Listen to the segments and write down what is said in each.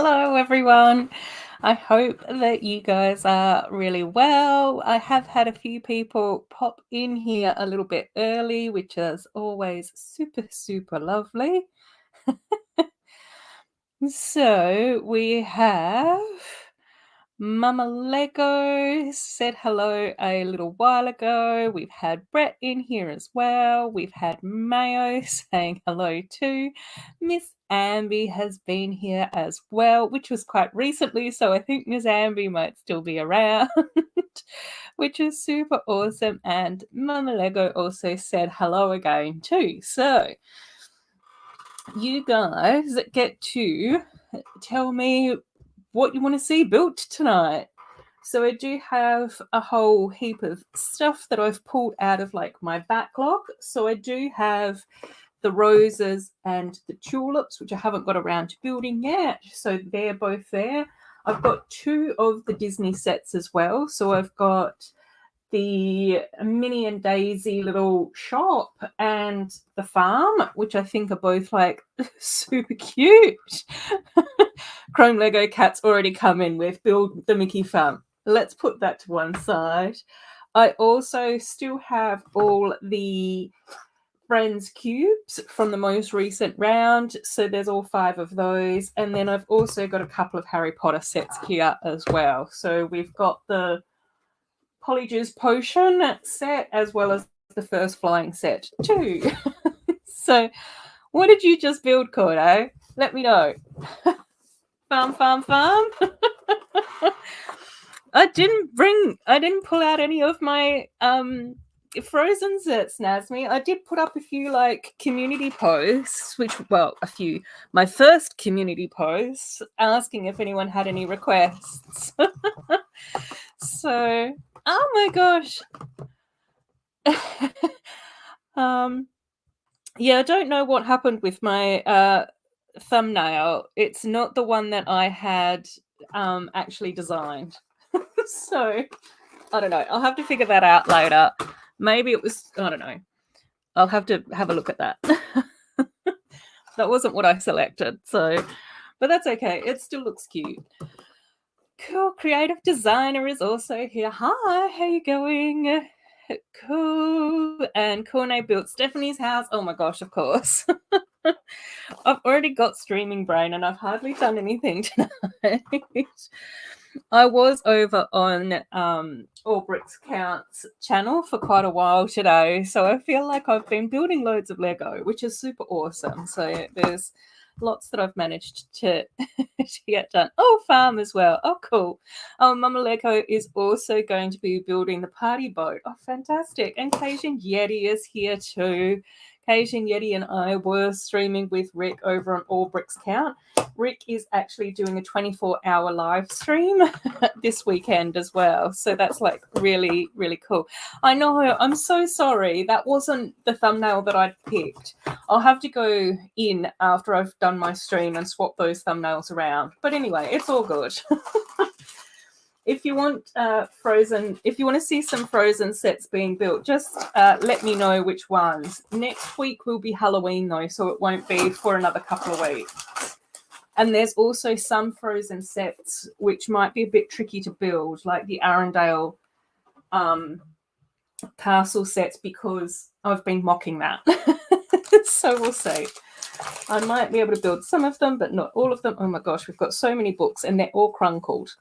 Hello, everyone. I hope that you guys are really well. I have had a few people pop in here a little bit early, which is always super, super lovely. So we have Mama Lego said hello a little while ago. We've had Brett in here as well. We've had Mayo saying hello too. Miss Amby has been here as well, which was quite recently, so I think Miss Amby might still be around, which is super awesome. And Mama Lego also said hello again too. So you guys get to tell me what you want to see built tonight. So I do have a whole heap of stuff that I've pulled out of like my backlog. So I do have the roses and the tulips, which I haven't got around to building yet. So they're both there. I've got two of the Disney sets as well. So I've got the Minnie and Daisy little shop and the farm, which I think are both like super cute. Chrome Lego Cat's already come in with build the Mickey farm. Let's put that to one side. I also still have all the Friends cubes from the most recent round. So there's all 5 of those. And then I've also got a couple of Harry Potter sets here as well. So we've got the Polyjuice potion set as well as the first flying set too. So what did you just build, Cordo? Let me know. Farm. I didn't pull out any of my Frozen sets, Nasmi. I did put up a few like community posts, a few. My first community posts asking if anyone had any requests. So, oh my gosh. Yeah, I don't know what happened with my thumbnail. It's not the one that I had actually designed. So, I don't know. I'll have to figure that out later. Maybe it was, I don't know. I'll have to have a look at that. That wasn't what I selected. So, but that's okay. It still looks cute. Cool. Creative designer is also here. Hi, how you going? Cool. And Corne built Stephanie's house. Oh my gosh, of course. I've already got streaming brain and I've hardly done anything tonight. I was over on All Bricks Counts channel for quite a while today, so I feel like I've been building loads of Lego, which is super awesome. So there's lots that I've managed to get done. Oh, farm as well. Oh, cool. Oh, Mama Lego is also going to be building the party boat. Oh, fantastic. And Cajun Yeti is here too. Cajun Yeti and I were streaming with Rick over on All Bricks Count. Rick is actually doing a 24-hour live stream this weekend as well. So that's like really, really cool. I know, I'm so sorry. That wasn't the thumbnail that I'd picked. I'll have to go in after I've done my stream and swap those thumbnails around. But anyway, it's all good. If you want if you want to see some Frozen sets being built, just let me know which ones. Next week will be Halloween though, so it won't be for another couple of weeks. And there's also some Frozen sets which might be a bit tricky to build, like the Arendelle castle sets, because I've been mocking that. So we'll see. I might be able to build some of them, but not all of them. Oh my gosh, we've got so many books and they're all crunkled.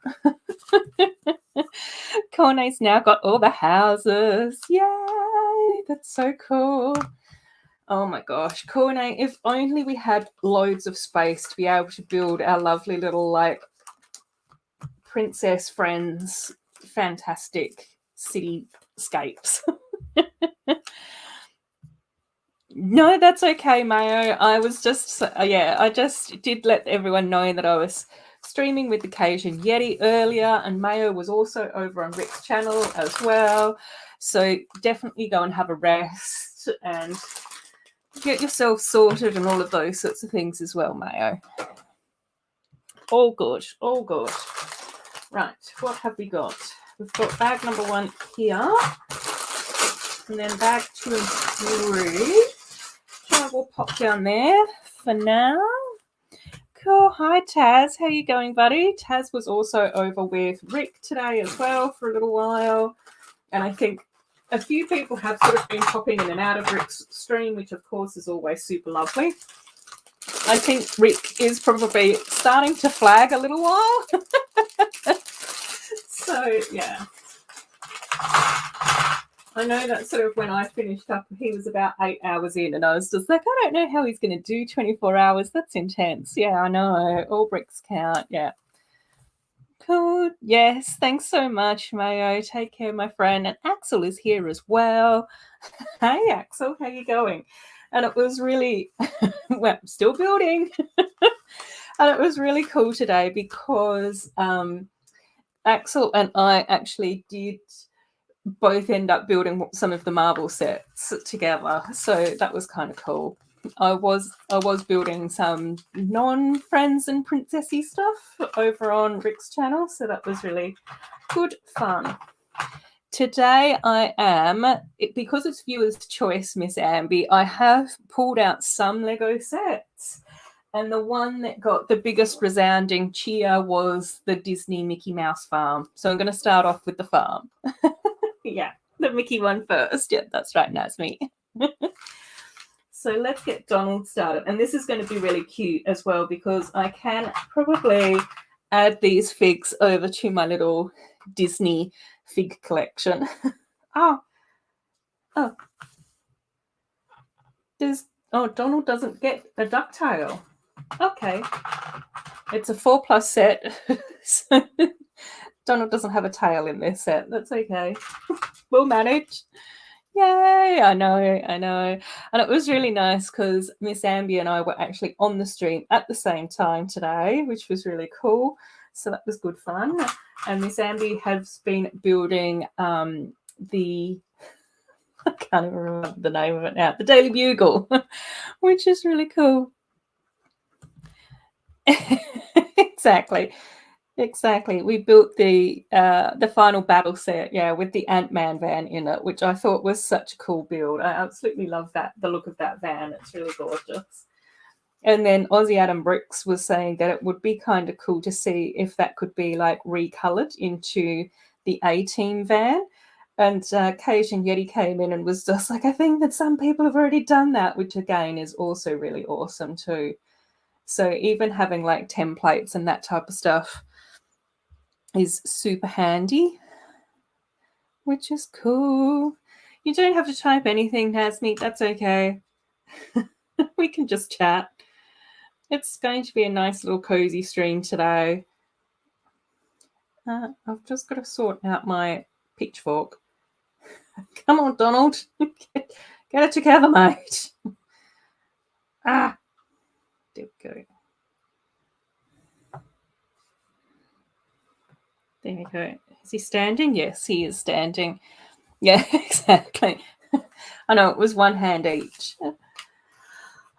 Corne's now got all the houses. Yay! That's so cool. Oh my gosh, Corne, if only we had loads of space to be able to build our lovely little like princess friends fantastic cityscapes. No, that's okay, Mayo. I was just, I just did let everyone know that I was streaming with the Cajun Yeti earlier, and Mayo was also over on Rick's channel as well. So definitely go and have a rest and get yourself sorted and all of those sorts of things as well, Mayo. All good, all good. Right, what have we got? We've got bag number 1 here, and then bag 2 and 3. I will pop down there for now. Cool. Hi, Taz. How you going, buddy? Taz was also over with Rick today as well for a little while. And I think a few people have sort of been popping in and out of Rick's stream, which, of course, is always super lovely. I think Rick is probably starting to flag a little while. So, yeah. I know that sort of when I finished up, he was about 8 hours in, and I was just like, I don't know how he's going to do 24 hours. That's intense. Yeah, I know. All bricks count. Yeah. Cool. Yes. Thanks so much, Mayo. Take care, my friend. And Axel is here as well. Hey, Axel. How you going? And it was really, well, still building. And it was really cool today because Axel and I actually did both end up building some of the marble sets together, so that was kind of cool. I was building some non-friends and princessy stuff over on Rick's channel, so that was really good fun. Today I am, because it's viewer's choice, Miss Amby, I have pulled out some Lego sets. And the one that got the biggest resounding cheer was the Disney Mickey Mouse farm. So I'm going to start off with the farm. Yeah, the Mickey one first. Yeah, that's right. That's me. So let's get Donald started. And this is going to be really cute as well because I can probably add these figs over to my little Disney fig collection. Oh. Donald doesn't get a ducktail. Okay. It's a 4+ set. So Donald doesn't have a tail in this set. That's okay. We'll manage. Yay! I know. And it was really nice because Miss Amby and I were actually on the stream at the same time today, which was really cool. So that was good fun. And Miss Amby has been building the, I can't even remember the name of it now, the Daily Bugle, which is really cool. Exactly. We built the final battle set, with the Ant-Man van in it, which I thought was such a cool build. I absolutely love the look of that van. It's really gorgeous. And then Aussie Adam Bricks was saying that it would be kind of cool to see if that could be like recolored into the A-Team van. And Cajun Yeti came in and was just like, I think that some people have already done that, which again is also really awesome too. So even having like templates and that type of stuff is super handy, which is cool. You don't have to type anything, Nasmeet. That's okay. We can just chat. It's going to be a nice little cozy stream today. I've just got to sort out my pitchfork. Come on, Donald. Get it together, mate. There we go. There we go. Is he standing? Yes, he is standing. Yeah, exactly. I know, it was one hand each.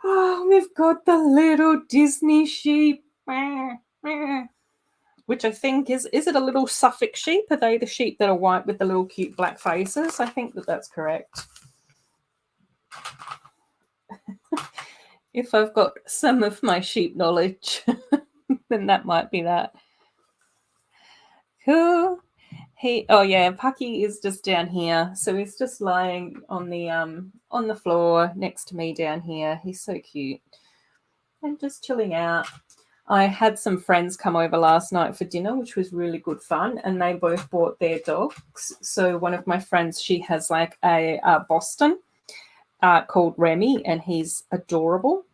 Oh, we've got the little Disney sheep. Which I think is it a little Suffolk sheep? Are they the sheep that are white with the little cute black faces? I think that's correct. If I've got some of my sheep knowledge, then that might be that. Cool. Pucky is just down here. So he's just lying on the floor next to me down here. He's so cute. And just chilling out. I had some friends come over last night for dinner, which was really good fun, and they both brought their dogs. So one of my friends, she has like a Boston called Remy, and he's adorable,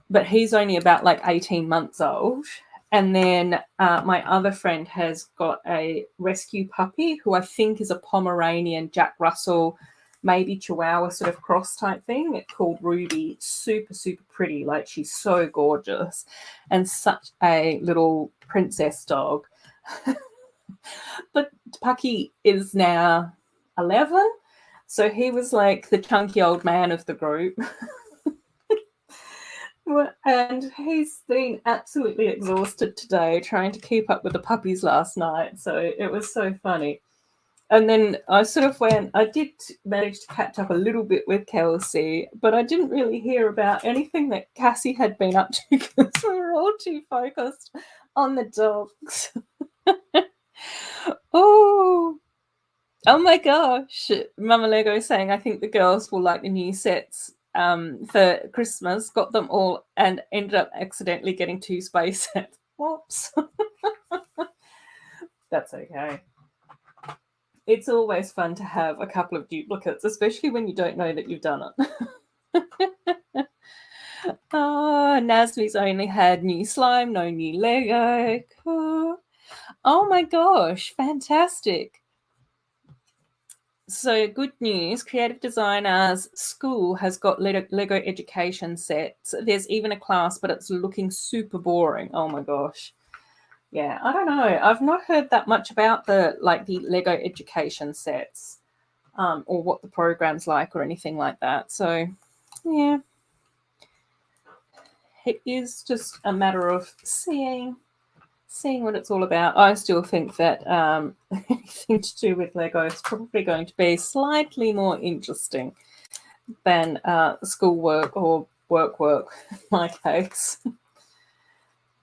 but he's only about like 18 months old. And then my other friend has got a rescue puppy who I think is a Pomeranian Jack Russell, maybe Chihuahua sort of cross type thing, called Ruby. Super, super pretty. Like, she's so gorgeous and such a little princess dog. But Pucky is now 11, so he was like the chunky old man of the group. And he's been absolutely exhausted today trying to keep up with the puppies last night, so it was so funny. And then I sort of I did manage to catch up a little bit with Kelsey, but I didn't really hear about anything that Cassie had been up to because we were all too focused on the dogs. Oh my gosh. Mama Lego saying, I think the girls will like the new sets for Christmas. Got them all and ended up accidentally getting 2 space sets. Whoops. That's okay. It's always fun to have a couple of duplicates, especially when you don't know that you've done it. Oh, Nasmi's only had new slime, no new Lego. Cool. Oh my gosh, fantastic. So good news, Creative Designers School has got Lego education sets. There's even a class, but it's looking super boring. Oh my gosh. Yeah, I don't know. I've not heard that much about the Lego education sets, or what the program's like or anything like that. So yeah, it is just a matter of seeing what it's all about. I still think that anything to do with Lego is probably going to be slightly more interesting than schoolwork or work in my case.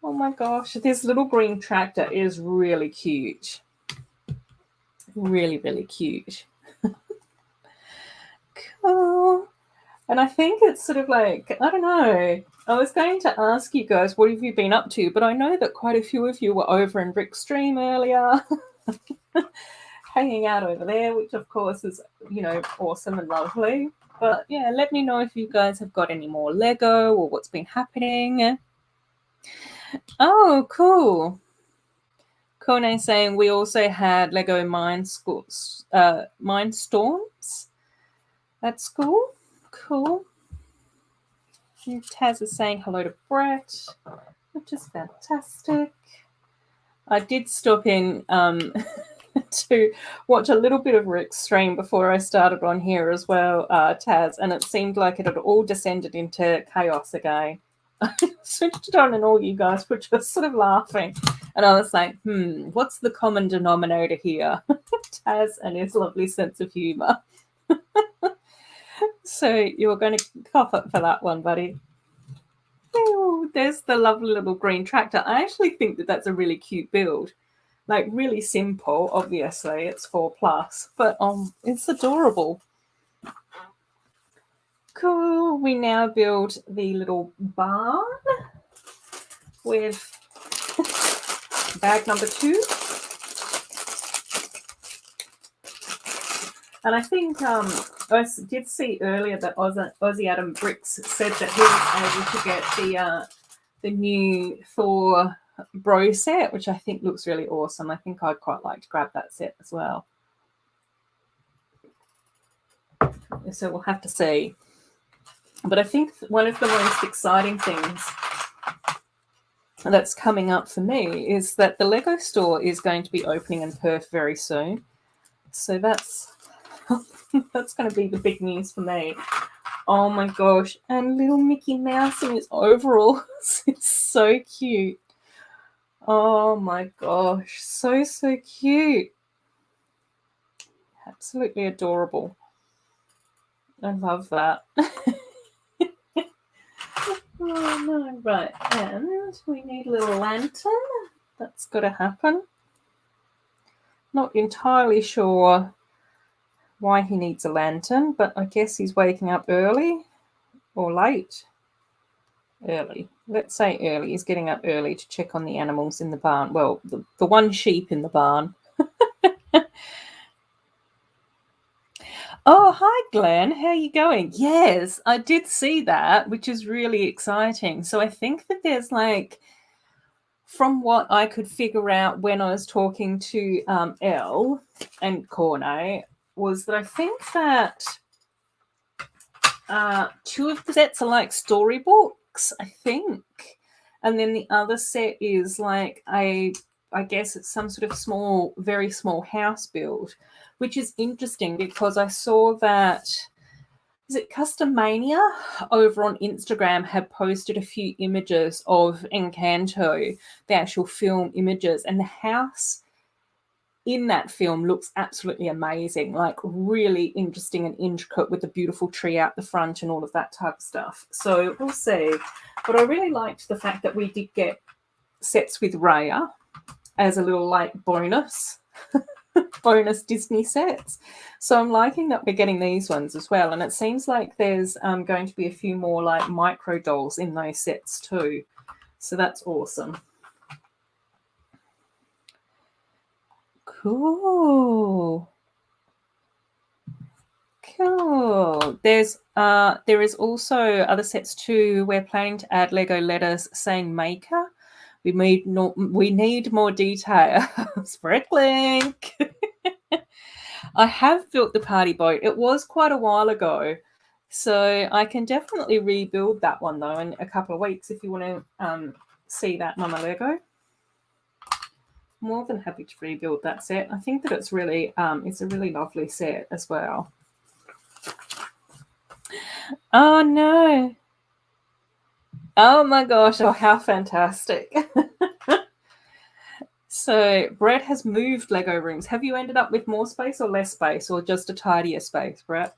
Oh my gosh, this little green tractor is really cute. Really, really cute. Cool. And I think it's sort of like, I don't know. I was going to ask you guys, what have you been up to? But I know that quite a few of you were over in Rick's stream earlier, hanging out over there, which of course is, awesome and lovely. But yeah, let me know if you guys have got any more Lego or what's been happening. Oh, cool. Kone saying we also had Lego Mindstorms at school. Cool. Taz is saying hello to Brett, which is fantastic. I did stop in to watch a little bit of Rick's stream before I started on here as well, Taz, and it seemed like it had all descended into chaos again. I switched it on and all you guys were just sort of laughing. And I was like, what's the common denominator here? Taz and his lovely sense of humour. So you're going to cough up for that one, buddy. Oh, there's the lovely little green tractor. I actually think that that's a really cute build. Like, really simple, obviously. It's 4+, but it's adorable. Cool. We now build the little barn with bag number 2. And I think I did see earlier that Aussie Adam Bricks said that he was able to get the new Thor Bro set, which I think looks really awesome. I think I'd quite like to grab that set as well. So we'll have to see. But I think one of the most exciting things that's coming up for me is that the Lego store is going to be opening in Perth very soon. So that's going to be the big news for me. Oh my gosh. And little Mickey Mouse in his overalls. It's so cute. Oh my gosh. So cute. Absolutely adorable. I love that. Oh no. Right. And we need a little lantern. That's got to happen. Not entirely sure why he needs a lantern, but I guess he's waking up early or late. Early. Let's say early. He's getting up early to check on the animals in the barn. Well, the one sheep in the barn. Oh, hi, Glenn. How are you going? Yes, I did see that, which is really exciting. So I think that there's from what I could figure out when I was talking to Elle and Corne, was that I think that 2 of the sets are like storybooks, I think. And then the other set is like I guess it's some sort of very small house build, which is interesting because I saw that, is it Custom Mania over on Instagram had posted a few images of Encanto, the actual film images, and the house in that film looks absolutely amazing, like really interesting and intricate with the beautiful tree out the front and all of that type of stuff. So we'll see. But I really liked the fact that we did get sets with Raya as a little like bonus Disney sets. So I'm liking that we're getting these ones as well. And it seems like there's going to be a few more like micro dolls in those sets too. So that's awesome. Cool. There is also other sets too. We're planning to add Lego letters saying maker. We need more detail. Sprinkling. I have built the party boat. It was quite a while ago, so I can definitely rebuild that one though in a couple of weeks if you want to see that, Mama Lego. More than happy to rebuild that set. I think that it's a really lovely set as well. Oh no. Oh my gosh, oh how fantastic. So Brett has moved Lego rooms. Have you ended up with more space or less space, or just a tidier space, Brett?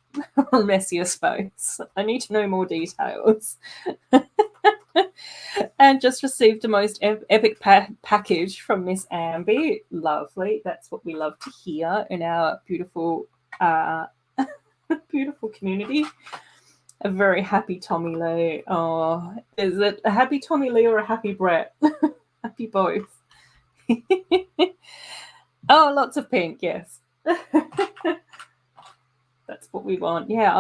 Or messier space? I need to know more details. And just received the most epic package from Miss Amby. Lovely. That's what we love to hear in our beautiful beautiful community. A very happy Tommy Lee. Oh, is it a happy Tommy Lee or a happy Brett? Happy both. Oh, lots of pink, yes. That's what we want. Yeah,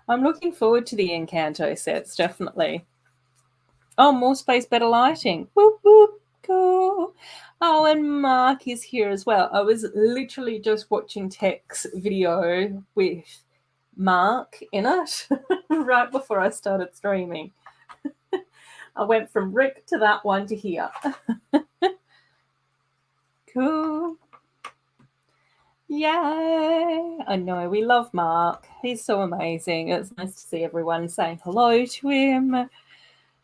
I'm looking forward to the Encanto sets, definitely. Oh, more space, better lighting. Whoop, whoop, cool. Oh, and Mark is here as well. I was literally just watching Tech's video with Mark in it right before I started streaming. I went from Rick to that one to here. Cool. Yay! I know, we love Mark. He's so amazing. It's nice to see everyone saying hello to him.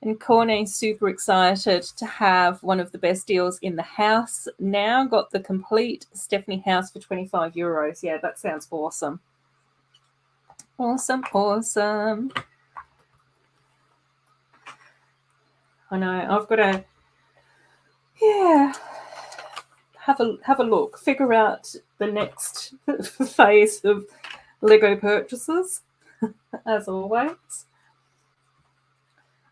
And Corney's super excited to have one of the best deals in the house now. Got the complete Stephanie house for €25. Yeah, that sounds awesome. Awesome. I know, I've got to have a look, figure out the next phase of Lego purchases, as always.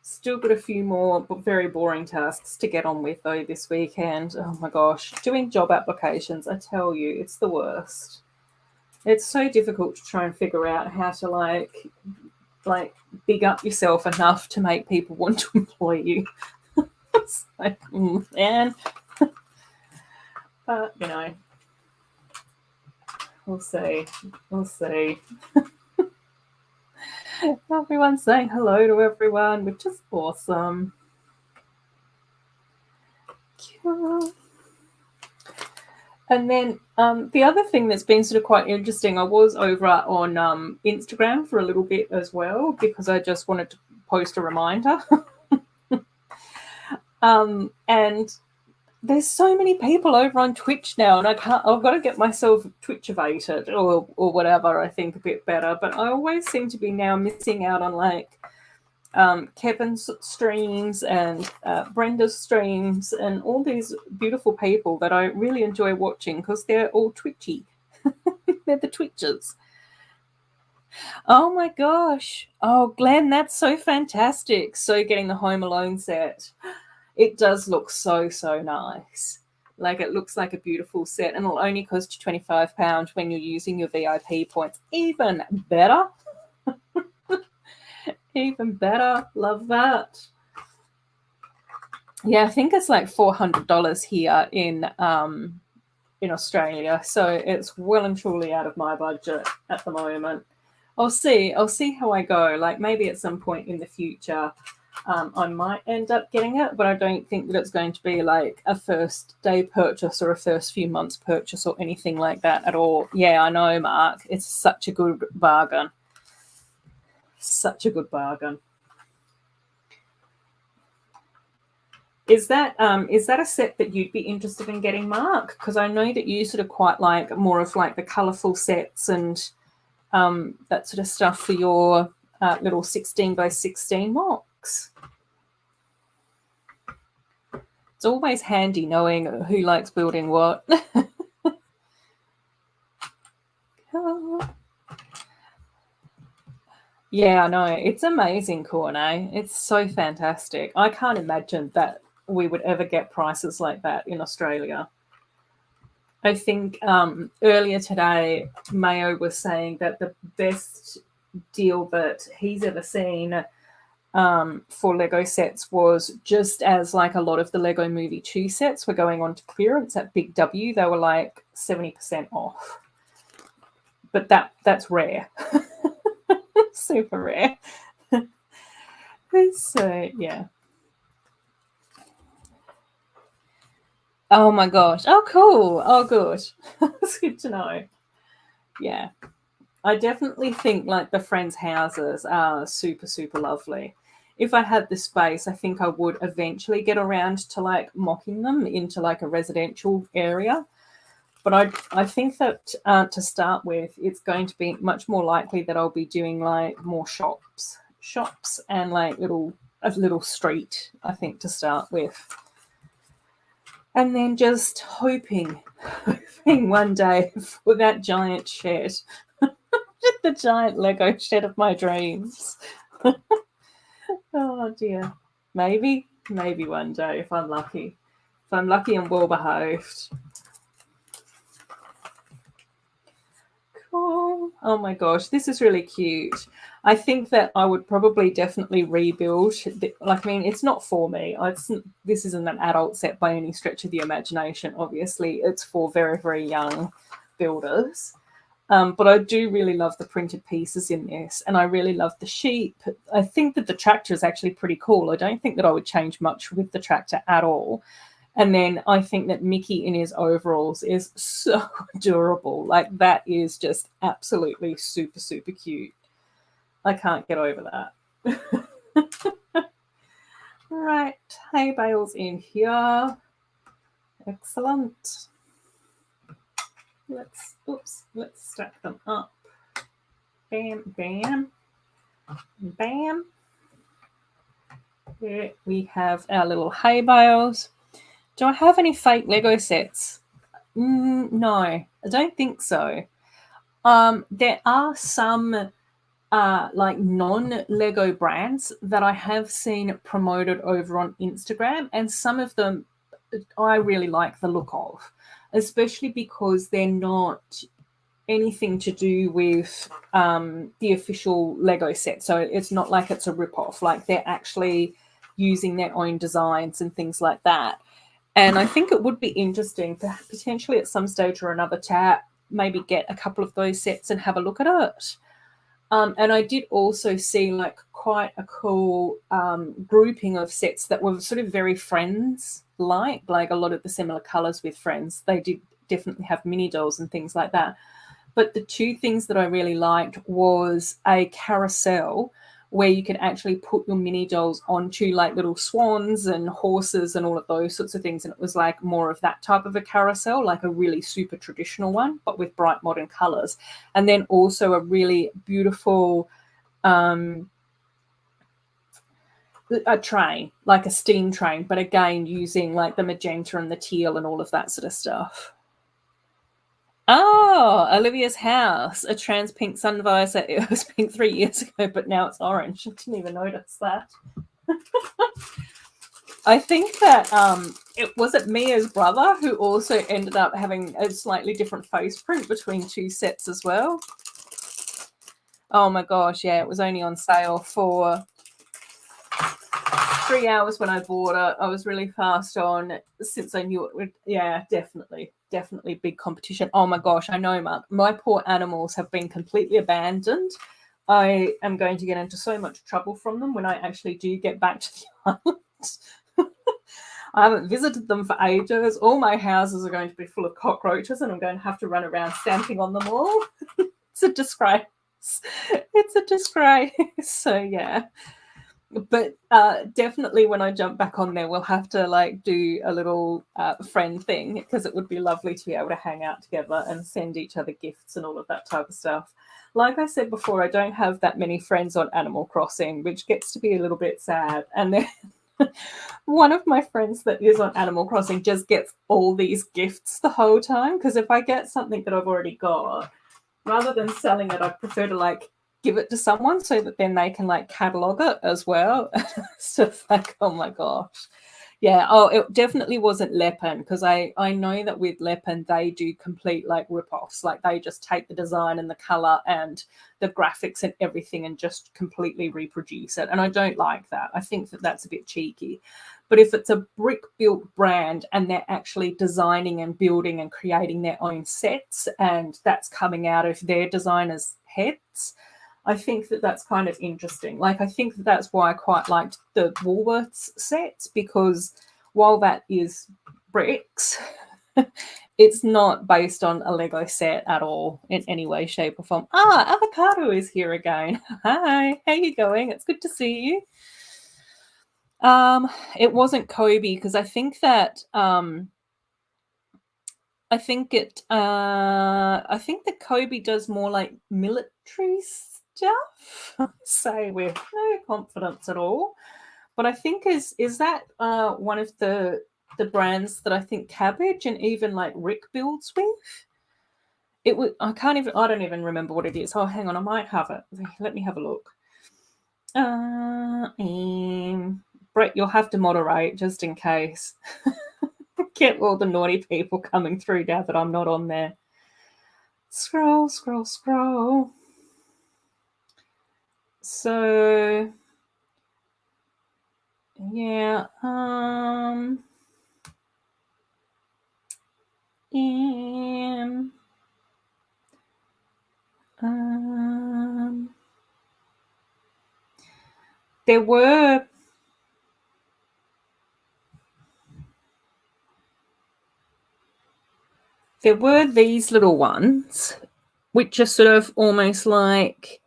Still got a few more very boring tasks to get on with though this weekend. Oh my gosh, doing job applications, I tell you, it's the worst. It's so difficult to try and figure out how to like big up yourself enough to make people want to employ you. It's like, man. But, you know, we'll see. Everyone's saying hello to everyone, which is awesome. Cool. And then the other thing that's been sort of quite interesting, I was over on Instagram for a little bit as well because I just wanted to post a reminder. And there's so many people over on Twitch now, and I've got to get myself Twitch-avated or whatever, I think a bit better. But I always seem to be now missing out on like Kevin's streams and Brenda's streams and all these beautiful people that I really enjoy watching because they're all twitchy. They're the Twitchers. Oh my gosh. Oh, Glenn, that's so fantastic. So getting the Home Alone set. It does look so nice. Like it looks like a beautiful set and it'll only cost you £25 when you're using your VIP points. Even better. Even better. Love that. Yeah, I think it's like $400 here in Australia. So it's well and truly out of my budget at the moment. I'll see how I go. Like maybe at some point in the future I might end up getting it, but I don't think that it's going to be like a first day purchase or a first few months purchase or anything like that at all. Yeah, I know, Mark. It's such a good bargain. Such a good bargain. Is that a set that you'd be interested in getting, Mark? Because I know that you sort of quite like more of like the colourful sets and that sort of stuff for your little 16 by 16 mocks. It's always handy knowing who likes building what. Yeah, I know. It's amazing, Corne. It's so fantastic. I can't imagine that we would ever get prices like that in Australia. I think earlier today, Mayo was saying that the best deal that he's ever seen for Lego sets was just as like a lot of the Lego Movie 2 sets were going on to clearance at Big W. They were like 70% off. But that's rare. Super rare. So, yeah. Oh my gosh. Oh, cool. Oh, good. That's good to know. Yeah. I definitely think like the friends' houses are super, super lovely. If I had the space, I think I would eventually get around to like mocking them into like a residential area. But I think that to start with, it's going to be much more likely that I'll be doing like more shops and like a little street, I think, to start with. And then just hoping one day for that giant shed, the giant Lego shed of my dreams. Oh dear. Maybe one day if I'm lucky. If I'm lucky and well behaved. Cool. Oh my gosh, this is really cute. I think that I would probably definitely rebuild. Like, I mean, it's not for me. This isn't an adult set by any stretch of the imagination. Obviously, it's for very, very young builders. But I do really love the printed pieces in this, and I really love the sheep. I think that the tractor is actually pretty cool. I don't think that I would change much with the tractor at all. And then I think that Mickey in his overalls is so adorable. Like, that is just absolutely super, super cute. I can't get over that. Right, hay bales in here. Excellent. Let's stack them up. Bam, bam, bam. There we have our little hay bales. Do I have any fake Lego sets? No, I don't think so. There are some like non-Lego brands that I have seen promoted over on Instagram, and some of them I really like the look of, especially because they're not anything to do with the official Lego set. So it's not like it's a rip-off. Like, they're actually using their own designs and things like that. And I think it would be interesting to potentially at some stage or another to maybe get a couple of those sets and have a look at it. And I did also see like quite a cool grouping of sets that were sort of very Friends-like a lot of the similar colours with Friends. They did definitely have mini dolls and things like that. But the two things that I really liked was a carousel where you could actually put your mini dolls onto like little swans and horses and all of those sorts of things. And it was like more of that type of a carousel, like a really super traditional one, but with bright modern colors. And then also a really beautiful a train, like a steam train, but again, using like the magenta and the teal and all of that sort of stuff. Oh, Olivia's house, a trans pink sun visor. It was pink 3 years ago, but now it's orange. I didn't even notice that. I think that it was Mia's brother who also ended up having a slightly different face print between two sets as well. Oh my gosh, yeah, it was only on sale for 3 hours when I bought it. I was really fast on since I knew it would. Yeah, definitely big competition. Oh my gosh, I know, Mark. My poor animals have been completely abandoned. I am going to get into so much trouble from them when I actually do get back to the island. I haven't visited them for ages. All my houses are going to be full of cockroaches and I'm going to have to run around stamping on them all. It's a disgrace. It's a disgrace. So, yeah. but definitely when I jump back on there, we'll have to like do a little friend thing, because it would be lovely to be able to hang out together and send each other gifts and all of that type of stuff. Like I said before, I don't have that many friends on Animal Crossing, which gets to be a little bit sad. And then one of my friends that is on Animal Crossing just gets all these gifts the whole time, because if I get something that I've already got, rather than selling it, I prefer to like give it to someone so that then they can like catalog it as well. So it's like, oh my gosh. Yeah, oh, it definitely wasn't Lepen, because I know that with Lepen they do complete like rip-offs. Like they just take the design and the color and the graphics and everything and just completely reproduce it. And I don't like that. I think that that's a bit cheeky. But if it's a brick-built brand and they're actually designing and building and creating their own sets, and that's coming out of their designers' heads, I think that that's kind of interesting. Like, I think that that's why I quite liked the Woolworths sets, because while that is bricks, it's not based on a Lego set at all in any way, shape, or form. Ah, Avocado is here again. Hi, how you going? It's good to see you. It wasn't Kobe, because I think that I think that Kobe does more like military stuff. Say with no confidence at all. But I think is that one of the brands that I think Cabbage and even like Rick builds with. It would I don't even remember what it is. Oh, hang on, I might have it. Let me have a look. Brett, you'll have to moderate just in case. Get all the naughty people coming through now that I'm not on there. Scroll, scroll, scroll. So, yeah, there were these little ones, which are sort of almost like,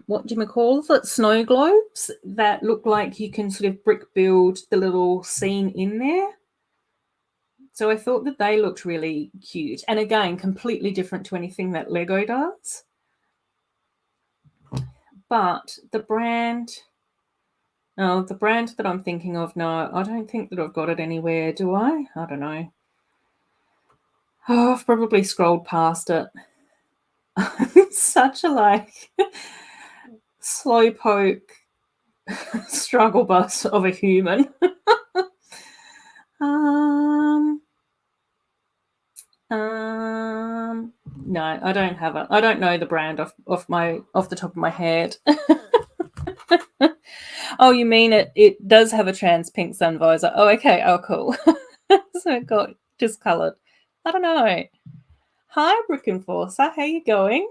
what do you call it? Snow globes that look like you can sort of brick build the little scene in there. So I thought that they looked really cute. And again, completely different to anything that Lego does. But the brand that I'm thinking of, no, I don't think that I've got it anywhere, do I? I don't know. Oh, I've probably scrolled past it. Such a like slowpoke struggle bus of a human. No, I don't have it. I don't know the brand off the top of my head. Oh, you mean it does have a trans pink sun visor. Oh, okay. Oh, cool. So it got discoloured. I don't know. Hi, Brick Enforcer. How you going?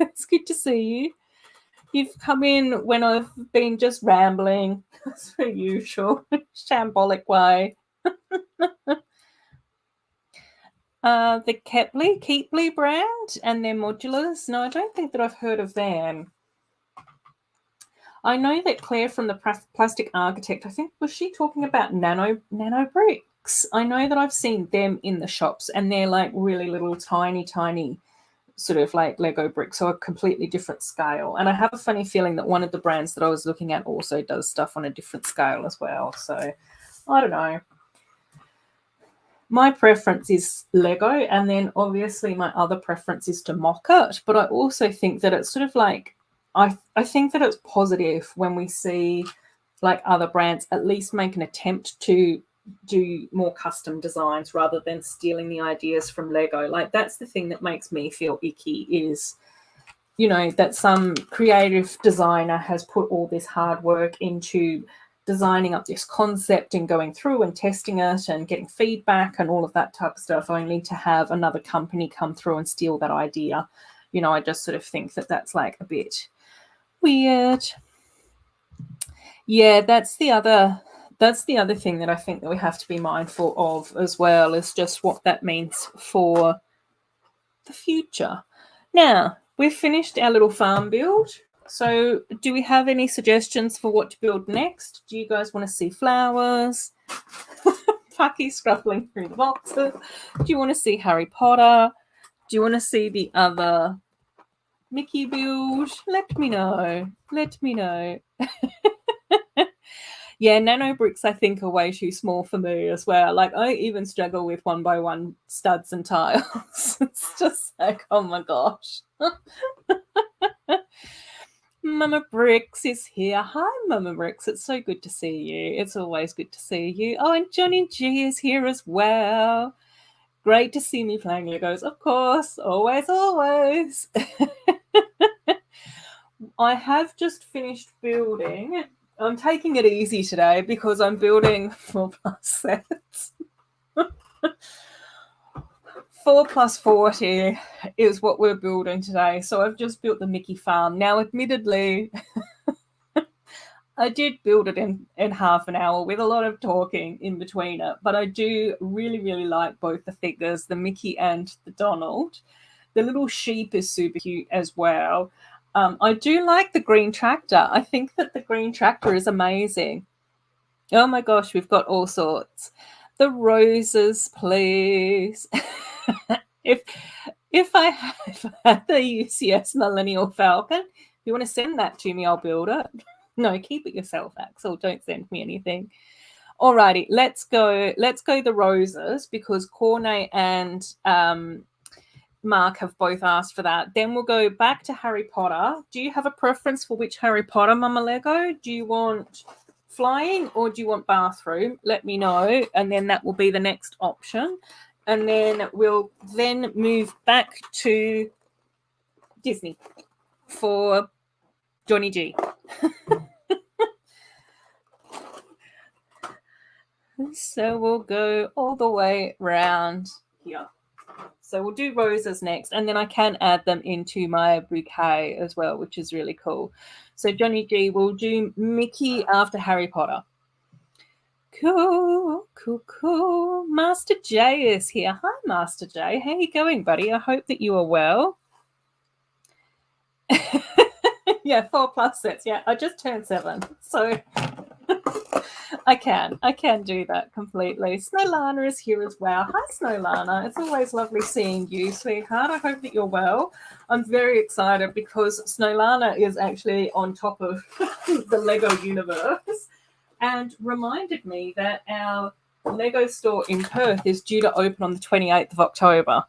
It's good to see you. You've come in when I've been just rambling, as per usual, shambolic way. The Keepley brand and their modulars. No, I don't think that I've heard of them. I know that Claire from the Plastic Architect, I think, was she talking about nano bricks? I know that I've seen them in the shops, and they're like really little tiny sort of like Lego bricks, so a completely different scale. And I have a funny feeling that one of the brands that I was looking at also does stuff on a different scale as well. So I don't know. My preference is Lego, and then obviously my other preference is to mock it. But I also think that it's sort of like, I think that it's positive when we see like other brands at least make an attempt to do more custom designs rather than stealing the ideas from Lego. Like, that's the thing that makes me feel icky, is, you know, that some creative designer has put all this hard work into designing up this concept and going through and testing it and getting feedback and all of that type of stuff, only to have another company come through and steal that idea. You know, I just sort of think that that's like a bit weird. Yeah, that's the other thing that I think that we have to be mindful of as well, is just what that means for the future. Now, we've finished our little farm build. So do we have any suggestions for what to build next? Do you guys want to see flowers? Pucky scruffling through the boxes. Do you want to see Harry Potter? Do you want to see the other Mickey build? Let me know. Let me know. Yeah, nano bricks I think are way too small for me as well. Like I even struggle with 1x1 studs and tiles. It's just like, oh my gosh. Mama Bricks is here. Hi, Mama Bricks. It's so good to see you. It's always good to see you. Oh, and Johnny G is here as well. Great to see me playing Legos, of course. Always, always. I have just finished building. I'm taking it easy today because I'm building 4+ sets. 4+40 is what we're building today. So I've just built the Mickey farm. Now, admittedly, I did build it in half an hour with a lot of talking in between it. But I do really, really like both the figures, the Mickey and the Donald. The little sheep is super cute as well. I do like the green tractor. I think that the green tractor is amazing. Oh my gosh, we've got all sorts. The roses, please. if I had the UCS Millennial Falcon, if you want to send that to me, I'll build it. No, keep it yourself, Axel. Don't send me anything. Alrighty, let's go. Let's go the roses because Cornet and Mark have both asked for that. Then we'll go back to Harry Potter. Do you have a preference for which Harry Potter, Mama Lego? Do you want flying or do you want bathroom? Let me know, and then that will be the next option. And then we'll then move back to Disney for Johnny G. So we'll go all the way around here. So we'll do roses next, and then I can add them into my bouquet as well, which is really cool. So Johnny G will do Mickey after Harry Potter. Cool, cool, cool. Master J is here. Hi, Master J. How you going, buddy? I hope that you are well. Yeah, 4+ sets. Yeah, I just turned 7, so I can do that completely. Snowlana is here as well. Hi, Snowlana. It's always lovely seeing you, sweetheart. I hope that you're well. I'm very excited because Snowlana is actually on top of the Lego universe and reminded me that our Lego store in Perth is due to open on the 28th of October,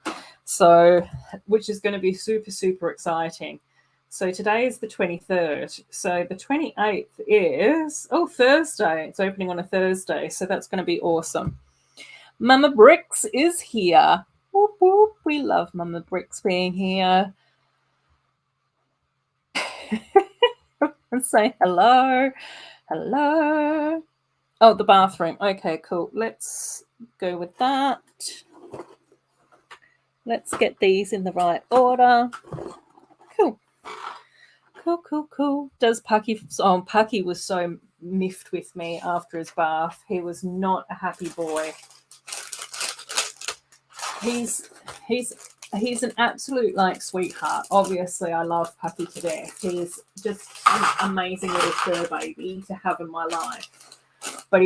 so which is going to be super, super exciting. So today is the 23rd. So the 28th is, Thursday. It's opening on a Thursday. So that's going to be awesome. Mama Bricks is here. Whoop, whoop. We love Mama Bricks being here. And say hello. Hello. Oh, the bathroom. Okay, cool. Let's go with that. Let's get these in the right order. Cool. Cool. Does Pucky? Oh, Pucky was so miffed with me after his bath. He was not a happy boy. He's an absolute sweetheart. Obviously, I love Pucky to death. He's just an amazing little fur baby to have in my life. But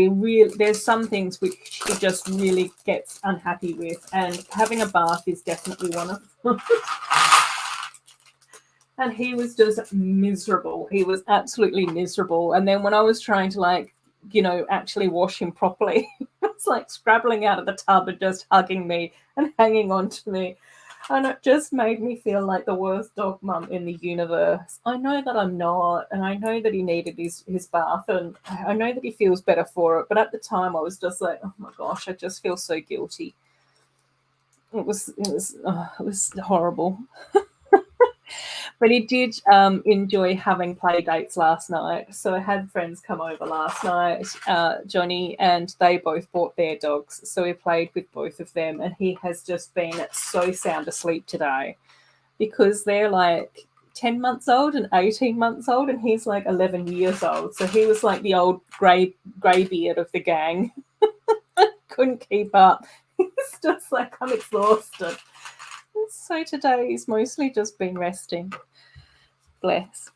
there's some things which he just really gets unhappy with, and having a bath is definitely one of them. And he was just miserable. He was absolutely miserable. And then when I was trying to actually wash him properly, he was scrabbling out of the tub and just hugging me and hanging on to me. And it just made me feel like the worst dog mum in the universe. I know that I'm not, and I know that he needed his bath, and I know that he feels better for it. But at the time, I was just like, oh my gosh, I just feel so guilty. It was horrible. But he did enjoy having play dates last night. So I had friends come over last night, Johnny, and they both brought their dogs. So we played with both of them, and he has just been so sound asleep today because they're 10 months old and 18 months old, and he's 11 years old. So he was the old grey beard of the gang. Couldn't keep up. He's just I'm exhausted. So today he's mostly just been resting. Bless.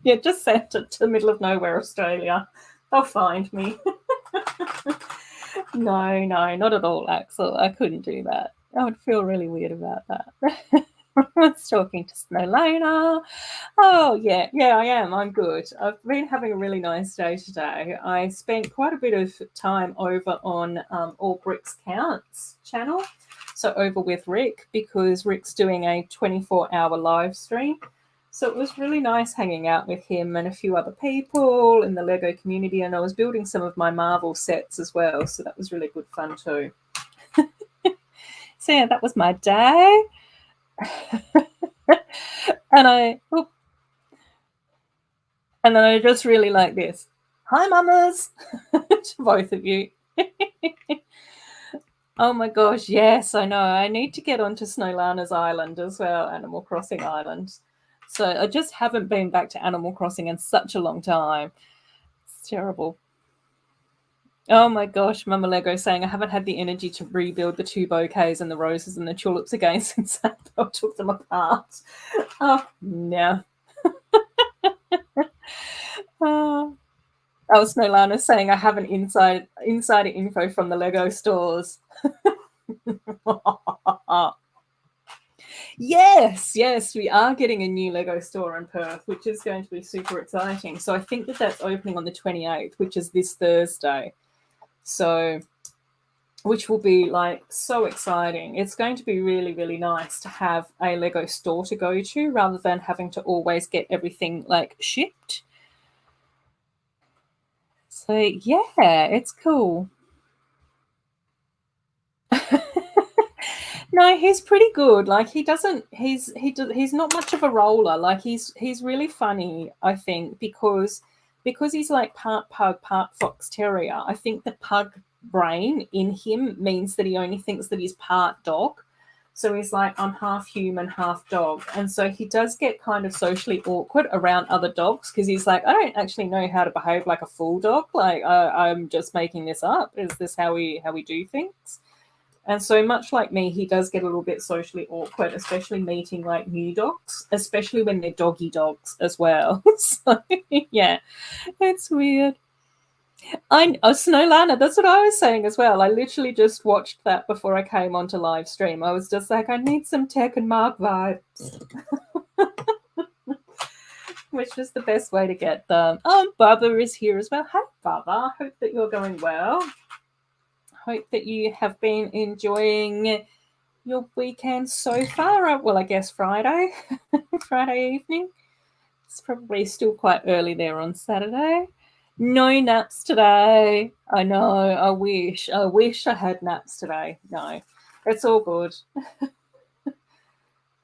Yeah, just send it to the middle of nowhere, Australia. They'll find me. No, not at all, Axel. I couldn't do that. I would feel really weird about that. I was talking to Snowlona. Oh, yeah, I am. I'm good. I've been having a really nice day today. I spent quite a bit of time over on All Bricks Counts channel, so over with Rick, because Rick's doing a 24-hour live stream. So it was really nice hanging out with him and a few other people in the Lego community, and I was building some of my Marvel sets as well, so that was really good fun too. So yeah, that was my day. And then I just really like this. Hi, mamas, to both of you. Oh my gosh, yes, I know. I need to get onto Snowlana's Island as well, Animal Crossing Island. So I just haven't been back to Animal Crossing in such a long time. It's terrible. Oh my gosh, Mama Lego saying I haven't had the energy to rebuild the 2 bouquets and the roses and the tulips again since I took them apart. Oh, no. Oh, Snowlana saying I have an insider info from the Lego stores. Yes, we are getting a new Lego store in Perth, which is going to be super exciting. So I think that's opening on the 28th, which is this Thursday. So, which will be like so exciting. It's going to be really, really nice to have a Lego store to go to rather than having to always get everything like shipped. So yeah, it's cool. No, he's pretty good. Like he's not much of a roller. Like he's really funny, I think, because he's like part pug, part fox terrier. I think the pug brain in him means that he only thinks that he's part dog. So he's like, I'm half human, half dog. And so he does get kind of socially awkward around other dogs because he's like, I don't actually know how to behave like a full dog. Like I'm just making this up. Is this how we do things? And so much like me, he does get a little bit socially awkward, especially meeting like new dogs, especially when they're doggy dogs as well. So yeah, it's weird. Snowlana, that's what I was saying as well. I literally just watched that before I came onto live stream. I was just like, I need some Tech and Mark vibes. Which is the best way to get them. Baba is here as well. Hi, Baba. Hope that you're going well. Hope that you have been enjoying your weekend so far. Well, I guess Friday, Friday evening. It's probably still quite early there on Saturday. No naps today. I know. I wish I had naps today. No, it's all good.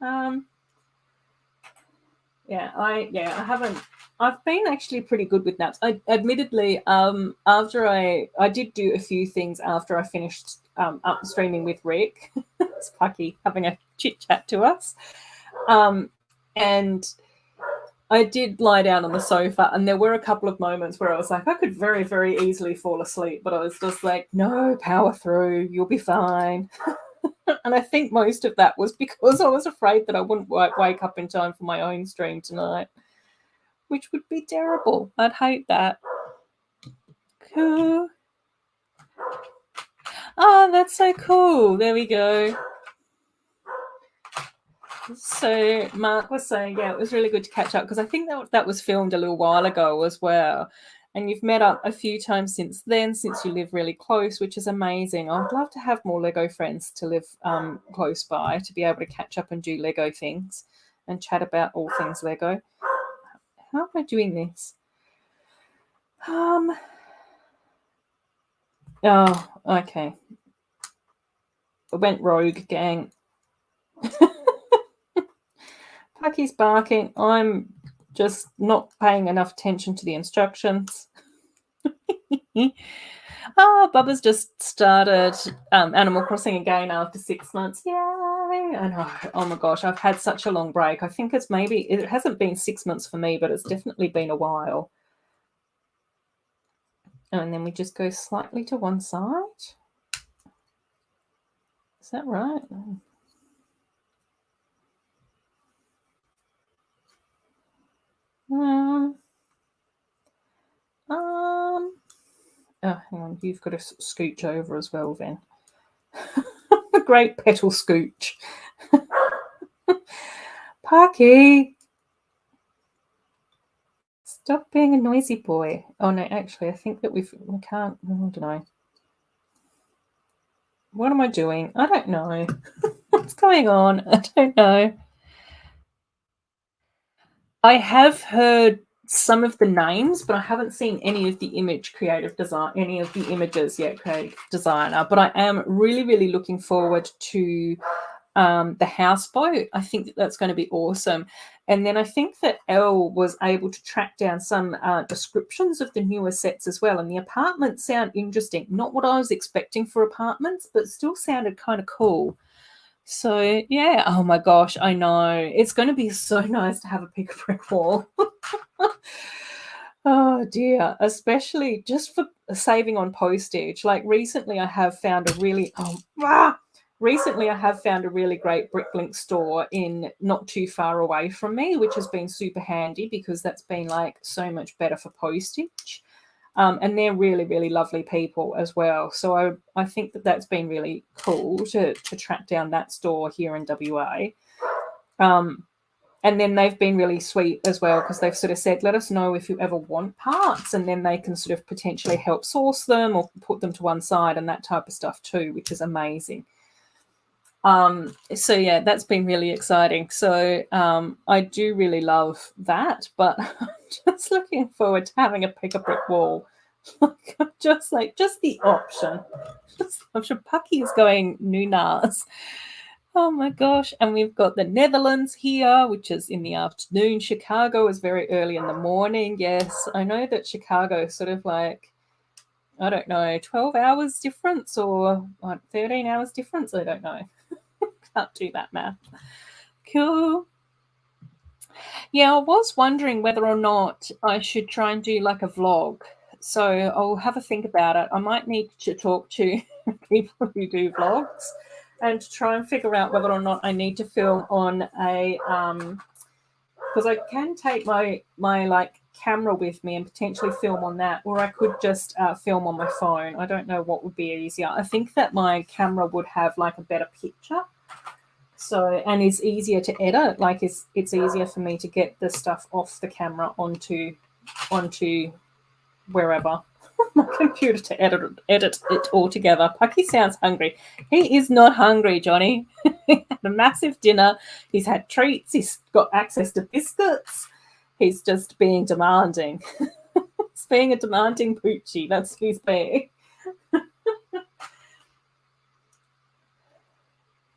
I haven't. I've been actually pretty good with naps. I admittedly, after I did do a few things after I finished up streaming with Rick. It's Pucky having a chit chat to us, and I did lie down on the sofa, and there were a couple of moments where I was like, I could very, very easily fall asleep, but I was just like, no, power through, you'll be fine. And I think most of that was because I was afraid that I wouldn't wake up in time for my own stream tonight, which would be terrible. I'd hate that. Cool. Oh, that's so cool. There we go. So Mark was saying, yeah, it was really good to catch up because I think that was filmed a little while ago as well. And you've met up a few times since then, since you live really close, which is amazing. I would love to have more Lego friends to live close by to be able to catch up and do Lego things and chat about all things Lego. How am I doing this? Oh, okay. I went rogue, gang. Pucky's barking. I'm just not paying enough attention to the instructions. Bubba's just started Animal Crossing again after 6 months. Yay! I know. Oh my gosh, I've had such a long break. I think it hasn't been 6 months for me, but it's definitely been a while. And then we just go slightly to one side. Is that right? Oh, hang on. You've got to scooch over as well, then. A great petal scooch. Pucky, stop being a noisy boy. Oh no, actually, I think that we can't. I don't know. What am I doing? I don't know. What's going on? I don't know. I have heard some of the names, but I haven't seen any of the any of the images yet, creative designer. But I am really, really looking forward to the houseboat. I think that that's going to be awesome. And then I think that Elle was able to track down some descriptions of the newer sets as well. And the apartments sound interesting. Not what I was expecting for apartments, but still sounded kind of cool. So yeah, oh my gosh, I know. It's going to be so nice to have a pick a brick wall. Oh dear, especially just for saving on postage. Like recently I have found a really recently I have found a really great bricklink store in not too far away from me, which has been super handy because that's been like so much better for postage. And they're really, really lovely people as well. So I think that that's been really cool to track down that store here in WA. And then they've been really sweet as well because they've sort of said, let us know if you ever want parts, and then they can sort of potentially help source them or put them to one side and that type of stuff too, which is amazing. So yeah, that's been really exciting. So I do really love that, but I'm just looking forward to having a pick a brick wall. just the option. I'm sure Pucky is going nunas. Oh my gosh. And we've got the Netherlands here, which is in the afternoon. Chicago is very early in the morning. Yes, I know that Chicago is sort of like, I don't know, 12 hours difference or 13 hours difference. I don't know. Can't do that math. Cool. Yeah, I was wondering whether or not I should try and do like a vlog. So I'll have a think about it. I might need to talk to people who do vlogs and try and figure out whether or not I need to film on a because I can take my like camera with me and potentially film on that, or I could just film on my phone. I don't know what would be easier. I think that my camera would have like a better picture. So, and it's easier to edit. Like it's easier for me to get the stuff off the camera onto wherever my computer to edit it all together. Pucky sounds hungry. He is not hungry, Johnny. He had a massive dinner. He's had treats. He's got access to biscuits. He's just being demanding. He's being a demanding poochie. That's who he's being.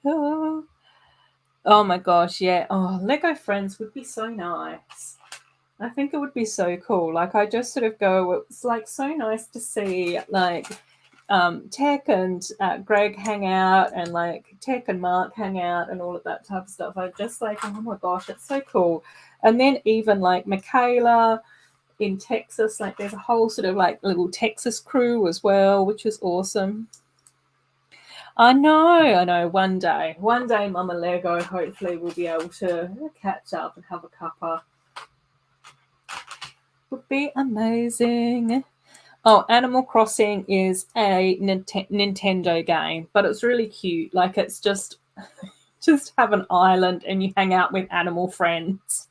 Oh my gosh, yeah. Oh, Lego Friends would be so nice. I think it would be so cool. Like I just sort of go, it's like so nice to see like Tech and Greg hang out and like Tech and Mark hang out and all of that type of stuff. I'm just like, oh my gosh, it's so cool. And then even like Michaela in Texas, like there's a whole sort of like little Texas crew as well, which is awesome. I know. One day, Mama Lego hopefully will be able to catch up and have a cuppa. Would be amazing. Oh, Animal Crossing is a Nintendo game, but it's really cute. Like it's just have an island and you hang out with animal friends.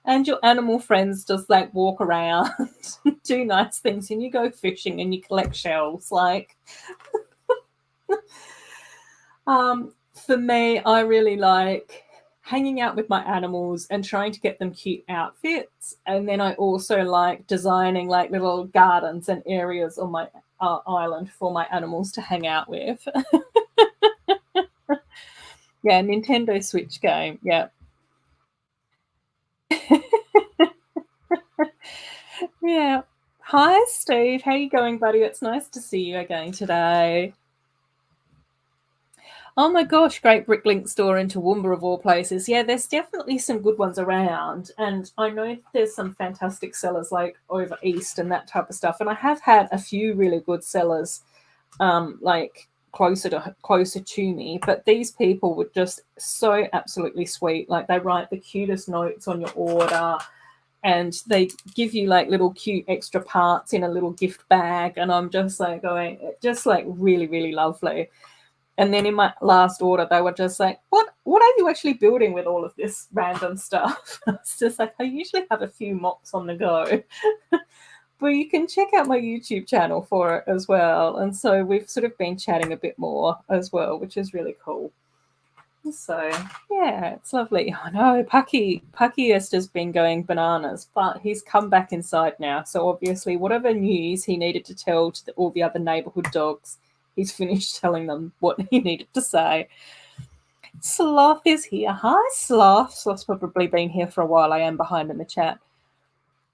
And your animal friends just like walk around, do nice things, and you go fishing and you collect shells. Like for me, I really like hanging out with my animals and trying to get them cute outfits. And then I also like designing like little gardens and areas on my island for my animals to hang out with. Yeah, Nintendo Switch game. Yeah. Yeah. Hi, Steve. How you going, buddy? It's nice to see you again today. Oh my gosh, great Bricklink store in Toowoomba of all places. Yeah, there's definitely some good ones around. And I know there's some fantastic sellers like over east and that type of stuff. And I have had a few really good sellers like closer to me. But these people were just so absolutely sweet. Like they write the cutest notes on your order. and they give you like little cute extra parts in a little gift bag, and I'm just like going, just like really, really lovely. And then in my last order, they were just like, what are you actually building with all of this random stuff? It's just like, I usually have a few mocks on the go. But you can check out my YouTube channel for it as well. And so we've sort of been chatting a bit more as well, which is really cool. So, yeah, it's lovely. I know, Pucky has just been going bananas, but he's come back inside now. So obviously whatever news he needed to tell to all the other neighbourhood dogs, he's finished telling them what he needed to say. Sloth is here. Hi, Sloth. Sloth's probably been here for a while. I am behind in the chat.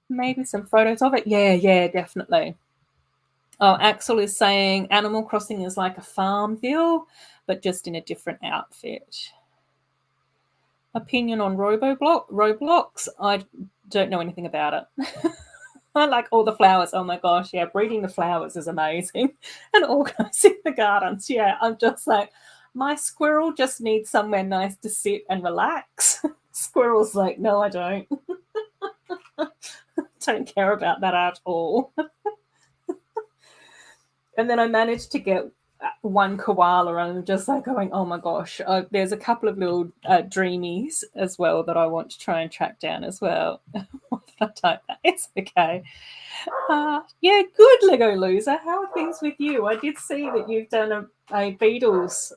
Maybe some photos of it. Yeah, definitely. Oh, Axel is saying Animal Crossing is like a Farmville, but just in a different outfit. Opinion on Roblox? I don't know anything about it. I like all the flowers. Oh my gosh, yeah, breeding the flowers is amazing. And organising the gardens. Yeah, I'm just like, my squirrel just needs somewhere nice to sit and relax. Squirrel's like, no, I don't. Don't care about that at all. And then I managed to get one koala, and I'm just like going, oh my gosh, there's a couple of little dreamies as well that I want to try and track down as well. What did I type that? It's okay. Yeah, good, Lego Loser. How are things with you? I did see that you've done a Beatles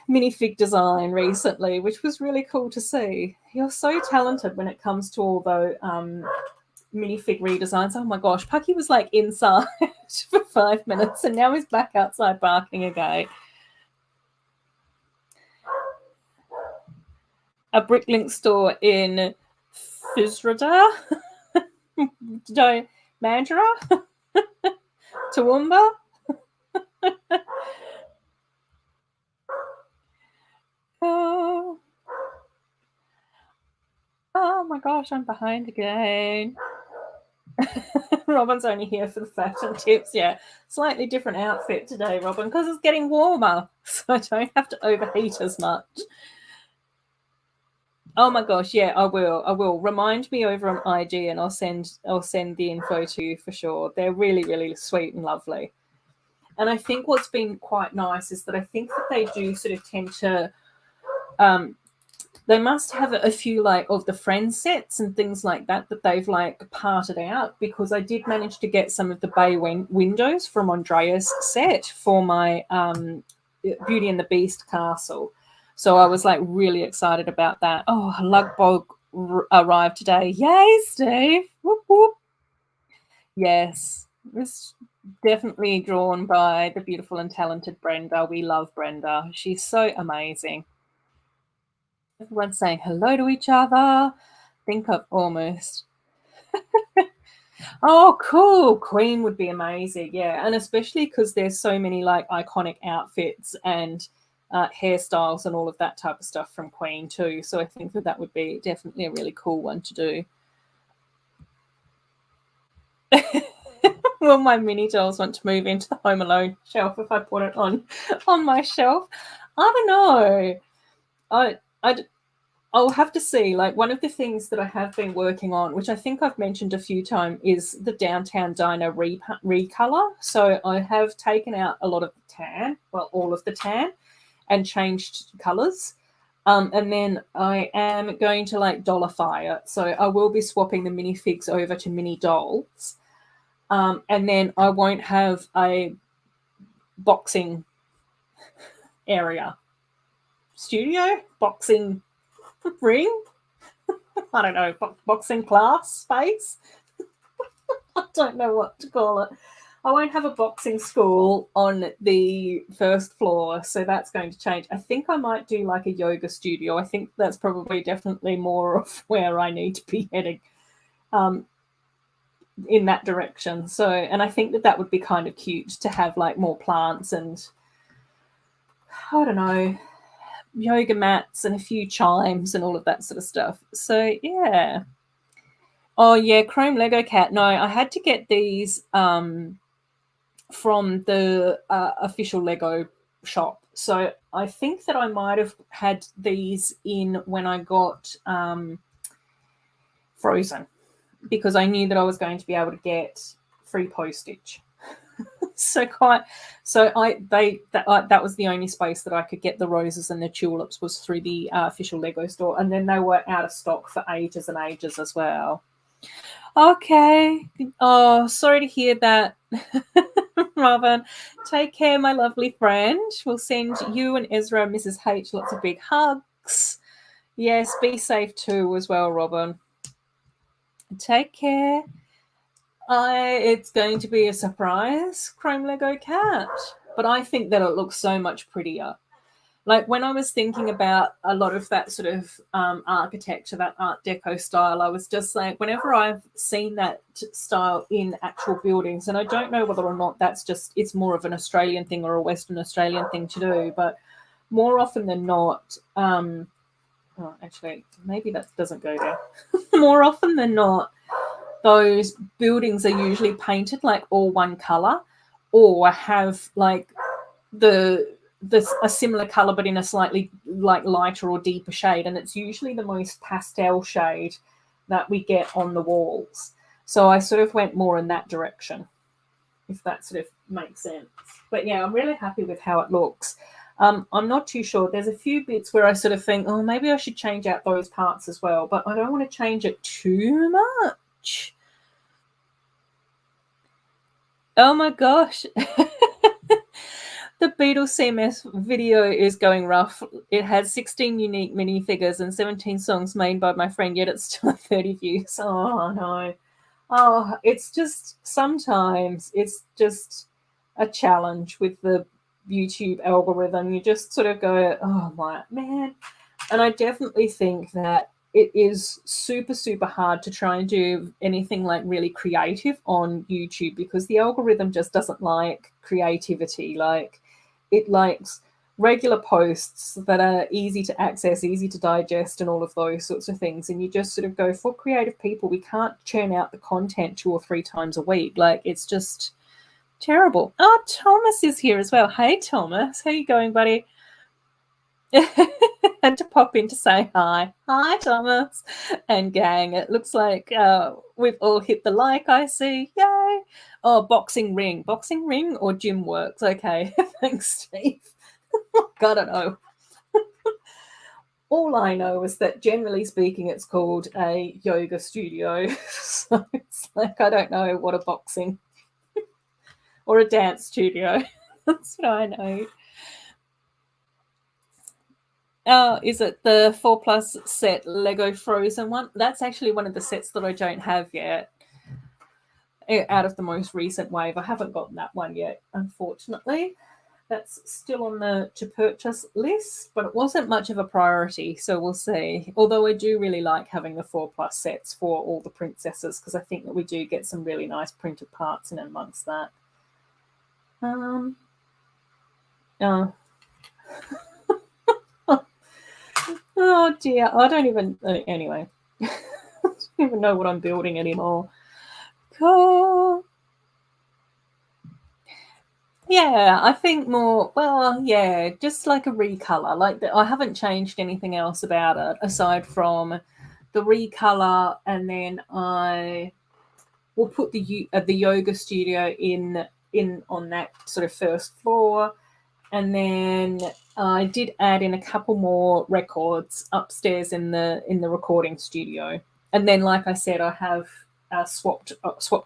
minifig design recently, which was really cool to see. You're so talented when it comes to all the minifig redesigns. Oh my gosh, Pucky was like inside for 5 minutes, and now he's back outside barking again. A Bricklink store in Fusrada, Mandurah, Toowoomba. Oh my gosh, I'm behind again. Robin's only here for the fashion tips. Yeah, slightly different outfit today, Robin, because it's getting warmer, so I don't have to overheat as much. Oh my gosh, yeah, I will. Remind me over on IG, and I'll send the info to you for sure. They're really, really sweet and lovely. And I think what's been quite nice is that I think that they do sort of tend to they must have a few like of the friend sets and things like that they've like parted out, because I did manage to get some of the bay windows from Andrea's set for my Beauty and the Beast castle. So I was like really excited about that. Oh, Lugbog arrived today. Yay, Steve. Whoop, whoop. Yes, it's definitely drawn by the beautiful and talented Brenda. We love Brenda. She's so amazing. Everyone's saying hello to each other. I think I've almost. Oh, cool. Queen would be amazing. Yeah. And especially because there's so many like iconic outfits and hairstyles and all of that type of stuff from Queen too. So I think that would be definitely a really cool one to do. Will my mini dolls want to move into the Home Alone shelf if I put it on my shelf? I don't know. I'll have to see. Like, one of the things that I have been working on, which I think I've mentioned a few times, is the Downtown Diner recolor. So I have taken out a lot of the tan, well, all of the tan, and changed colors. And then I am going to like dollify it. So I will be swapping the minifigs over to mini dolls. And then I won't have a boxing area. Studio? Boxing ring? I don't know. Boxing class space? I don't know what to call it. I won't have a boxing school on the first floor, so that's going to change. I think I might do like a yoga studio. I think that's probably definitely more of where I need to be heading in that direction. So, and I think that would be kind of cute to have like more plants and, I don't know, yoga mats and a few chimes and all of that sort of stuff. So, yeah. Oh, yeah, Chrome Lego Cat. No, I had to get these from the official Lego shop. So I think that I might have had these in when I got Frozen, because I knew that I was going to be able to get free postage. That was the only space that I could get the roses and the tulips was through the official Lego store, and then they were out of stock for ages and ages as well. Okay. Oh, sorry to hear that, Robin. Take care, my lovely friend. We'll send you and Ezra and Mrs. H lots of big hugs. Yes, be safe too as well, Robin. Take care. It's going to be a surprise Chrome Lego cat, but I think that it looks so much prettier. Like when I was thinking about a lot of that sort of architecture, that Art Deco style, I was just like, whenever I've seen that style in actual buildings, and I don't know whether or not it's more of an Australian thing or a Western Australian thing to do, but more often than not, actually, maybe that doesn't go there. More often than not, those buildings are usually painted like all one color, or have like a similar color but in a slightly like lighter or deeper shade, and it's usually the most pastel shade that we get on the walls. So I sort of went more in that direction, if that sort of makes sense. But yeah, I'm really happy with how it looks. I'm not too sure. There's a few bits where I sort of think, oh, maybe I should change out those parts as well, but I don't want to change it too much. Oh my gosh. The Beatles CMS video is going rough. It has 16 unique minifigures and 17 songs made by my friend, yet it's still at 30 views. Oh, no. Oh, it's just, sometimes it's just a challenge with the YouTube algorithm. You just sort of go, oh, my man. And I definitely think that it is super, super hard to try and do anything like really creative on YouTube, because the algorithm just doesn't like creativity. Like, it likes regular posts that are easy to access, easy to digest, and all of those sorts of things. And you just sort of go, for creative people, we can't churn out the content 2 or 3 times a week. Like, it's just terrible. Oh, Thomas is here as well. Hey, Thomas. How you going, buddy? Had to pop in to say hi. Hi, Thomas and gang. It looks like we've all hit the like, I see. Yay. Oh, boxing ring or gym works. Okay. Thanks, Steve. God, I don't know. All I know is that generally speaking, it's called a yoga studio. So it's like, I don't know what a boxing or a dance studio. That's what I know. Is it the 4+ set Lego Frozen one? That's actually one of the sets that I don't have yet. Out of the most recent wave, I haven't gotten that one yet, unfortunately. That's still on the to purchase list, but it wasn't much of a priority, so we'll see. Although I do really like having the 4+ sets for all the princesses, because I think that we do get some really nice printed parts in amongst that. Oh dear, I don't even anyway. I don't even know what I'm building anymore. Cool. Yeah, I think more, well, yeah, just like a recolor. Like I haven't changed anything else about it aside from the recolor, and then I will put the yoga studio in on that sort of first floor, and then I did add in a couple more records upstairs in the recording studio, and then, like I said, I have swapped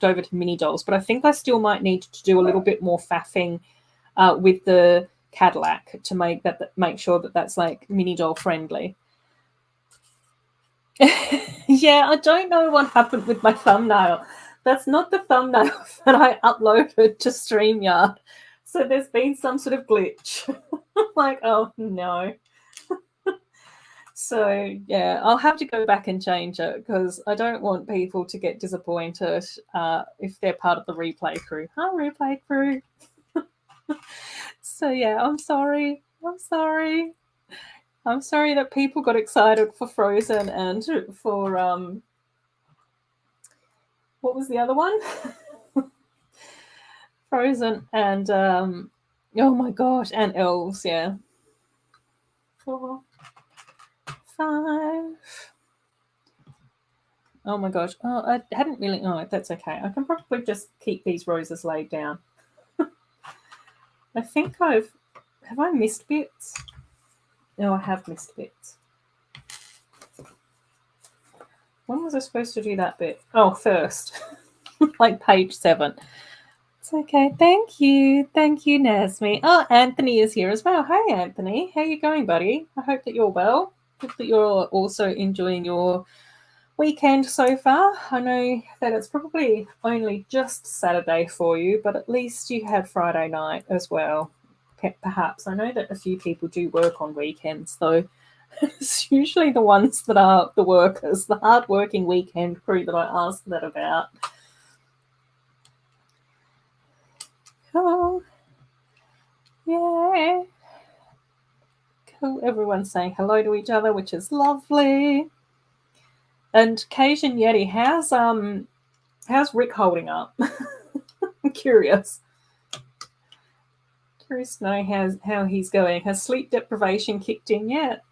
over to mini dolls, but I think I still might need to do a little bit more faffing with the Cadillac to make sure that that's like mini doll friendly. Yeah, I don't know what happened with my thumbnail. That's not the thumbnail that I uploaded to StreamYard. So there's been some sort of glitch. Like, oh no. So yeah, I'll have to go back and change it, because I don't want people to get disappointed if they're part of the replay crew. Hi, replay crew. So yeah, I'm sorry that people got excited for Frozen and for what was the other one? Frozen and oh my gosh, and Elves. Yeah. 4, 5. Oh my gosh. Oh, I hadn't really. Oh, that's okay. I can probably just keep these roses laid down. I think have I missed bits? No, I have missed bits. When was I supposed to do that bit? Oh, first. Like page 7. It's okay. Thank you. Thank you, Nasmi. Oh, Anthony is here as well. Hey, Anthony. How you going, buddy? I hope that you're well. Hope that you're also enjoying your weekend so far. I know that it's probably only just Saturday for you, but at least you had Friday night as well. Perhaps. I know that a few people do work on weekends, though. It's usually the ones that are the workers, the hard-working weekend crew that I ask that about. Oh, yeah. Cool. Everyone's saying hello to each other, which is lovely. And Cajun Yeti, how's Rick holding up? I'm curious. Curious to know how he's going. Has sleep deprivation kicked in yet?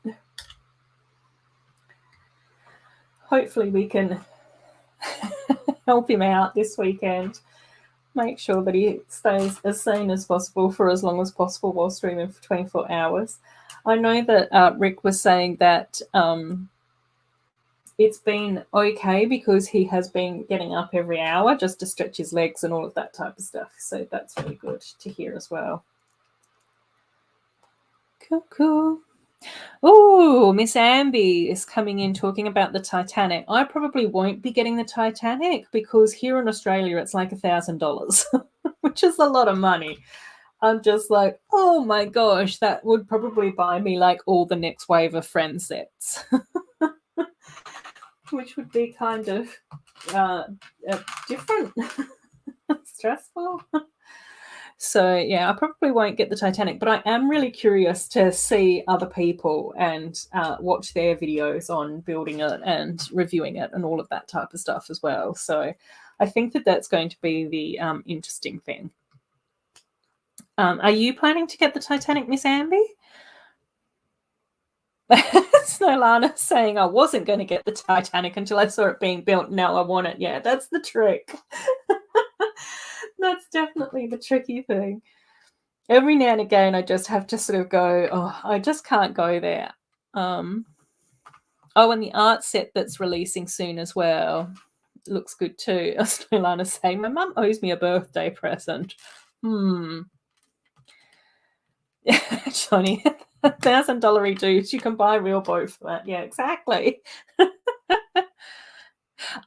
Hopefully we can help him out this weekend. Make sure that he stays as sane as possible for as long as possible while streaming for 24 hours. I know that Rick was saying that it's been okay because he has been getting up every hour just to stretch his legs and all of that type of stuff. So that's really good to hear as well. Cool. Oh, Miss Amby is coming in talking about the Titanic. I probably won't be getting the Titanic because here in Australia it's like $1,000, which is a lot of money. I'm just like, oh my gosh, that would probably buy me like all the next wave of Friends sets, which would be kind of different, stressful. So, yeah, I probably won't get the Titanic, but I am really curious to see other people and watch their videos on building it and reviewing it and all of that type of stuff as well. So I think that that's going to be the interesting thing. Are you planning to get the Titanic, Miss Amby? Snowlana saying I wasn't going to get the Titanic until I saw it being built. Now I want it. Yeah, that's the trick. That's definitely the tricky thing. Every now and again, I just have to sort of go, oh, I just can't go there. Oh, and the art set that's releasing soon as well looks good too. Snowlana saying, my mum owes me a birthday present. Johnny, $1,000 dues. You can buy a real boat for that. Yeah, exactly.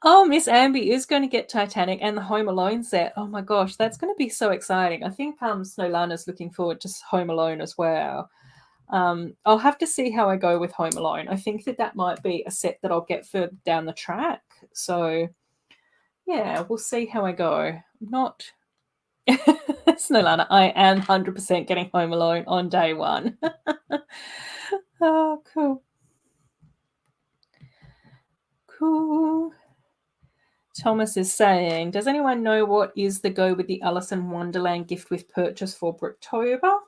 Oh, Miss Amby is going to get Titanic and the Home Alone set. Oh my gosh, that's going to be so exciting. I think Snowlana's looking forward to Home Alone as well. I'll have to see how I go with Home Alone. I think that might be a set that I'll get further down the track. So, yeah, we'll see how I go. Not Snowlana, I am 100% getting Home Alone on day 1. Oh, cool. Cool. Thomas is saying, does anyone know what is the go with the Alice in Wonderland gift with purchase for Brooktober?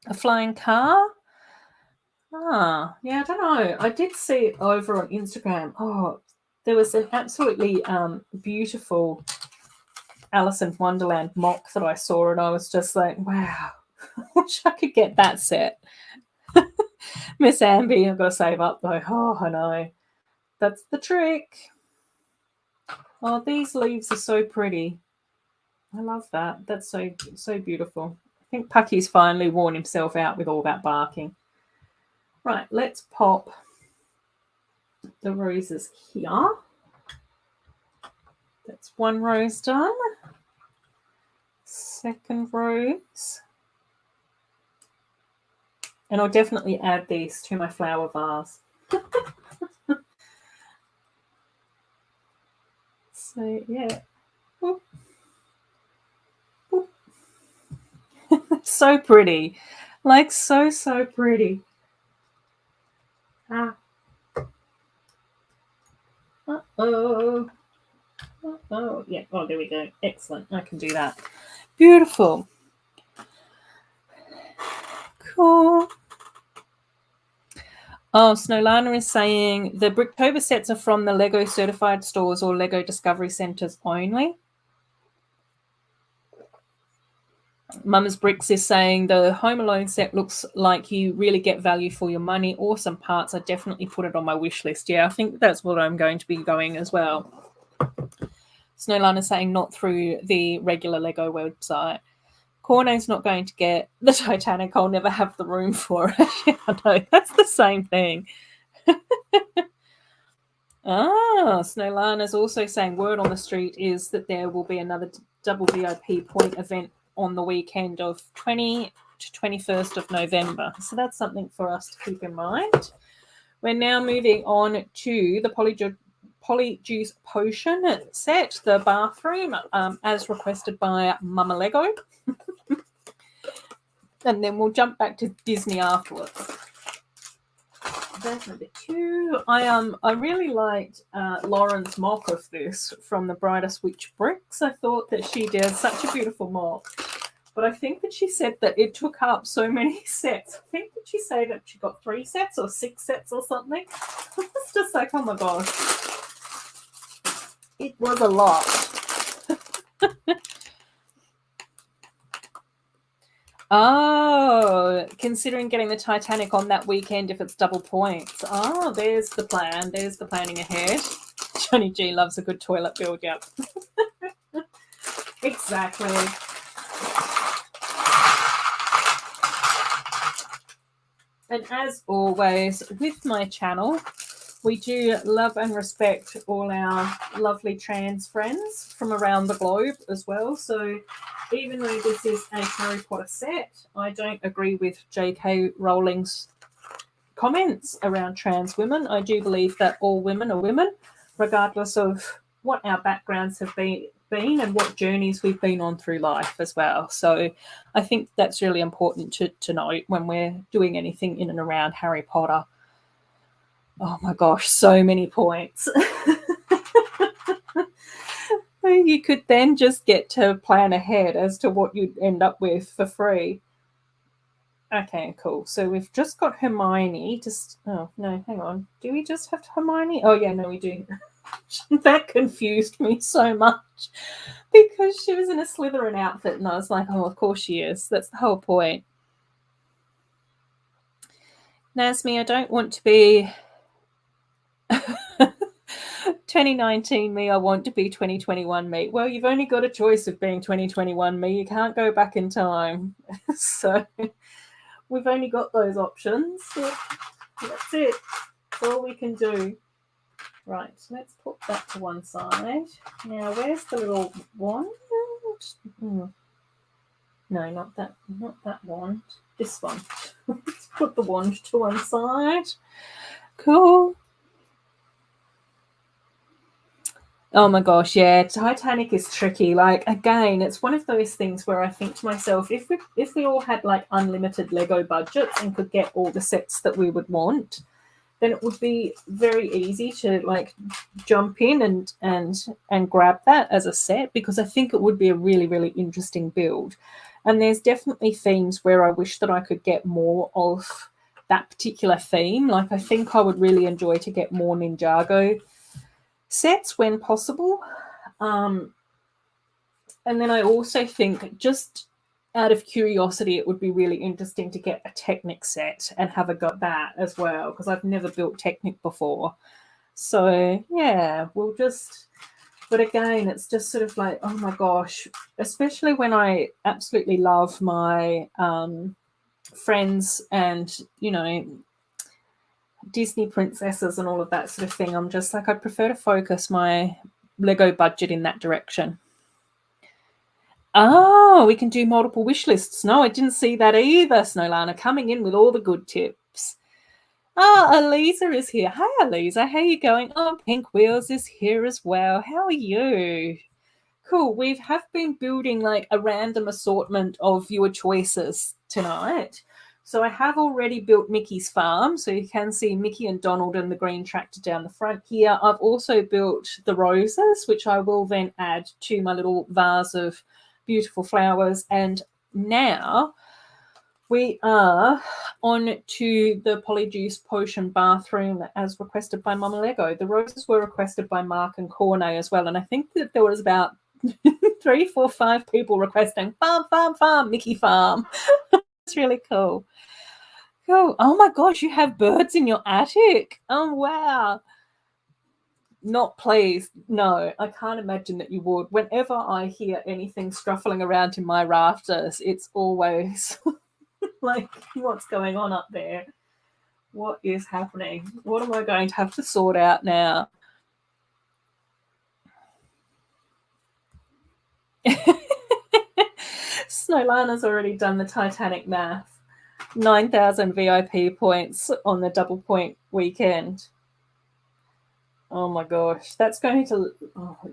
A flying car? Yeah, I don't know. I did see it over on Instagram. Oh, there was an absolutely beautiful Alice in Wonderland mock that I saw, and I was just like, wow, I wish I could get that set. Miss Amby, I've got to save up though. Oh, I know. That's the trick. Oh, these leaves are so pretty. I love that. That's so beautiful. I think Pucky's finally worn himself out with all that barking. Right, let's pop the roses here. That's one rose done. Second rose. And I'll definitely add these to my flower vase. So, yeah. Boop. Boop. So pretty. Like, so pretty. Uh-oh. Oh, yeah. Oh, there we go. Excellent. I can do that. Beautiful. Cool. Oh, Snowlana is saying the Bricktober sets are from the Lego certified stores or Lego Discovery Centres only. Mama's Bricks is saying the Home Alone set looks like you really get value for your money. Awesome parts. I definitely put it on my wish list. Yeah, I think that's what I'm going to be going as well. Snowlana is saying not through the regular Lego website. Corne's not going to get the Titanic. I'll never have the room for it. Yeah, I know. That's the same thing. Snowlana's also saying word on the street is that there will be another double VIP point event on the weekend of 20 to 21st of November. So that's something for us to keep in mind. We're now moving on to the Polyjuice potion set, the bathroom, as requested by Mama Lego. And then we'll jump back to Disney afterwards. That's number 2. I really liked Lauren's mock of this from the Brightest Witch Bricks. I thought that she did such a beautiful mock. But I think that she said that it took up so many sets. I think that she said that she got 3 sets or 6 sets or something. It's just like, oh my gosh. It was a lot. Oh, considering getting the Titanic on that weekend if it's double points. Oh, there's the plan. There's the planning ahead. Johnny G loves a good toilet build, yep. Exactly. And as always, with my channel, we do love and respect all our lovely trans friends from around the globe as well. So even though this is a Harry Potter set, I don't agree with J.K. Rowling's comments around trans women. I do believe that all women are women, regardless of what our backgrounds have been and what journeys we've been on through life as well. So I think that's really important to note when we're doing anything in and around Harry Potter. Oh my gosh, so many points. You could then just get to plan ahead as to what you'd end up with for free. Okay, cool. So we've just got Hermione. Oh, no, hang on. Do we just have Hermione? Oh, yeah, no, we do. That confused me so much because she was in a Slytherin outfit and I was like, oh, of course she is. That's the whole point. Nasmi, I don't want to be 2019 me, I want to be 2021 me. Well, you've only got a choice of being 2021 me. You can't go back in time. So we've only got those options. So that's it. That's all we can do. Right, let's put that to one side. Now, where's the little wand? No, not that wand. This one. Let's put the wand to one side. Cool. Oh my gosh, yeah, Titanic is tricky. Like, again, it's one of those things where I think to myself, if we all had like unlimited Lego budgets and could get all the sets that we would want, then it would be very easy to like jump in and grab that as a set, because I think it would be a really, really interesting build. And there's definitely themes where I wish that I could get more of that particular theme. Like, I think I would really enjoy to get more Ninjago sets when possible. And then I also think, just out of curiosity, it would be really interesting to get a Technic set and have a go at that as well, because I've never built Technic before. So yeah, we'll just, but again, it's just sort of like, oh my gosh, especially when I absolutely love my friends and, you know, Disney princesses and all of that sort of thing. I'm just like, I'd prefer to focus my Lego budget in that direction. Oh, we can do multiple wish lists. No, I didn't see that either, Snowlana, coming in with all the good tips. Oh, Eliza is here. Hi, Eliza. How are you going? Oh, Pink Wheels is here as well. How are you? Cool. We have been building like a random assortment of viewer choices tonight. So I have already built Mickey's farm. So you can see Mickey and Donald and the green tractor down the front here. I've also built the roses, which I will then add to my little vase of beautiful flowers. And now We are on to the Polyjuice potion bathroom as requested by Mama Lego. The roses were requested by Mark and Cornet as well, and I think that there was about 3, 4, 5 people requesting farm, Mickey farm. It's really cool. Cool. Oh my gosh, you have birds in your attic. Oh wow. Not pleased. No, I can't imagine that you would. Whenever I hear anything scuffling around in my rafters, it's always like, what's going on up there? What is happening? What am I going to have to sort out now? Snowlana's already done the Titanic math. 9,000 VIP points on the double point weekend. Oh my gosh, that's going to,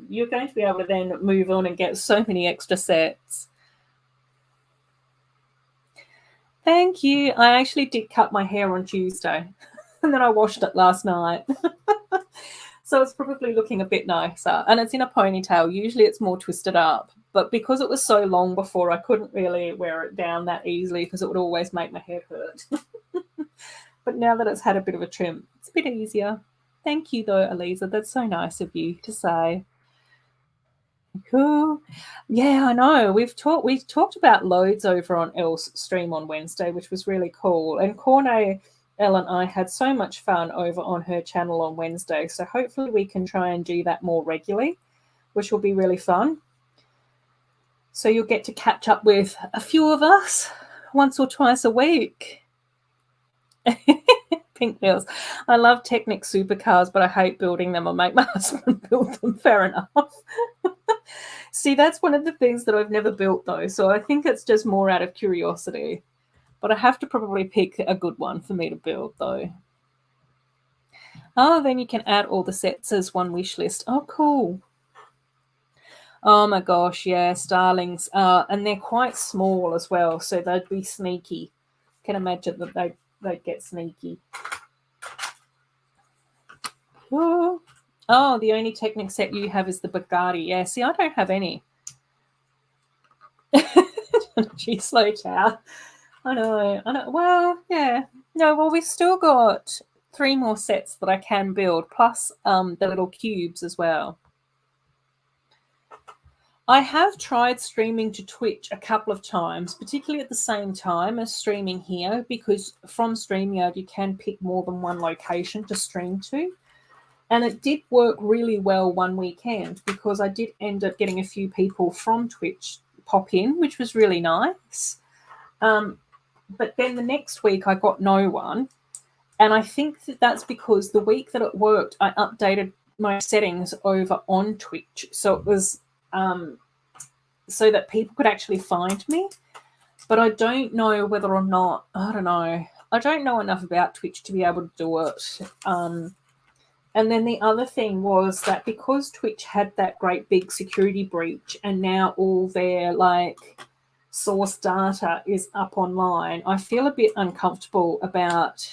you're going to be able to then move on and get so many extra sets. Thank you. I actually did cut my hair on Tuesday and then I washed it last night. So it's probably looking a bit nicer, and it's in a ponytail. Usually it's more twisted up, but because it was so long before, I couldn't really wear it down that easily because it would always make my head hurt. But now that it's had a bit of a trim, it's a bit easier. Thank you though, Eliza. That's so nice of you to say. Cool. Yeah, I know. We've talked about loads over on Elle's stream on Wednesday, which was really cool. And Cornet, Elle and I had so much fun over on her channel on Wednesday. So hopefully we can try and do that more regularly, which will be really fun. So you'll get to catch up with a few of us once or twice a week. Pink nails. I love Technic supercars, but I hate building them. I'll make my husband build them. Fair enough. See, that's one of the things that I've never built, though. So I think it's just more out of curiosity. But I have to probably pick a good one for me to build, though. Oh, then you can add all the sets as one wish list. Oh, cool. Oh, my gosh, yeah, starlings. And they're quite small as well, so they'd be sneaky. Can imagine that they'd get sneaky. Oh, the only Technic set you have is the Bugatti. Yeah, see, I don't have any. Gee, slow chow. I know. Well, yeah. No, well, we've still got 3 more sets that I can build, plus the little cubes as well. I have tried streaming to Twitch a couple of times, particularly at the same time as streaming here, because from StreamYard you can pick more than one location to stream to. And it did work really well one weekend because I did end up getting a few people from Twitch pop in, which was really nice. But then the next week I got no one. And I think that that's because the week that it worked, I updated my settings over on Twitch. So it was so that people could actually find me. But I don't know whether or not, I don't know. I don't know enough about Twitch to be able to do it. And then the other thing was that because Twitch had that great big security breach and now all their source data is up online, I feel a bit uncomfortable about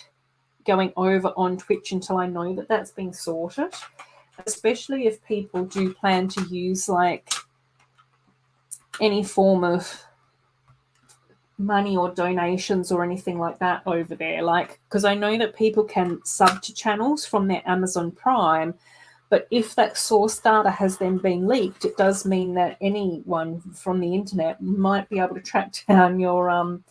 going over on Twitch until I know that that's been sorted, especially if people do plan to use any form of money or donations or anything like that over there, because I know that people can sub to channels from their Amazon Prime, but if that source data has then been leaked, it does mean that anyone from the internet might be able to track down your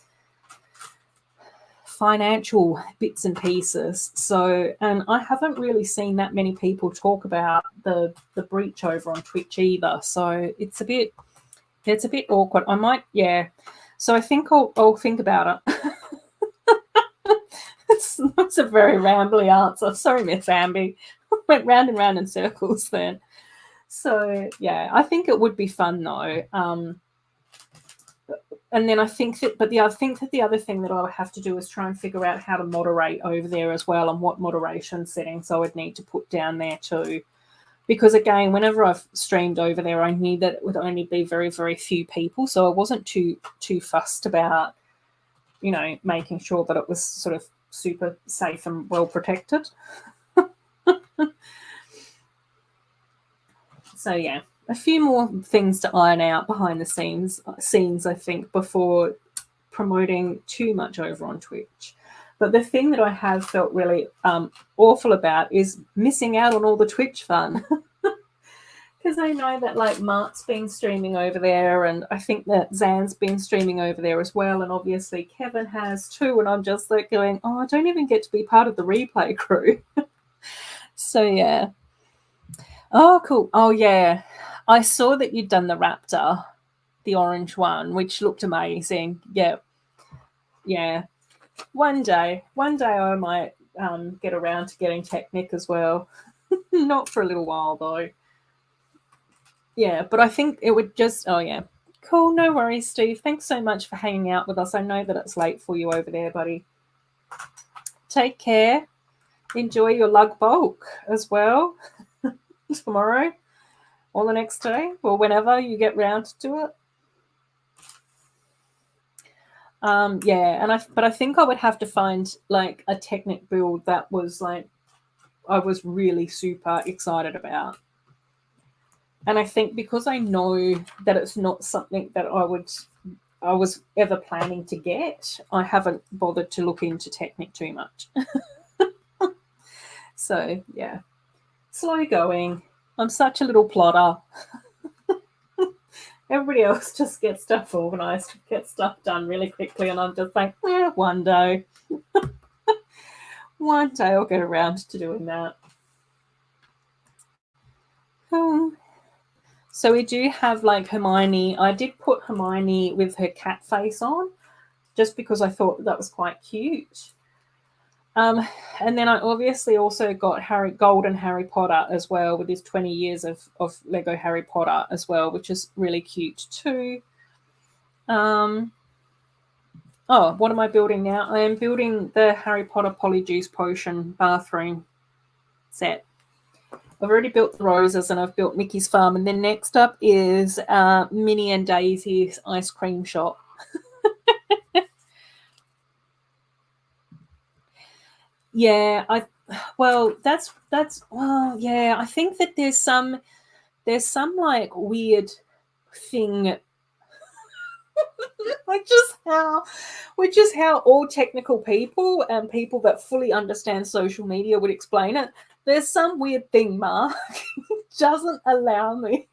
financial bits and pieces. So, and I haven't really seen that many people talk about the breach over on Twitch either, so it's a bit awkward. I might, yeah. So I think I'll think about it. That's a very rambly answer. Sorry, Miss Amby. Went round and round in circles then. So yeah, I think it would be fun though. And then I think that the other thing that I would have to do is try and figure out how to moderate over there as well, and what moderation settings I would need to put down there too. Because again, whenever I've streamed over there, I knew that it would only be very, very few people. So I wasn't too fussed about, making sure that it was sort of super safe and well protected. So yeah, a few more things to iron out behind the scenes, I think, before promoting too much over on Twitch. But the thing that I have felt really awful about is missing out on all the Twitch fun. Because I know that like Mark's been streaming over there, and I think that Zan's been streaming over there as well, and obviously Kevin has too, and I'm just like going, oh, I don't even get to be part of the replay crew. So yeah. Oh, cool. Oh yeah. I saw that you'd done the Raptor, the orange one, which looked amazing. Yeah. Yeah. One day I might get around to getting Technic as well. Not for a little while though. Yeah, but I think it would just, oh yeah. Cool, no worries, Steve. Thanks so much for hanging out with us. I know that it's late for you over there, buddy. Take care. Enjoy your lug bulk as well tomorrow or the next day or whenever you get round to it. Yeah, but I think I would have to find like a Technic build that was like I was really super excited about. And I think because I know that it's not something that I was ever planning to get, I haven't bothered to look into Technic too much. So yeah, slow going. I'm such a little plotter. Everybody else just gets stuff organised, gets stuff done really quickly, and I'm just like, one day. One day I'll get around to doing that. So we do have like Hermione. I did put Hermione with her cat face on just because I thought that was quite cute. And then I obviously also got Golden Harry Potter as well with his 20 years of Lego Harry Potter as well, which is really cute too. Oh, what am I building now? I am building the Harry Potter Polyjuice potion bathroom set. I've already built the roses and I've built Mickey's farm. And then next up is Minnie and Daisy's ice cream shop. Yeah, I think that there's some like weird thing which is how all technical people and people that fully understand social media would explain it. There's some weird thing, Mark, doesn't allow me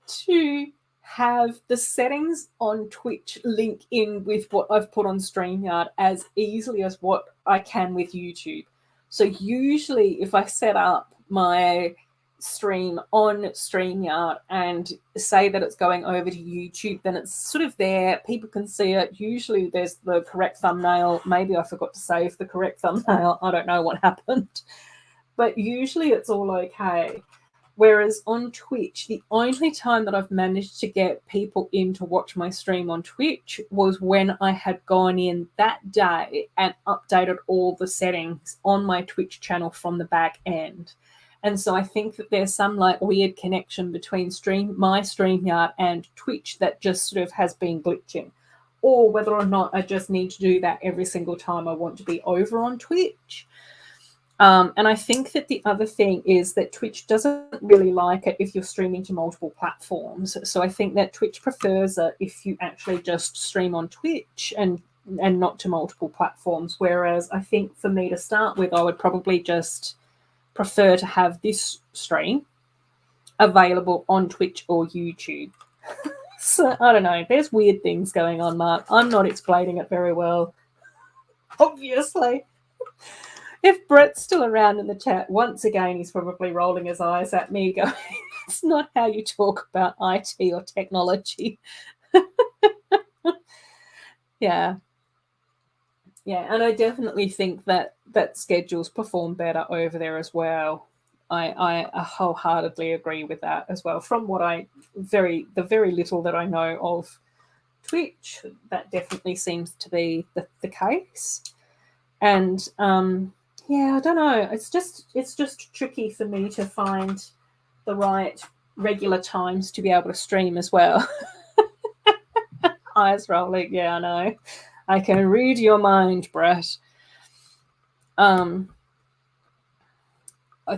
to have the settings on Twitch link in with what I've put on StreamYard as easily as what I can with YouTube. So usually if I set up my stream on StreamYard and say that it's going over to YouTube, then it's sort of there. People can see it. Usually there's the correct thumbnail. Maybe I forgot to save the correct thumbnail. I don't know what happened. But usually it's all okay. Whereas on Twitch, the only time that I've managed to get people in to watch my stream on Twitch was when I had gone in that day and updated all the settings on my Twitch channel from the back end. And so I think that there's some like weird connection between my StreamYard and Twitch that just sort of has been glitching. Or whether or not I just need to do that every single time I want to be over on Twitch. And I think that the other thing is that Twitch doesn't really like it if you're streaming to multiple platforms. So I think that Twitch prefers it if you actually just stream on Twitch and not to multiple platforms. Whereas I think for me to start with, I would probably just prefer to have this stream available on Twitch or YouTube. So I don't know. There's weird things going on, Mark. I'm not explaining it very well, obviously. If Brett's still around in the chat, once again, he's probably rolling his eyes at me going, it's not how you talk about IT or technology. Yeah. Yeah, and I definitely think that schedules perform better over there as well. I wholeheartedly agree with that as well. From what the very little that I know of Twitch, that definitely seems to be the case. And yeah, I don't know. It's just tricky for me to find the right regular times to be able to stream as well. Eyes rolling. Yeah, I know. I can read your mind, Brett. I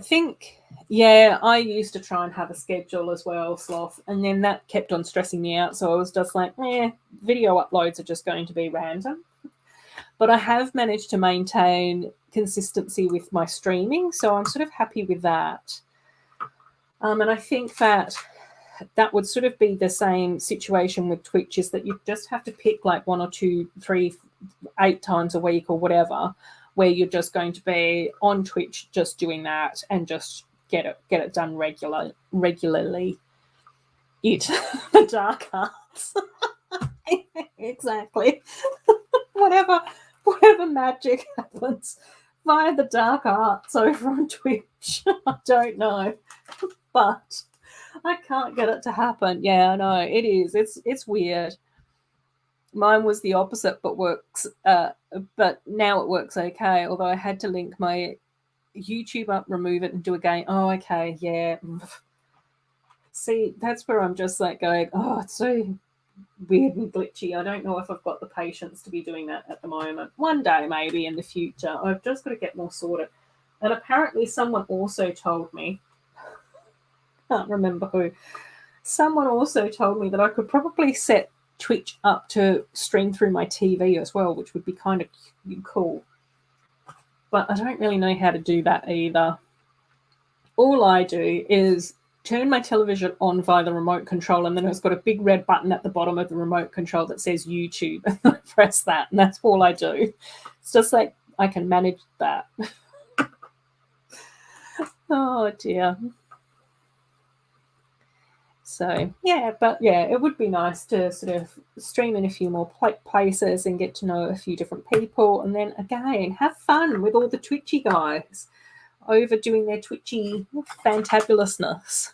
think Yeah, I used to try and have a schedule as well, Sloth, and then that kept on stressing me out. So I was just like, video uploads are just going to be random. But I have managed to maintain consistency with my streaming, so I'm sort of happy with that. And I think that would sort of be the same situation with Twitch, is that you just have to pick like 1 or 2, 3, 8 times a week or whatever, where you're just going to be on Twitch just doing that and just get it done regularly. The dark arts. Exactly. whatever magic happens via the dark arts over on Twitch. I don't know. But I can't get it to happen. Yeah, I know. It is. It's weird. Mine was the opposite, but works. But now it works okay. Although I had to link my YouTube up, remove it, and do again. Oh, okay, yeah. See, that's where I'm just like going, oh, it's so weird and glitchy. I don't know if I've got the patience to be doing that at the moment. One day, maybe in the future. I've just got to get more sorted. And apparently someone also told me, can't remember who, someone also told me that I could probably set Twitch up to stream through my TV as well, which would be kind of cool. But I don't really know how to do that either. All I do is turn my television on via the remote control, and then it's got a big red button at the bottom of the remote control that says YouTube, and I press that, and that's all I do. It's just like I can manage that. Oh dear. So yeah, but yeah, it would be nice to sort of stream in a few more places and get to know a few different people, and then again have fun with all the Twitchy guys overdoing their Twitchy fantabulousness.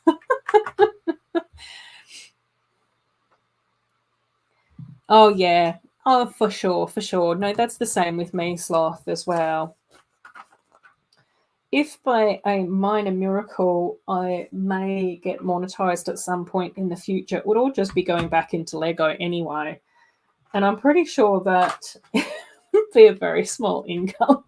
Oh yeah, oh for sure. No, that's the same with me, Sloth, as well. If by a minor miracle I may get monetized at some point in the future, it would all just be going back into Lego anyway. And I'm pretty sure that it would be a very small income.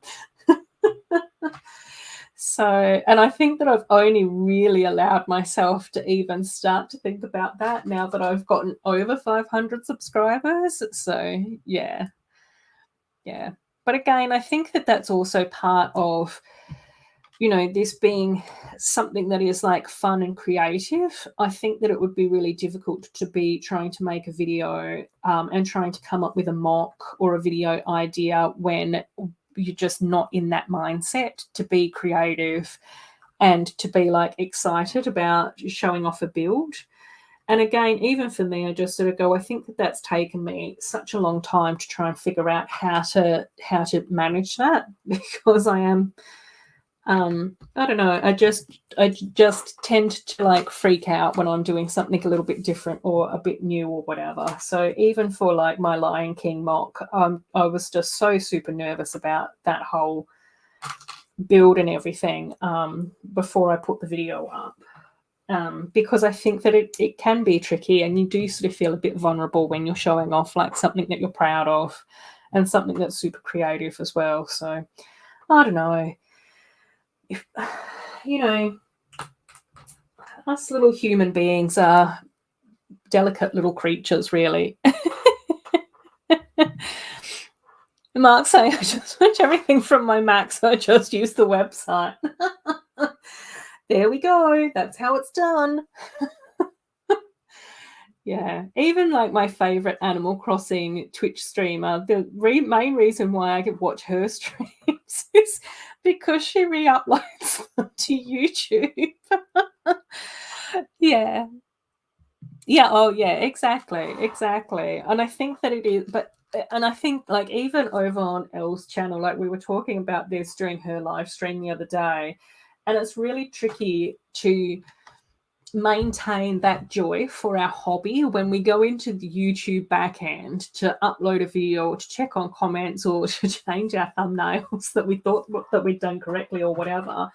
So, and I think that I've only really allowed myself to even start to think about that now that I've gotten over 500 subscribers. So, yeah. But again, I think that that's also part of, this being something that is like fun and creative. I think that it would be really difficult to be trying to make a video and trying to come up with a mock or a video idea when you're just not in that mindset to be creative and to be like excited about showing off a build. And again, even for me, I just sort of go, I think that that's taken me such a long time to try and figure out how to manage that, because I am I don't know, I just tend to like freak out when I'm doing something a little bit different or a bit new or whatever. So even for like my Lion King mock, I was just so super nervous about that whole build and everything before I put the video up. Because I think that it can be tricky, and you do sort of feel a bit vulnerable when you're showing off like something that you're proud of and something that's super creative as well. So I don't know. If, us little human beings are delicate little creatures, really. Mark's saying I just switch everything from my Mac, so I just use the website. There we go. That's how it's done. Yeah, even like my favorite Animal Crossing Twitch streamer, the main reason why I could watch her streams is because she re-uploads them to YouTube. Yeah. Oh yeah, exactly. And I think that it is, and I think like even over on Elle's channel, like we were talking about this during her live stream the other day, and it's really tricky to maintain that joy for our hobby when we go into the YouTube backend to upload a video or to check on comments or to change our thumbnails that we thought that we'd done correctly or whatever.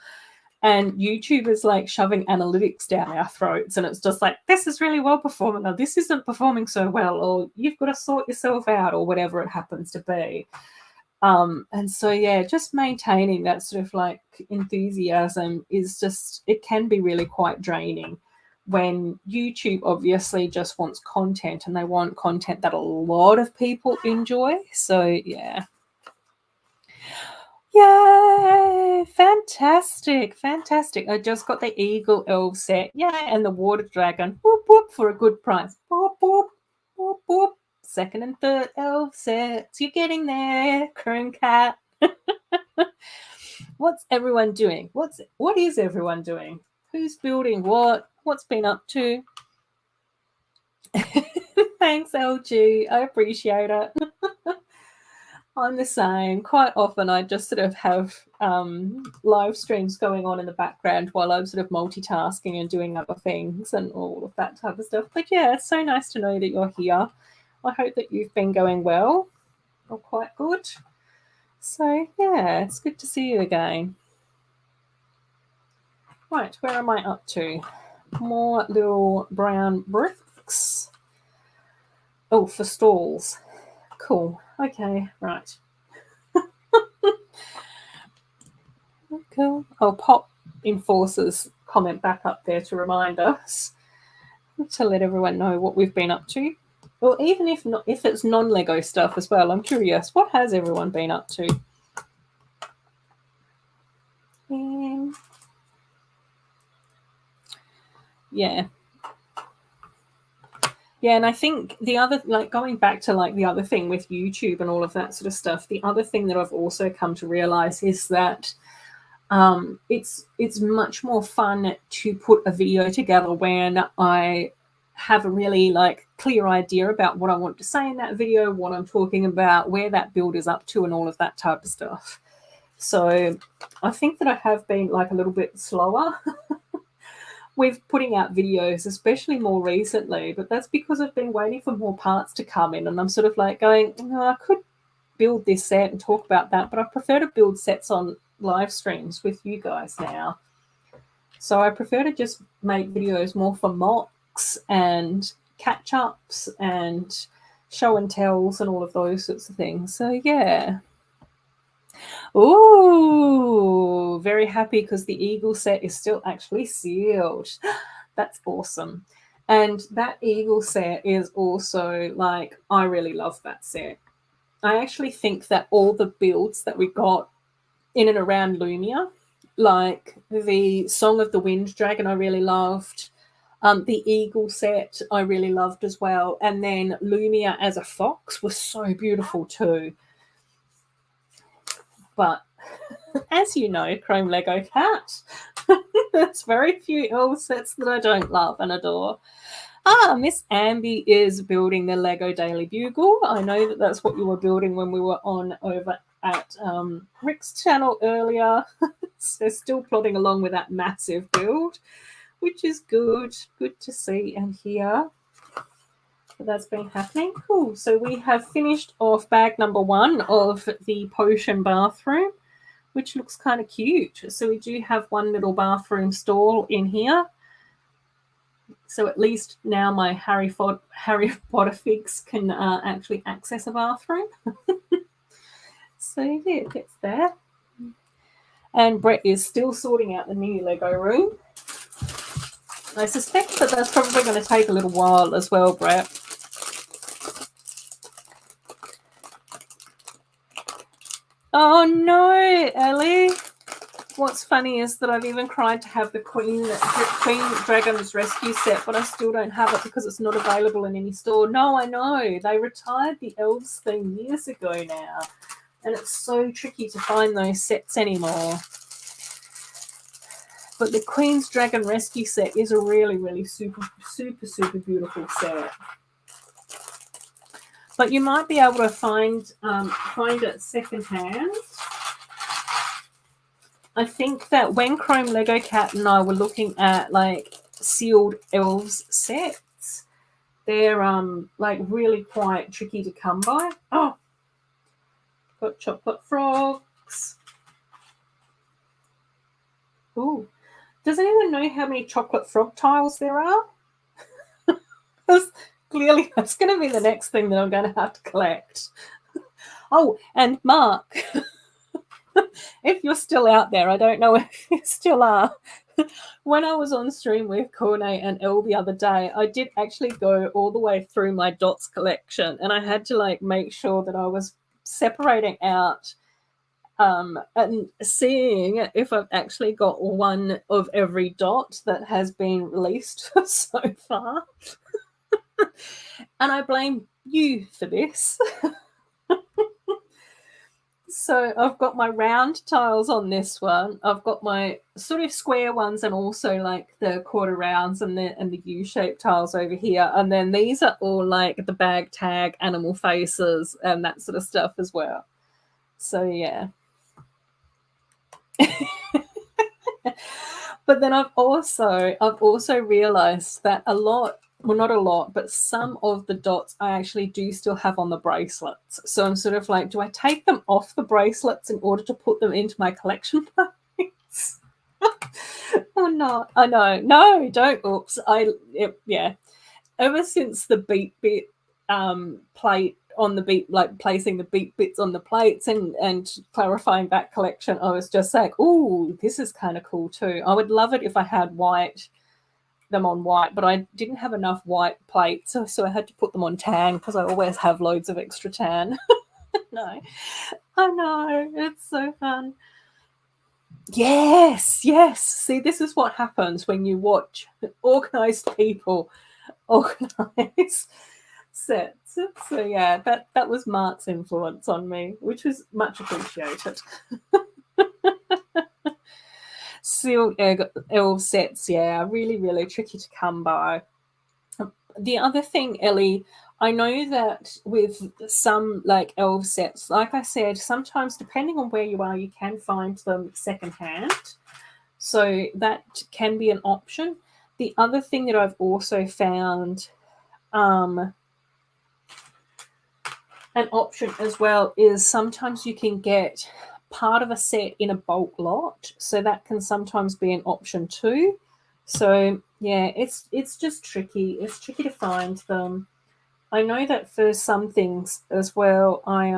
And YouTube is like shoving analytics down our throats, and it's just like, this is really well performing, or this isn't performing so well, or you've got to sort yourself out, or whatever it happens to be. And so, yeah, just maintaining that sort of like enthusiasm is just, it can be really quite draining when YouTube obviously just wants content and they want content that a lot of people enjoy. So, yeah. Yay! Fantastic, fantastic. I just got the Eagle Elf set. Yay! And the Water Dragon. Whoop, whoop, for a good price. Whoop, whoop, whoop, whoop. Second and third elf sets. You're getting there, Croon Cat. What's everyone doing? What is everyone doing? Who's building what? What's been up to? Thanks, LG. I appreciate it. I'm the same. Quite often I just sort of have live streams going on in the background while I'm sort of multitasking and doing other things and all of that type of stuff. But yeah, it's so nice to know that you're here. I hope that you've been going well or quite good. So yeah, it's good to see you again. Right, where am I up to? More little brown bricks. Oh, for stalls. Cool. Okay, right. Cool. I'll pop Enforcer's comment back up there to remind us, to let everyone know what we've been up to. Well, even if not, if it's non-Lego stuff as well, I'm curious, what has everyone been up to? Yeah. Yeah, and I think the other, like going back to like the other thing with YouTube and all of that sort of stuff, the other thing that I've also come to realize is that it's much more fun to put a video together when I have a really like clear idea about what I want to say in that video, what I'm talking about, where that build is up to and all of that type of stuff. So I think that I have been like a little bit slower with putting out videos, especially more recently, but that's because I've been waiting for more parts to come in and I'm sort of like going, oh, I could build this set and talk about that, but I prefer to build sets on live streams with you guys now. So I prefer to just make videos more for mocks and catch-ups and show and tells and all of those sorts of things. So yeah. Ooh, very happy because the Eagle set is still actually sealed. That's awesome. And that Eagle set is also like, I really love that set. I actually think that all the builds that we got in and around Lumia, like the Song of the Wind Dragon, I really loved. The Eagle set, I really loved as well. And then Lumia as a fox was so beautiful too. But as you know, Chrome Lego Cat, there's very few elf sets that I don't love and adore. Miss Amby is building the Lego Daily Bugle. I know that that's what you were building when we were on over at Rick's channel earlier. So still plodding along with that massive build, which is good. Good to see and hear that that's been happening. Cool. So we have finished off bag number 1 of the potion bathroom, which looks kind of cute. So we do have one little bathroom stall in here. So at least now my Harry Potter figs can actually access a bathroom. So yeah, it's there. And Brett is still sorting out the new Lego room. I suspect that that's probably going to take a little while as well, Brett. Oh no, Ellie. What's funny is that I've even tried to have the Queen Dragon's Rescue set, but I still don't have it because it's not available in any store. No, I know. They retired the Elves thing years ago now, and it's so tricky to find those sets anymore. But the Queen's Dragon Rescue set is a really, really super, super, super beautiful set. But you might be able to find it secondhand. I think that when Chrome Lego Cat and I were looking at like sealed elves sets, they're like really quite tricky to come by. Oh, got chocolate frogs. Ooh, does anyone know how many chocolate frog tiles there are? Clearly, that's going to be the next thing that I'm going to have to collect. Oh, and Mark, if you're still out there, I don't know if you still are. When I was on stream with Cornet and Elle the other day, I did actually go all the way through my dots collection, and I had to like make sure that I was separating out and seeing if I've actually got one of every dot that has been released so far. And I blame you for this. So I've got my round tiles on this one. I've got my sort of square ones and also like the quarter rounds and the U-shaped tiles over here. And then these are all like the bag tag, animal faces, and that sort of stuff as well. So yeah. But then I've also realized that a lot, well, not a lot, but some of the dots I actually do still have on the bracelets. So I'm sort of like, do I take them off the bracelets in order to put them into my collection plates? Or not? I know. No, don't. Oops. Yeah. Ever since the beat bit plate on the beat, like placing the beat bits on the plates and clarifying that collection, I was just like, oh, this is kind of cool too. I would love it if I had them on white, but I didn't have enough white plates, so I had to put them on tan because I always have loads of extra tan. No, I know, it's so fun. Yes. See, this is what happens when you watch organized people organize sets. So yeah, that was Mark's influence on me, which was much appreciated. Sealed elf sets, yeah, really, really tricky to come by. The other thing, Ellie, I know that with some like elf sets, like I said, sometimes depending on where you are, you can find them secondhand. So that can be an option. The other thing that I've also found an option as well is sometimes you can get part of a set in a bulk lot. So that can sometimes be an option too. So yeah, it's just tricky. It's tricky to find them. I know that for some things as well, I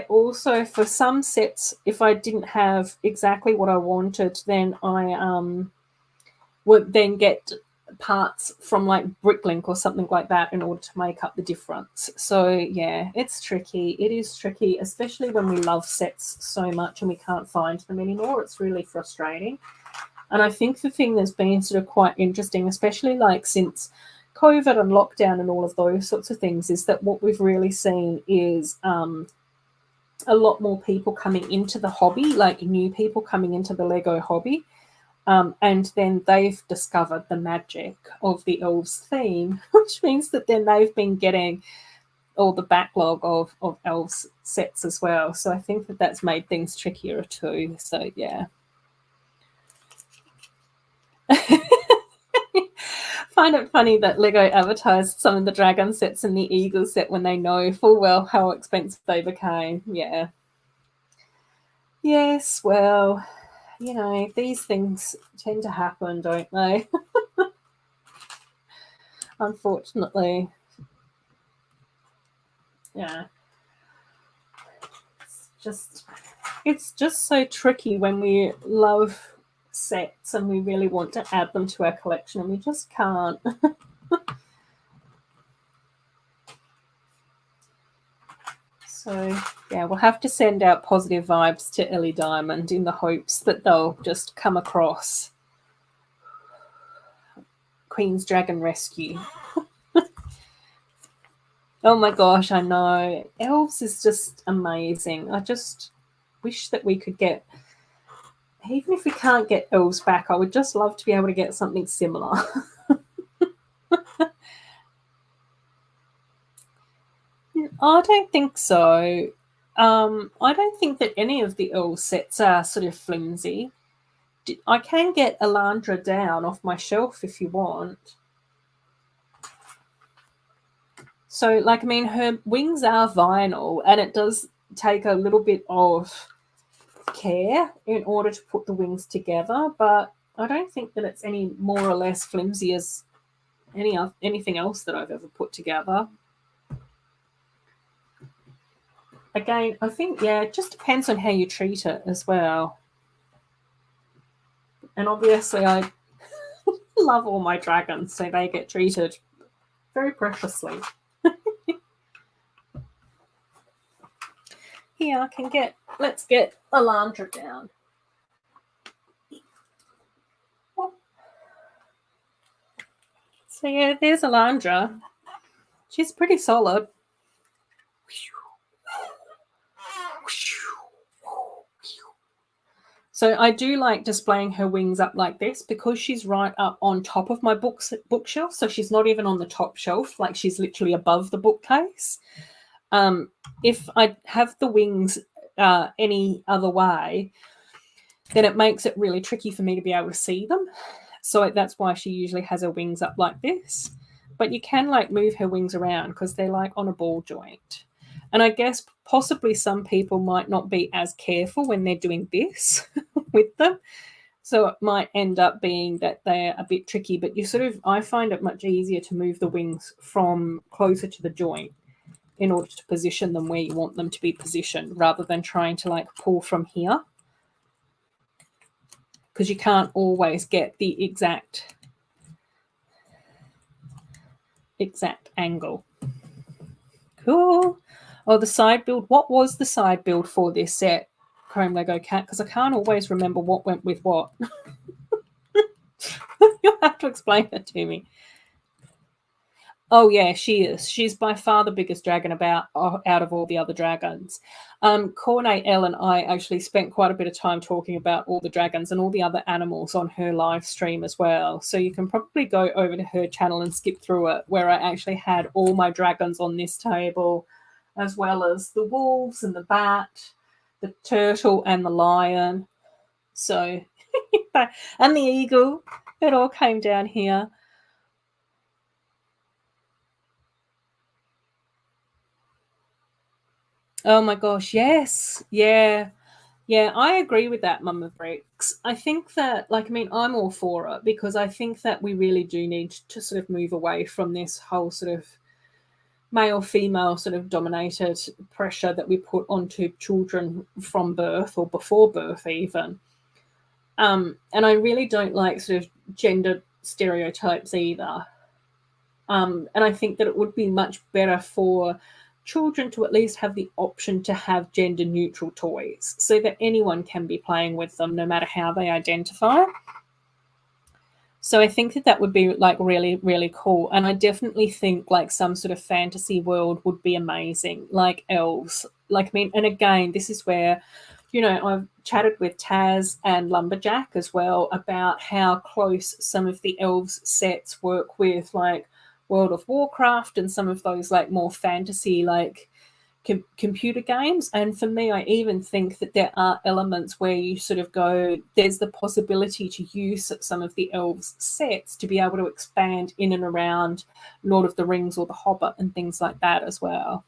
also, for some sets, if I didn't have exactly what I wanted, then I would then get parts from like Bricklink or something like that in order to make up the difference. So yeah, it's tricky. It is tricky, especially when we love sets so much and we can't find them anymore. It's really frustrating. And I think the thing that's been sort of quite interesting, especially like since COVID and lockdown and all of those sorts of things, is that what we've really seen is a lot more people coming into the hobby, like new people coming into the Lego hobby. And then they've discovered the magic of the elves theme, which means that then they've been getting all the backlog of elves sets as well. So I think that that's made things trickier too. So yeah. Find it funny that Lego advertised some of the dragon sets and the eagle set when they know full well how expensive they became. Yeah. Yes, well, you know, these things tend to happen, don't they? Unfortunately. Yeah. It's just so tricky when we love sets and we really want to add them to our collection and we just can't. So yeah, we'll have to send out positive vibes to Ellie Diamond in the hopes that they'll just come across Queen's Dragon Rescue. Oh my gosh, I know. Elves is just amazing. I just wish that we could get, even if we can't get elves back, I would just love to be able to get something similar. I don't think so. I don't think that any of the elf sets are sort of flimsy. I can get Elandra down off my shelf if you want. So, like, I mean, her wings are vinyl, and it does take a little bit of care in order to put the wings together, but I don't think that it's any more or less flimsy as anything else that I've ever put together. Again, I think, yeah, it just depends on how you treat it as well. And obviously I love all my dragons, so they get treated very preciously. Here, I can let's get Alandra down. So yeah, there's Alandra. She's pretty solid. So I do like displaying her wings up like this because she's right up on top of my bookshelf. So she's not even on the top shelf, like she's literally above the bookcase. If I have the wings any other way, then it makes it really tricky for me to be able to see them. So that's why she usually has her wings up like this. But you can like move her wings around because they're like on a ball joint. And I guess possibly some people might not be as careful when they're doing this with them. So it might end up being that they're a bit tricky, but I find it much easier to move the wings from closer to the joint in order to position them where you want them to be positioned rather than trying to like pull from here. Because you can't always get the exact angle. Cool. Oh, the side build. What was the side build for this set, Chrome Lego Cat? Because I can't always remember what went with what. You'll have to explain that to me. Oh, yeah, she is. She's by far the biggest dragon out of all the other dragons. Cornet L and I actually spent quite a bit of time talking about all the dragons and all the other animals on her live stream as well. So you can probably go over to her channel and skip through it, where I actually had all my dragons on this table, as well as the wolves and the bat, the turtle and the lion. So, and the eagle. It all came down here. Oh my gosh, yes. Yeah. Yeah, I agree with that, Mama Bricks. I think that, I'm all for it because I think that we really do need to sort of move away from this whole sort of male-female sort of dominated pressure that we put onto children from birth or before birth even. And I really don't like sort of gender stereotypes either. And I think that it would be much better for children to at least have the option to have gender neutral toys so that anyone can be playing with them no matter how they identify. So I think that would be like really, really cool. And I definitely think like some sort of fantasy world would be amazing, like Elves. And again, this is where, I've chatted with Taz and Lumberjack as well about how close some of the Elves sets work with like World of Warcraft and some of those like more fantasy like computer games. And for me, I even think that there are elements where you sort of go, there's the possibility to use some of the Elves sets to be able to expand in and around Lord of the Rings or The Hobbit and things like that as well.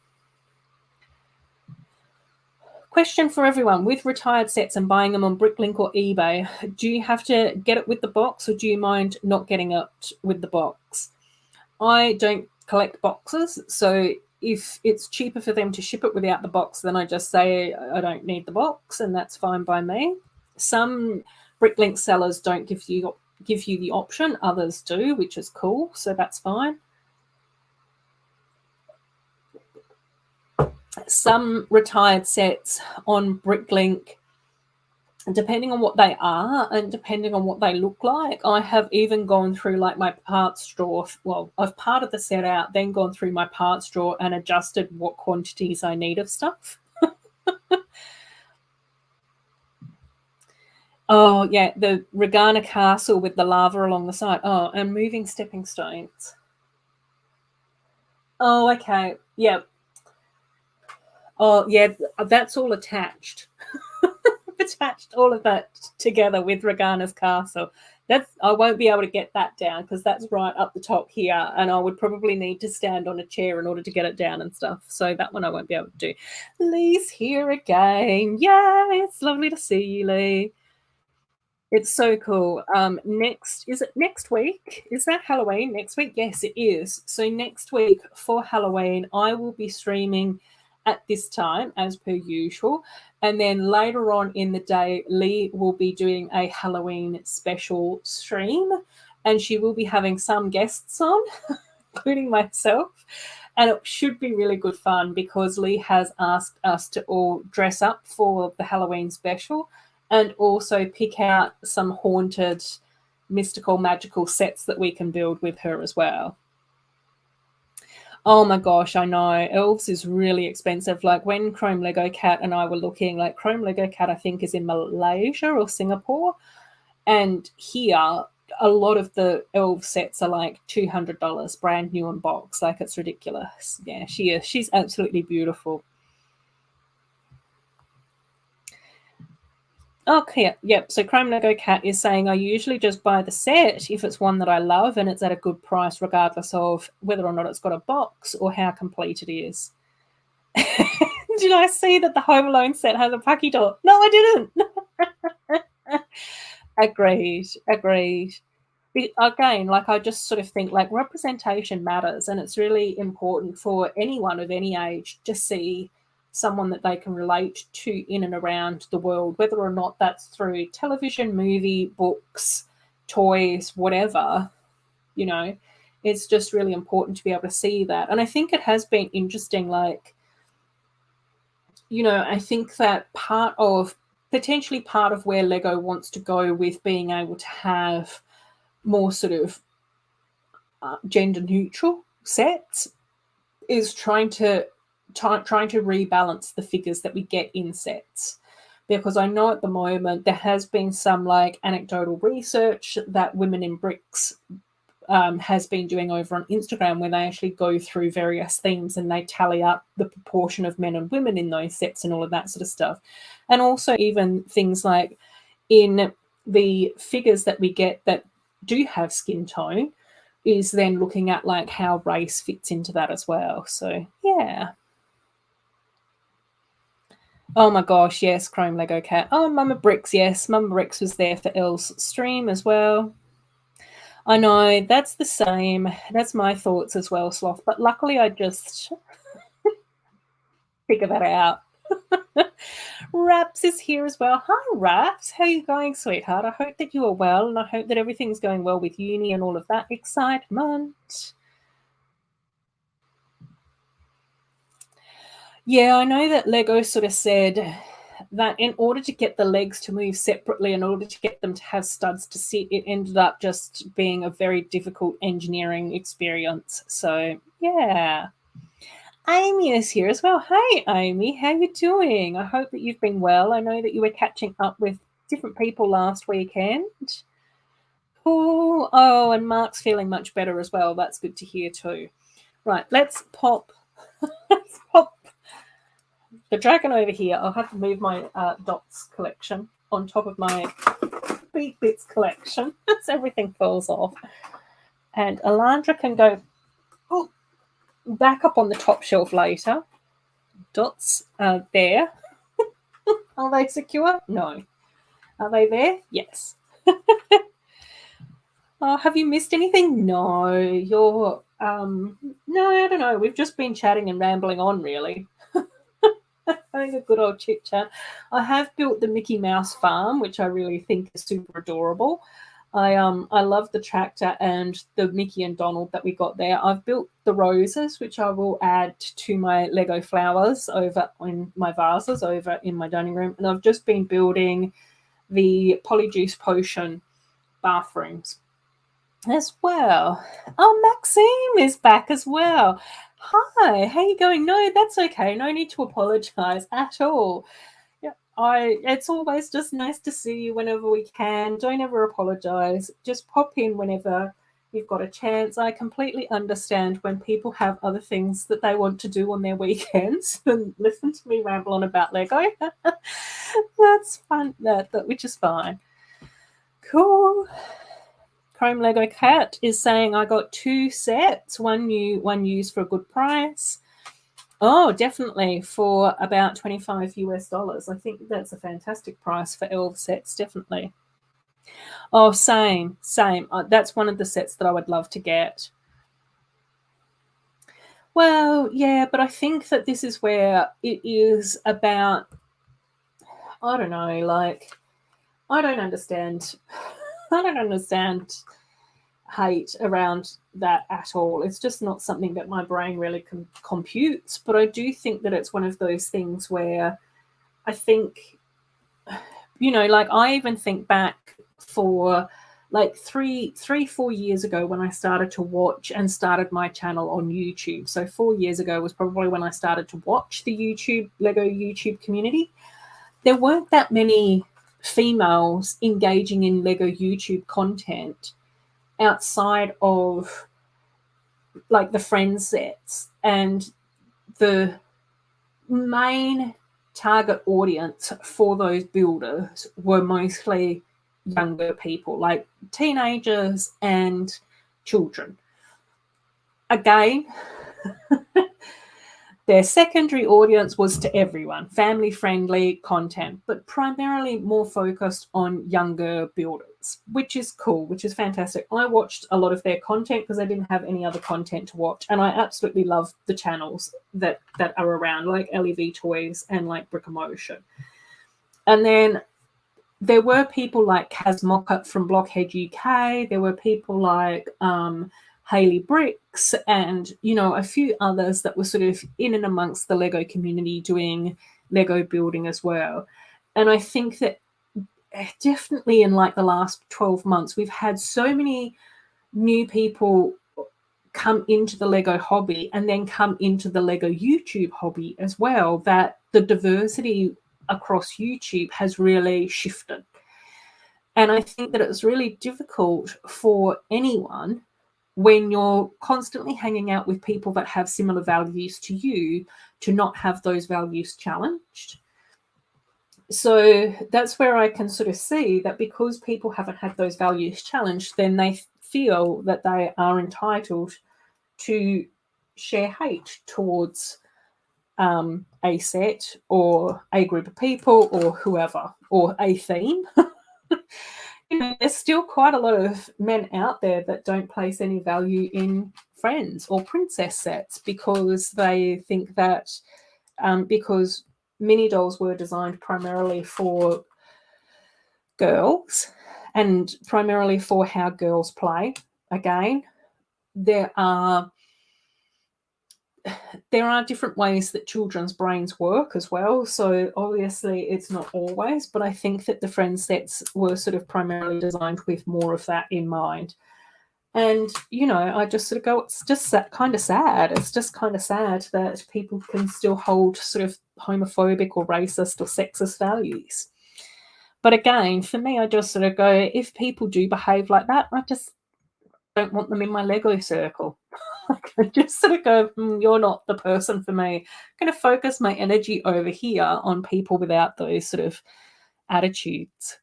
Question for everyone: with retired sets and buying them on Bricklink or eBay, do you have to get it with the box or do you mind not getting it with the box? I don't collect boxes, so if it's cheaper for them to ship it without the box, then I just say I don't need the box, and that's fine by me. Some Bricklink sellers don't give you the option, others do, which is cool, so that's fine. Some retired sets on Bricklink, depending on what they are and depending on what they look like, I have even gone through like my parts drawer. Well, I've parted the set out, then gone through my parts drawer and adjusted what quantities I need of stuff. Oh, yeah, the Regana Castle with the lava along the side. Oh, and moving stepping stones. Oh, okay. Yeah. Oh, yeah, that's all attached. Attached all of that together with Regana's castle. I won't be able to get that down because that's right up the top here, and I would probably need to stand on a chair in order to get it down and stuff. So that one I won't be able to do. Lee's here again. Yay! It's lovely to see you, Lee. It's so cool. Next, is it next week? Is that Halloween next week? Yes, it is. So next week for Halloween, I will be streaming at this time as per usual. And then later on in the day, Lee will be doing a Halloween special stream, and she will be having some guests on, including myself. And it should be really good fun because Lee has asked us to all dress up for the Halloween special and also pick out some haunted, mystical, magical sets that we can build with her as well. Oh my gosh, I know. Elves is really expensive. Like when Chrome Lego Cat and I were looking, like Chrome Lego Cat, I think, is in Malaysia or Singapore. And here, a lot of the elf sets are like $200, brand new in box. Like it's ridiculous. Yeah, she is. She's absolutely beautiful. Okay, yep. So Chrome Lego Cat is saying I usually just buy the set if it's one that I love and it's at a good price, regardless of whether or not it's got a box or how complete it is. Did I see that the Home Alone set has a Pucky doll? No, I didn't. Agreed. Again, like I just sort of think like representation matters, and it's really important for anyone of any age to see someone that they can relate to in and around the world, whether or not that's through television, movie, books, toys, whatever. You know, it's just really important to be able to see that. And I think it has been interesting, like, you know, I think that potentially part of where Lego wants to go with being able to have more sort of gender neutral sets is trying to rebalance the figures that we get in sets, because I know at the moment there has been some like anecdotal research that Women in Bricks has been doing over on Instagram, where they actually go through various themes and they tally up the proportion of men and women in those sets and all of that sort of stuff. And also even things like in the figures that we get that do have skin tone is then looking at like how race fits into that as well. So yeah. Oh my gosh, yes, Chrome Lego Cat. Oh, Mama Bricks, yes. Mama Bricks was there for Elle's stream as well. I know, that's the same. That's my thoughts as well, Sloth. But luckily I just figure that out. Raps is here as well. Hi, Raps. How are you going, sweetheart? I hope that you are well, and I hope that everything's going well with uni and all of that excitement. Yeah, I know that Lego sort of said that in order to get the legs to move separately, in order to get them to have studs to sit, it ended up just being a very difficult engineering experience. So, yeah. Amy is here as well. Hey, Amy, how you doing? I hope that you've been well. I know that you were catching up with different people last weekend. Cool. Oh, and Mark's feeling much better as well. That's good to hear too. Right, let's pop the dragon over here. I'll have to move my dots collection on top of my Beat Bits collection as everything falls off. And Alandra can go back up on the top shelf later. Dots are there. Are they secure? No. Are they there? Yes. Oh, have you missed anything? No. You're no, I don't know. We've just been chatting and rambling on, really. Having a good old chit chat. I have built the Mickey Mouse farm, which I really think is super adorable. I love the tractor and the Mickey and Donald that we got there. I've built the roses, which I will add to my Lego flowers over in my vases over in my dining room. And I've just been building the Polyjuice potion bathrooms as well. Oh, Maxime is back as well. Hi, how you going? No, that's okay. No need to apologize at all. Yeah, it's always just nice to see you whenever we can. Don't ever apologize. Just pop in whenever you've got a chance. I completely understand when people have other things that they want to do on their weekends and listen to me ramble on about Lego. That's fun, which is fine. Cool. Chrome Lego Cat is saying I got 2 sets, one new, one used for a good price. Oh, definitely for about $25 US. I think that's a fantastic price for elf sets, definitely. Oh, same. That's one of the sets that I would love to get. Well, yeah, but I think that this is where it is about, I don't know, like, I don't understand. I don't understand hate around that at all. It's just not something that my brain really computes. But I do think that it's one of those things where I think, like I even think back for like 4 years ago when I started to watch and started my channel on YouTube. So 4 years ago was probably when I started to watch the Lego YouTube community. There weren't that many females engaging in Lego YouTube content outside of like the friend sets, and the main target audience for those builders were mostly younger people, like teenagers and children. Again, their secondary audience was to everyone, family-friendly content, but primarily more focused on younger builders, which is cool, which is fantastic. I watched a lot of their content because I didn't have any other content to watch, and I absolutely love the channels that are around, like LEV Toys and like Brick Emotion. And then there were people like Kaz Mockett from Blockhead UK. There were people like Hayley Bricks and, a few others that were sort of in and amongst the Lego community doing Lego building as well. And I think that definitely in like the last 12 months, we've had so many new people come into the Lego hobby and then come into the Lego YouTube hobby as well, that the diversity across YouTube has really shifted. And I think that it's really difficult for anyone when you're constantly hanging out with people that have similar values to you to not have those values challenged. So that's where I can sort of see that because people haven't had those values challenged, then they feel that they are entitled to share hate towards a set or a group of people or whoever, or a theme. There's still quite a lot of men out there that don't place any value in friends or princess sets because they think that because mini dolls were designed primarily for girls and primarily for how girls play. Again, there are different ways that children's brains work as well. So obviously it's not always, but I think that the friend sets were sort of primarily designed with more of that in mind. And, I just sort of go, it's just kind of sad. It's just kind of sad that people can still hold sort of homophobic or racist or sexist values. But again, for me, I just sort of go, if people do behave like that, I just don't want them in my Lego circle. I just sort of go, you're not the person for me. I'm going to focus my energy over here on people without those sort of attitudes.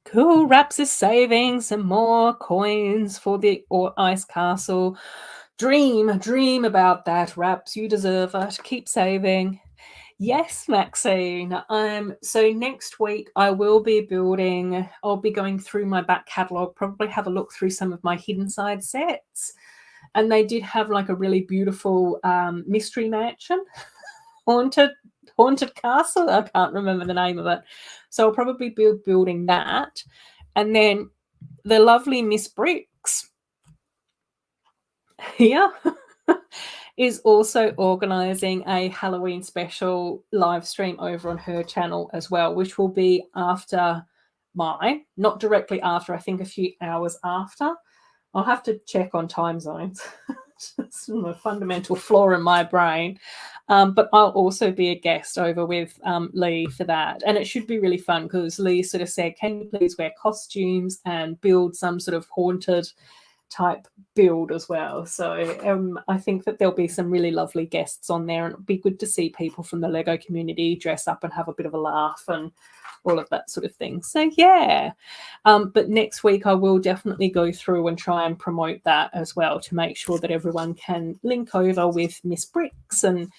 Cool. Raps is saving some more coins for the Ice Castle. Dream about that, Raps. You deserve it. Keep saving. Yes, Maxine. So next week I will be I'll be going through my back catalogue, probably have a look through some of my hidden side sets. And they did have like a really beautiful mystery mansion, haunted castle. I can't remember the name of it. So I'll probably be building that. And then the lovely Miss Bricks here is also organising a Halloween special live stream over on her channel as well, which will be after mine, not directly after, I think a few hours after. I'll have to check on time zones. It's a fundamental flaw in my brain. But I'll also be a guest over with Lee for that. And it should be really fun because Lee sort of said, can you please wear costumes and build some sort of haunted type build as well. So I think that there'll be some really lovely guests on there, and it'll be good to see people from the Lego community dress up and have a bit of a laugh and all of that sort of thing. So yeah, but next week I will definitely go through and try and promote that as well to make sure that everyone can link over with Miss Bricks and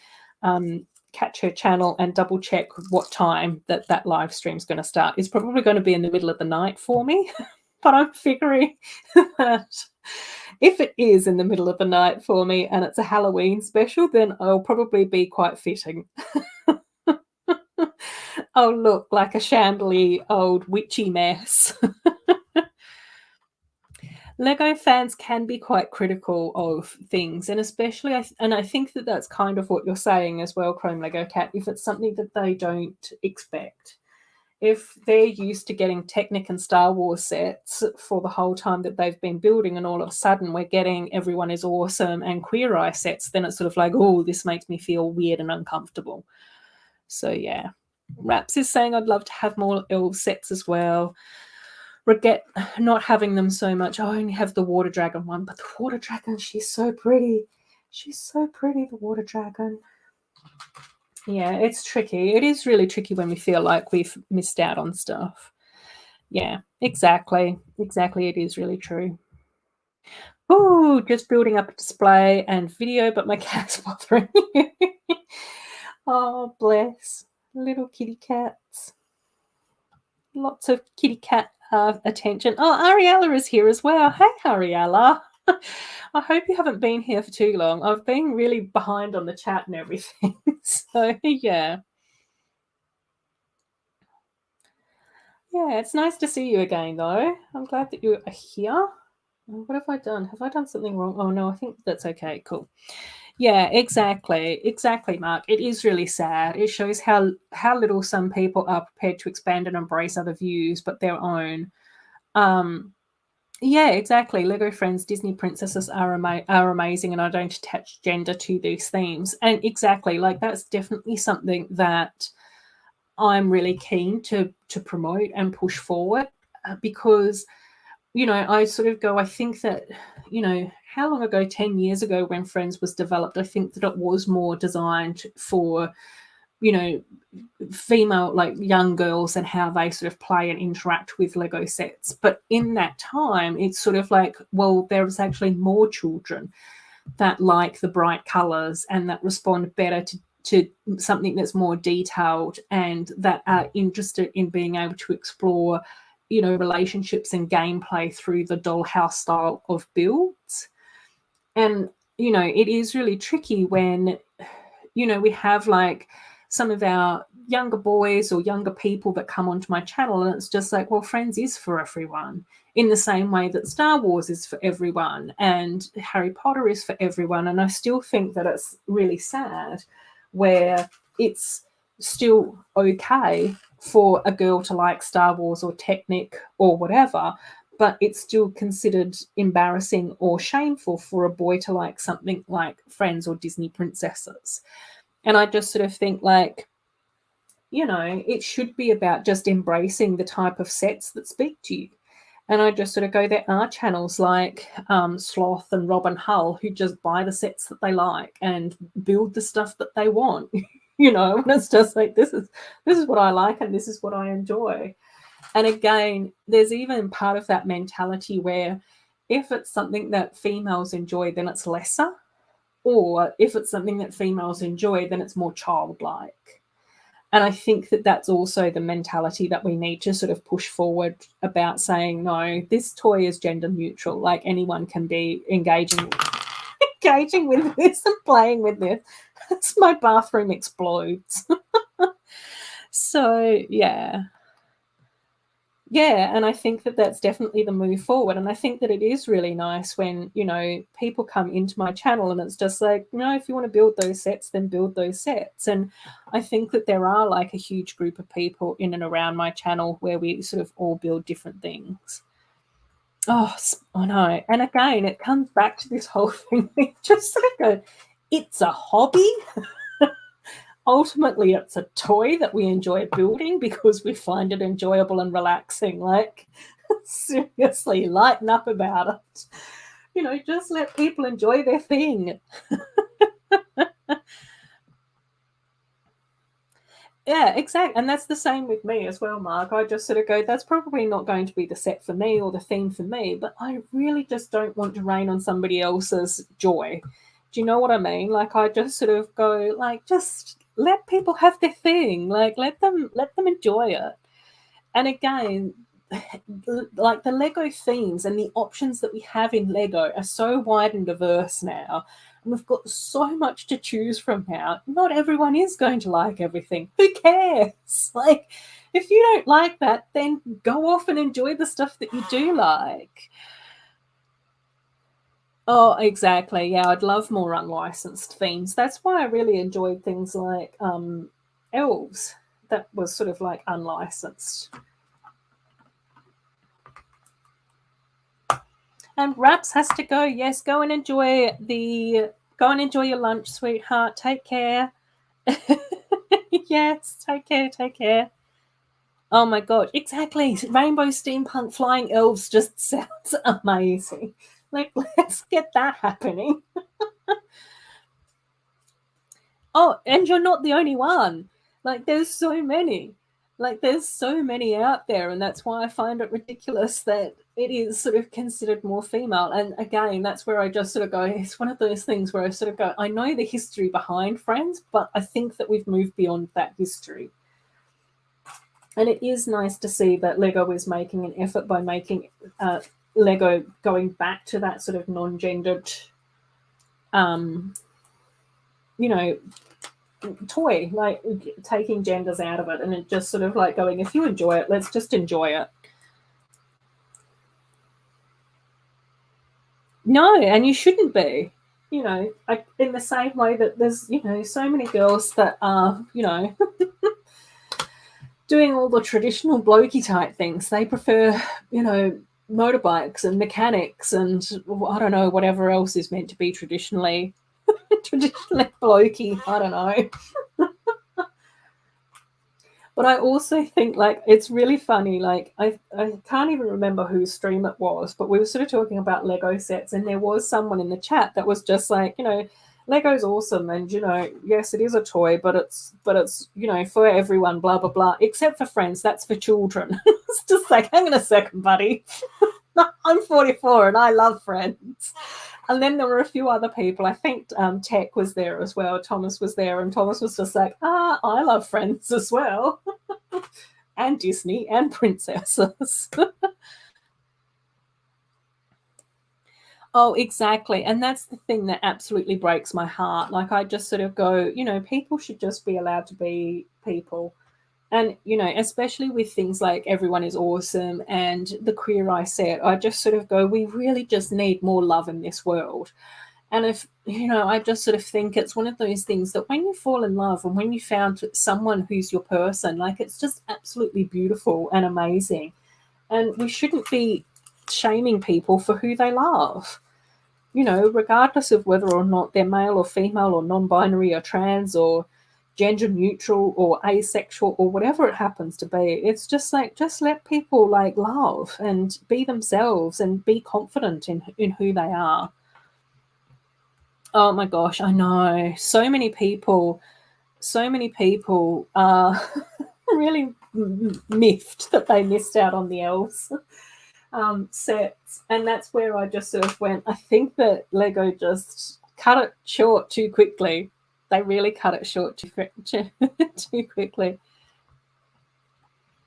catch her channel and double check what time that live stream's going to start. It's probably going to be in the middle of the night for me, but I'm figuring that if it is in the middle of the night for me and it's a Halloween special, then I'll probably be quite fitting. I'll look like a shambly old witchy mess. Lego fans can be quite critical of things, and especially, I think that that's kind of what you're saying as well, Chrome Lego Cat, if it's something that they don't expect. If they're used to getting Technic and Star Wars sets for the whole time that they've been building, and all of a sudden we're getting Everyone is Awesome and Queer Eye sets, then it's sort of like, oh, this makes me feel weird and uncomfortable. So yeah. Raps is saying I'd love to have more Elves sets as well. Regret not having them so much. I only have the Water Dragon one, but the Water Dragon, she's so pretty. She's so pretty, the Water Dragon. Yeah, it's tricky. It is really tricky when we feel like we've missed out on stuff. Yeah, exactly. Exactly, it is really true. Oh, just building up a display and video, but my cat's bothering you. Oh, bless. Little kitty cats. Lots of kitty cat attention. Oh, Ariella is here as well. Hey, Ariella. I hope you haven't been here for too long. I've been really behind on the chat and everything. So, yeah. Yeah, it's nice to see you again, though. I'm glad that you are here. What have I done? Have I done something wrong? Oh, no, I think that's okay. Cool. Yeah, exactly. Exactly, Mark. It is really sad. It shows how little some people are prepared to expand and embrace other views, but their own. Yeah, exactly. Lego Friends, Disney princesses are amazing, and I don't attach gender to these themes. And exactly, like that's definitely something that I'm really keen to promote and push forward because, you know, I sort of go, I think that, you know, how long ago, 10 years ago when Friends was developed, I think that it was more designed for, you know, female, like young girls and how they sort of play and interact with Lego sets. But in that time, it's sort of like, well, there's actually more children that like the bright colors and that respond better to something that's more detailed and that are interested in being able to explore, you know, relationships and gameplay through the dollhouse style of builds. And, you know, it is really tricky when, you know, we have like some of our younger boys or younger people that come onto my channel and it's just like, well, Friends is for everyone in the same way that Star Wars is for everyone and Harry Potter is for everyone. And I still think that it's really sad where it's still okay for a girl to like Star Wars or Technic or whatever, but it's still considered embarrassing or shameful for a boy to like something like Friends or Disney princesses. And I just sort of think like, you know, it should be about just embracing the type of sets that speak to you. And I just sort of go, there are channels like Sloth and Robin Hull who just buy the sets that they like and build the stuff that they want, you know, and it's just like, this is what I like and this is what I enjoy. And again, there's even part of that mentality where if it's something that females enjoy, then it's lesser. Or if it's something that females enjoy, then it's more childlike. And I think that that's also the mentality that we need to sort of push forward about saying, no, this toy is gender neutral. Like anyone can be engaging with this and playing with this. That's my bathroom explodes. So, yeah. Yeah, and I think that that's definitely the move forward. And I think that it is really nice when, you know, people come into my channel and it's just like, you know, if you want to build those sets, then build those sets. And I think that there are like a huge group of people in and around my channel where we sort of all build different things. Oh, I know. And again, it comes back to this whole thing. We just sort of go, it's a hobby. Ultimately, it's a toy that we enjoy building because we find it enjoyable and relaxing. Like, seriously, lighten up about it. You know, just let people enjoy their thing. Yeah, exactly. And that's the same with me as well, Mark. I just sort of go, that's probably not going to be the set for me or the theme for me, but I really just don't want to rain on somebody else's joy. Do you know what I mean? Like, I just sort of go, like, just let people have their thing. Like let them enjoy it. And again, like the Lego themes and the options that we have in Lego are so wide and diverse now. And we've got so much to choose from now. Not everyone is going to like everything. Who cares? Like, if you don't like that, then go off and enjoy the stuff that you do like. Oh, exactly. Yeah, I'd love more unlicensed themes. That's why I really enjoyed things like Elves. That was sort of like unlicensed. And Raps has to go. Yes, go and enjoy your lunch, sweetheart. Take care. Yes, take care, take care. Oh my god, exactly. Rainbow steampunk flying elves just sounds amazing. Like, let's get that happening. Oh, and you're not the only one. Like, there's so many. Like, there's so many out there, and that's why I find it ridiculous that it is sort of considered more female. And again, that's where I just sort of go, it's one of those things where I sort of go, I know the history behind Friends, but I think that we've moved beyond that history. And it is nice to see that Lego is making an effort by making Lego going back to that sort of non-gendered, you know, toy, like taking genders out of it, and it just sort of like going, if you enjoy it, let's just enjoy it. No, and you shouldn't be. In the same way that there's, so many girls that are, doing all the traditional blokey type things. They prefer, motorbikes and mechanics and I don't know, whatever else is meant to be traditionally blokey. I don't know. But I also think like it's really funny. Like I can't even remember whose stream it was, but we were sort of talking about Lego sets, and there was someone in the chat that was just like, Lego's awesome, and yes, it is a toy, but it's for everyone, blah blah blah, except for Friends. That's for children. It's just like, hang on a second, buddy. I'm 44 and I love Friends. And then there were a few other people. I think Tech was there as well. Thomas was there, and Thomas was just like, I love Friends as well. And Disney and princesses. Oh, exactly. And that's the thing that absolutely breaks my heart. Like, I just sort of go, people should just be allowed to be people. And, especially with things like Everyone is Awesome and the Queer Eye set, I just sort of go, we really just need more love in this world. And if, I just sort of think it's one of those things that when you fall in love and when you found someone who's your person, like, it's just absolutely beautiful and amazing. And we shouldn't be shaming people for who they love, regardless of whether or not they're male or female or non-binary or trans or gender neutral or asexual or whatever it happens to be. It's just like, just let people like love and be themselves and be confident in who they are. Oh my gosh, I know. So many people are really miffed that they missed out on the Elves sets. And that's where I just sort of went, I think that Lego just cut it short too quickly. They really cut it short too quickly.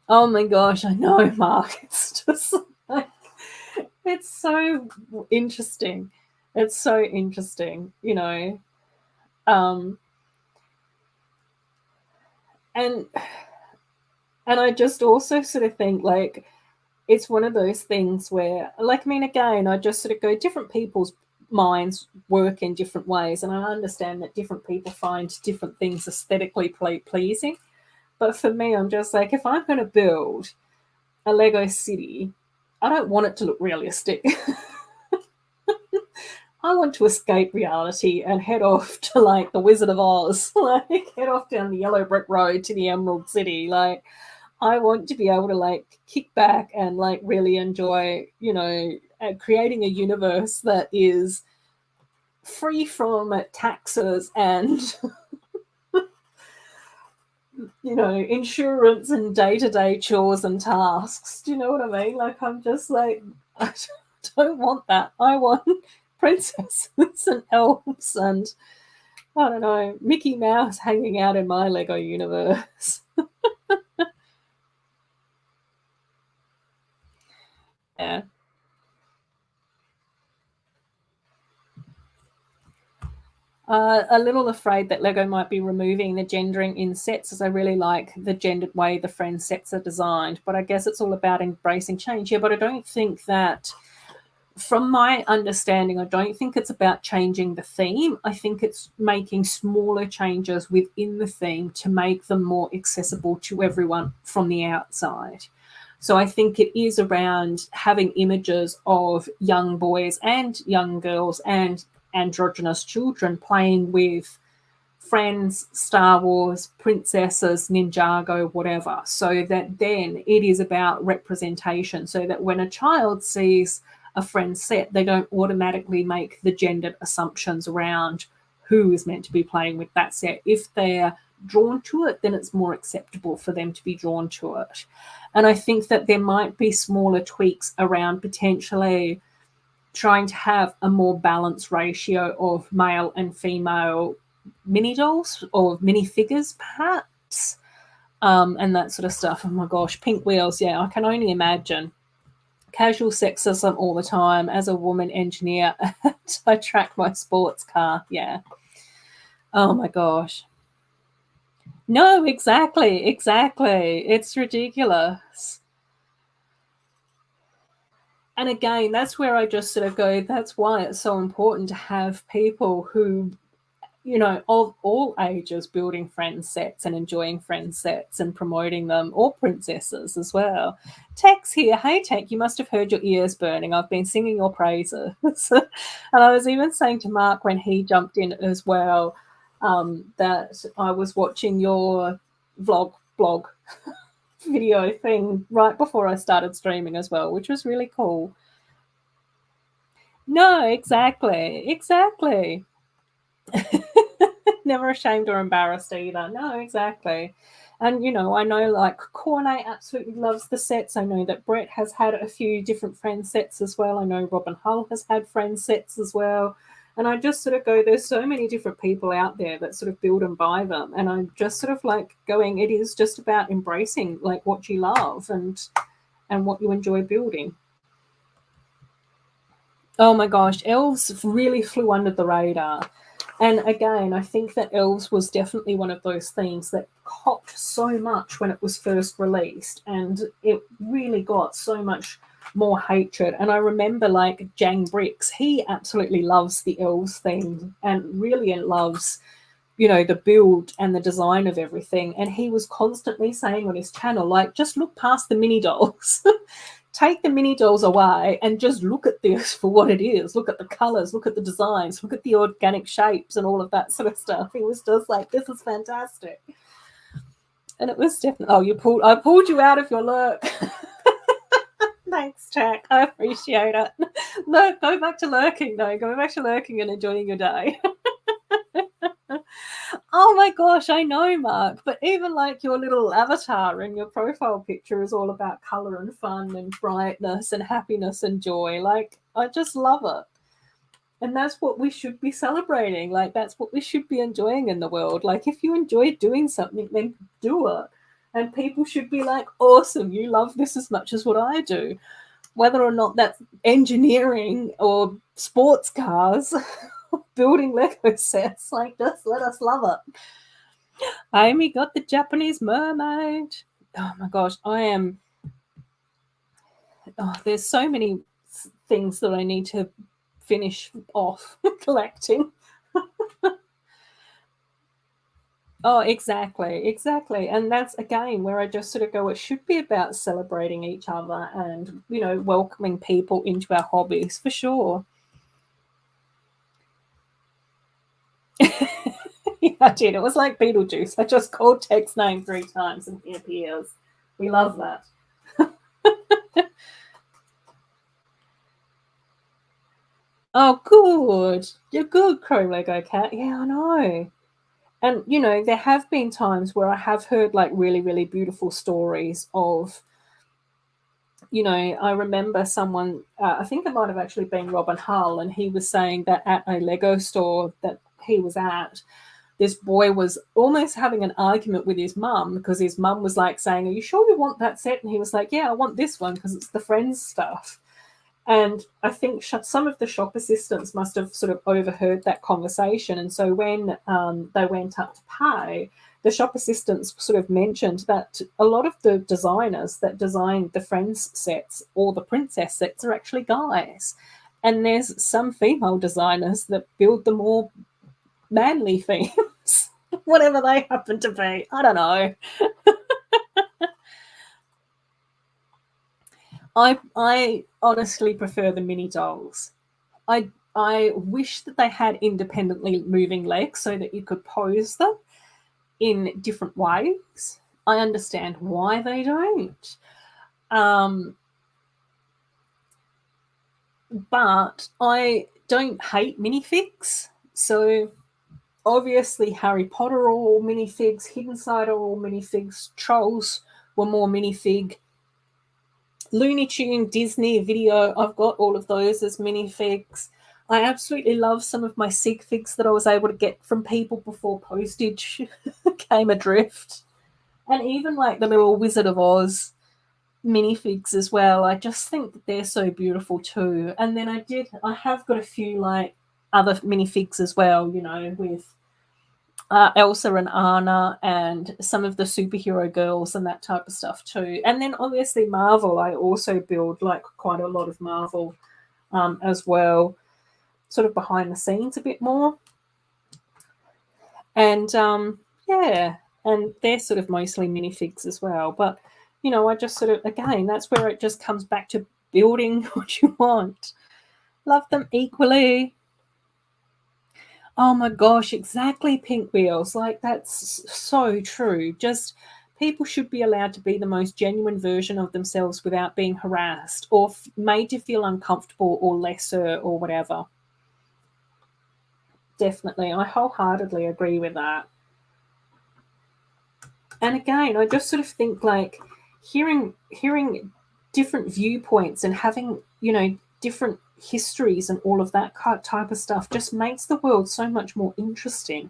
Oh my gosh, I know, Mark. It's just like, it's so interesting. It's so interesting, and I just also sort of think like it's one of those things where, like, I mean, again, I just sort of go, different people's minds work in different ways, and I understand that different people find different things aesthetically pleasing. But for me, I'm just like, if I'm going to build a Lego city, I don't want it to look realistic. I want to escape reality and head off to like the Wizard of Oz, like head off down the yellow brick road to the Emerald City. Like, I want to be able to like kick back and like really enjoy, creating a universe that is free from taxes and insurance and day-to-day chores and tasks. Do you know what I mean? Like, I'm just like, I don't want that. I want princesses and elves and I don't know, Mickey Mouse hanging out in my Lego universe. Yeah. A little afraid that Lego might be removing the gendering in sets, as I really like the gendered way the friend sets are designed. But I guess it's all about embracing change. Yeah, but I don't think that, from my understanding, I don't think it's about changing the theme. I think it's making smaller changes within the theme to make them more accessible to everyone from the outside. So I think it is around having images of young boys and young girls and androgynous children playing with friends, Star Wars, princesses, Ninjago, whatever, so that then it is about representation, so that when a child sees a friend set, they don't automatically make the gendered assumptions around who is meant to be playing with that set. If they're drawn to it, then it's more acceptable for them to be drawn to it. And I think that there might be smaller tweaks around potentially trying to have a more balanced ratio of male and female mini dolls or mini figures, perhaps, and that sort of stuff. Oh my gosh, pink wheels. Yeah, I can only imagine. Casual sexism all the time as a woman engineer. I track my sports car. Yeah. Oh my gosh. No, exactly. Exactly. It's ridiculous. And again, that's where I just sort of go, that's why it's so important to have people who, of all ages, building friend sets and enjoying friend sets and promoting them, or princesses as well. Tex here. Hey, Tex, you must have heard your ears burning. I've been singing your praises. And I was even saying to Mark when he jumped in as well, that I was watching your blog video thing right before I started streaming as well, which was really cool. No, exactly. Exactly. Never ashamed or embarrassed either. No, exactly. And I know like Cornet absolutely loves the sets. I know that Brett has had a few different friend sets as well. I know Robin Hull has had friend sets as well. And I just sort of go, there's so many different people out there that sort of build and buy them. And I'm just sort of like going, it is just about embracing like what you love and what you enjoy building. Oh my gosh, Elves really flew under the radar. And again, I think that Elves was definitely one of those things that copped so much when it was first released, and it really got so much more hatred. And I remember like Jang Bricks, he absolutely loves the Elves thing and really loves, the build and the design of everything. And he was constantly saying on his channel, like, just look past the mini dolls. Take the mini dolls away and just look at this for what it is. Look at the colors, look at the designs, look at the organic shapes and all of that sort of stuff. He was just like, this is fantastic. And it was definitely, I pulled you out of your lurk. Thanks, Jack. I appreciate it. Look, go back to lurking, though. Go back to lurking and enjoying your day. Oh my gosh, I know, Mark. But even like your little avatar and your profile picture is all about color and fun and brightness and happiness and joy. Like, I just love it. And that's what we should be celebrating. Like, that's what we should be enjoying in the world. Like, if you enjoy doing something, then do it. And people should be like, awesome, you love this as much as what I do. Whether or not that's engineering or sports cars, building Lego sets, like, just let us love it. Amy got the Japanese mermaid. Oh my gosh, I am. Oh, there's so many things that I need to finish off collecting. Oh, exactly, exactly. And that's again where I just sort of go, it should be about celebrating each other and, welcoming people into our hobbies for sure. Yeah, I did. It was like Beetlejuice. I just called Tech's name 3 times and he appears. We love that. Oh, good. You're good, Crow Lego Cat. Yeah, I know. And, there have been times where I have heard like really, really beautiful stories of, I remember someone, I think it might have actually been Robin Hull, and he was saying that at a Lego store that he was at, this boy was almost having an argument with his mum because his mum was like saying, are you sure you want that set? And he was like, yeah, I want this one because it's the Friends stuff. And I think some of the shop assistants must have sort of overheard that conversation. And so when they went up to pay, the shop assistants sort of mentioned that a lot of the designers that designed the Friends sets or the Princess sets are actually guys. And there's some female designers that build the more manly themes, whatever they happen to be. I don't know. I honestly prefer the mini dolls. I wish that they had independently moving legs so that you could pose them in different ways. I understand why they don't. But I don't hate minifigs. So obviously Harry Potter are all minifigs, Hidden Side are all minifigs, Trolls were more minifig. Looney Tune, Disney, video, I've got all of those as minifigs. I absolutely love some of my sig figs that I was able to get from people before postage came adrift. And even like the little Wizard of Oz minifigs as well. I just think that they're so beautiful too. And then I have got a few like other minifigs as well, you know, with Elsa and Anna and some of the superhero girls and that type of stuff too. And then obviously Marvel, I also build like quite a lot of Marvel as well, sort of behind the scenes a bit more. And yeah, and they're sort of mostly minifigs as well. But, you know, I just sort of, again, that's where it just comes back to building what you want. Love them equally. Oh my gosh, exactly, Pink Wheels. Like, that's so true. Just people should be allowed to be the most genuine version of themselves without being harassed or made to feel uncomfortable or lesser or whatever. Definitely. I wholeheartedly agree with that. And again, I just sort of think like hearing different viewpoints and having, you know, different histories and all of that type of stuff just makes the world so much more interesting.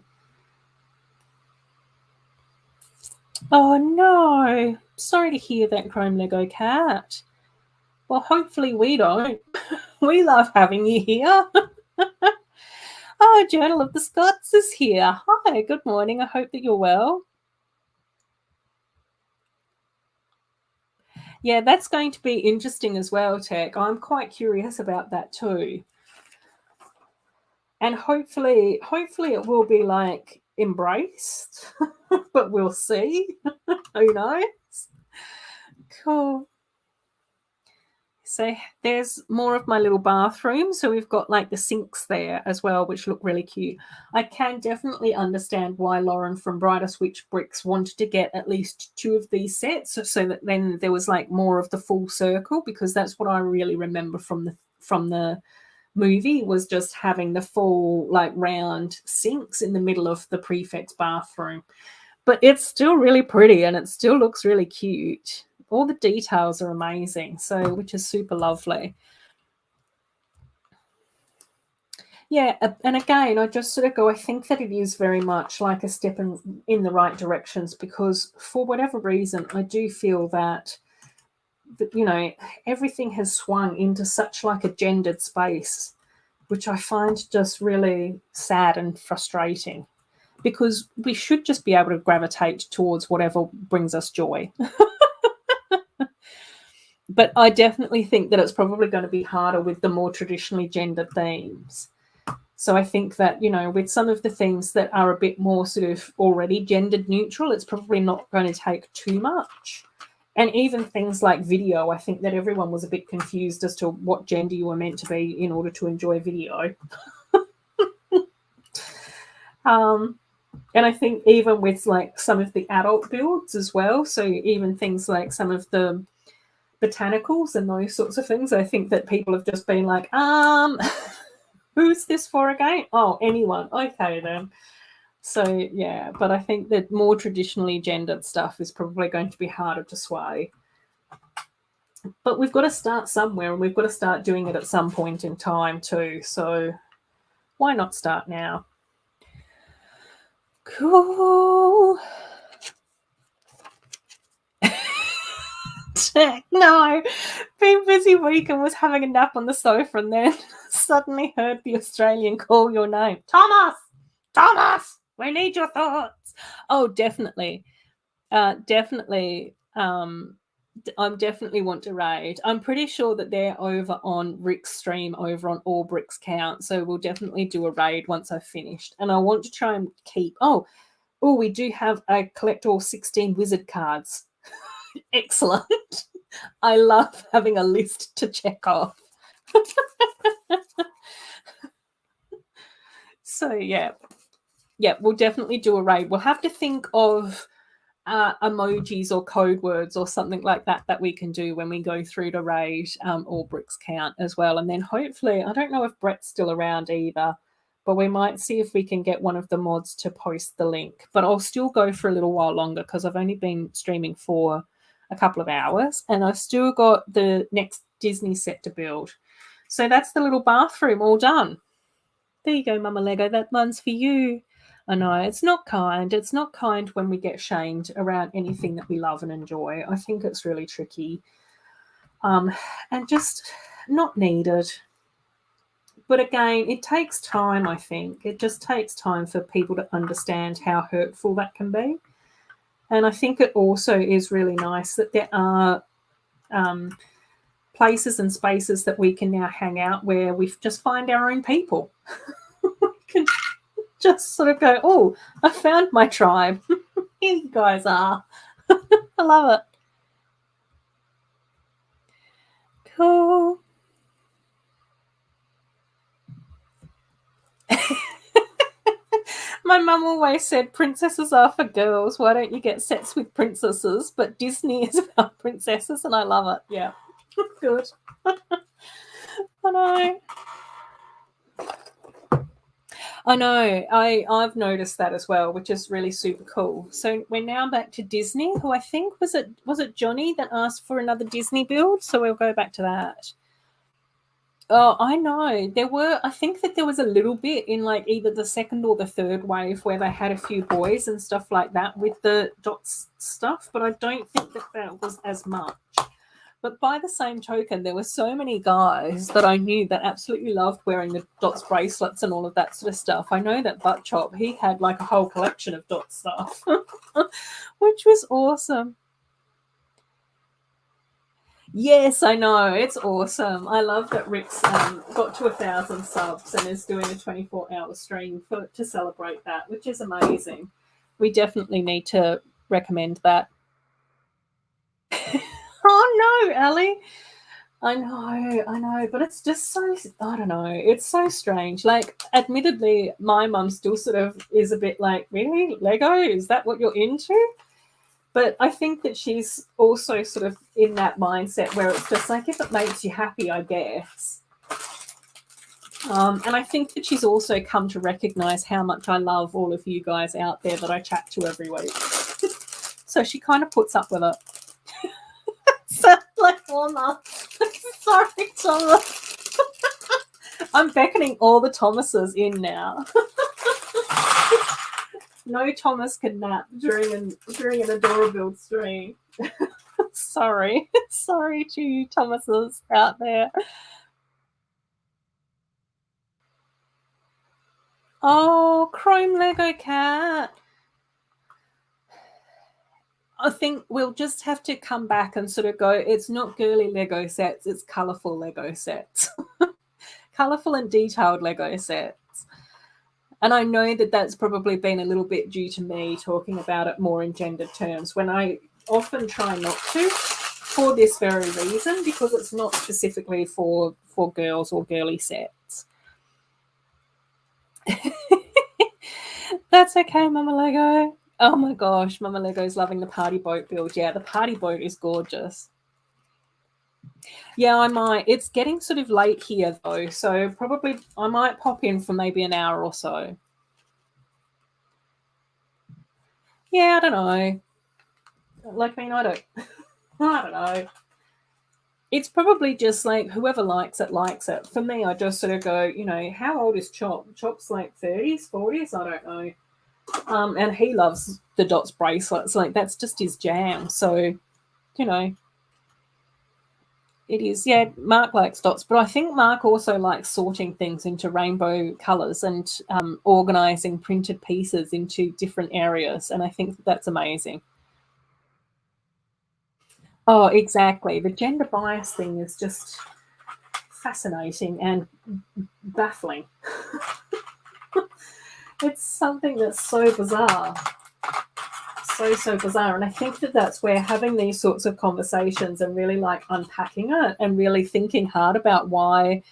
Oh no, sorry to hear that, Chrome Lego Cat. Well, hopefully we don't. We love having you here. Oh, Journal of the Scots is here. Hi, good morning. I hope that you're well. Yeah, that's going to be interesting as well, Tech. I'm quite curious about that too. And hopefully it will be like embraced, but we'll see. Who knows? Cool. So there's more of my little bathroom. So we've got like the sinks there as well, which look really cute. I can definitely understand why Lauren from Brighter Switch Bricks wanted to get at least 2 of these sets so that then there was like more of the full circle, because that's what I really remember from the movie, was just having the full like round sinks in the middle of the prefect's bathroom. But it's still really pretty and it still looks really cute. All the details are amazing, so which is super lovely. Yeah, and again, I just sort of go, I think that it is very much like a step in the right directions, because for whatever reason, I do feel that, you know, everything has swung into such like a gendered space, which I find just really sad and frustrating, because we should just be able to gravitate towards whatever brings us joy. But I definitely think that it's probably going to be harder with the more traditionally gendered themes. So I think that, you know, with some of the themes that are a bit more sort of already gendered neutral, it's probably not going to take too much. And even things like video, I think that everyone was a bit confused as to what gender you were meant to be in order to enjoy video. And I think even with like some of the adult builds as well, so even things like some of the botanicals and those sorts of things, I think that people have just been like, who's this for again? Oh, anyone. Okay, then. So, yeah, but I think that more traditionally gendered stuff is probably going to be harder to sway. But we've got to start somewhere, and we've got to start doing it at some point in time too. So why not start now? Cool. No, been busy week and was having a nap on the sofa and then suddenly heard the Australian call your name. Thomas! Thomas! We need your thoughts. Oh, definitely. Definitely. I definitely want to raid. I'm pretty sure that they're over on Rick's stream over on All Bricks Count. So we'll definitely do a raid once I've finished. And I want to try and keep... Oh, we do have a collect all 16 wizard cards. Excellent. I love having a list to check off. So, yeah, we'll definitely do a raid. We'll have to think of emojis or code words or something like that we can do when we go through to raid All Bricks Count as well. And then hopefully, I don't know if Brett's still around either, but we might see if we can get one of the mods to post the link. But I'll still go for a little while longer because I've only been streaming for a couple of hours and I've still got the next Disney set to build. So that's the little bathroom all done. There you go, Mama Lego. That one's for you. I know, it's not kind. It's not kind when we get shamed around anything that we love and enjoy. I think it's really tricky and just not needed. But again, it takes time, I think. It just takes time for people to understand how hurtful that can be. And I think it also is really nice that there are places and spaces that we can now hang out where we just find our own people. We can just sort of go, oh, I found my tribe. Here you guys are. I love it. Cool. My mum always said princesses are for girls. Why don't you get sets with princesses? But Disney is about princesses, and I love it. Yeah, good. I know. I've noticed that as well, which is really super cool. So we're now back to Disney, who I think was it Johnny that asked for another Disney build? So we'll go back to that. Oh, I know. I think that there was a little bit in like either the second or the third wave where they had a few boys and stuff like that with the dots stuff, but I don't think that was as much. But by the same token, there were so many guys that I knew that absolutely loved wearing the dots bracelets and all of that sort of stuff. I know that Butt Chop, he had like a whole collection of dot stuff, which was awesome. Yes, I know. It's awesome. I love that Rick's got to 1,000 subs and is doing a 24-hour stream to celebrate that, which is amazing. We definitely need to recommend that. Oh, no, Ali. I know. But it's just so, I don't know. It's so strange. Like, admittedly, my mum still sort of is a bit like, really? Lego? Is that what you're into? But I think that she's also sort of in that mindset where it's just like, if it makes you happy, I guess. And I think that she's also come to recognize how much I love all of you guys out there that I chat to every week. So she kind of puts up with it. So, like, oh no. Sorry, Thomas. I'm beckoning all the Thomases in now. No Thomas can nap during an Adorabuild stream. Sorry to you Thomases out there. Oh, Chrome Lego cat. I think we'll just have to come back and sort of go, it's not girly Lego sets, it's colourful Lego sets. Colourful and detailed Lego sets. And I know that that's probably been a little bit due to me talking about it more in gendered terms, when I often try not to, for this very reason, because it's not specifically for girls or girly sets. That's okay, Mama Lego. Oh my gosh, Mama Lego's loving the party boat build. Yeah, the party boat is gorgeous. Yeah, I might. It's getting sort of late here though, so probably I might pop in for maybe an hour or so. Yeah, I don't know. Like, I mean, I don't know. It's probably just like whoever likes it, likes it. For me, I just sort of go, you know, how old is Chop? Chop's like 30s, 40s? I don't know. And he loves the dots bracelets. Like, that's just his jam. So, you know, it is. Yeah, Mark likes dots, but I think Mark also likes sorting things into rainbow colors and organizing printed pieces into different areas. And I think that's amazing. Oh, exactly. The gender bias thing is just fascinating and baffling. It's something that's so bizarre. So bizarre. And I think that that's where having these sorts of conversations and really like unpacking it and really thinking hard about why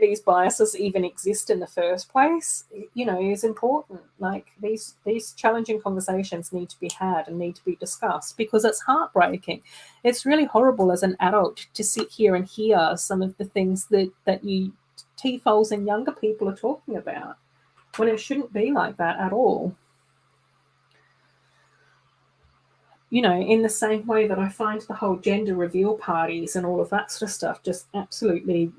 these biases even exist in the first place, you know, is important. Like, these challenging conversations need to be had and need to be discussed, because it's heartbreaking. It's really horrible as an adult to sit here and hear some of the things that you TFOs and younger people are talking about, when it shouldn't be like that at all. You know, in the same way that I find the whole gender reveal parties and all of that sort of stuff just absolutely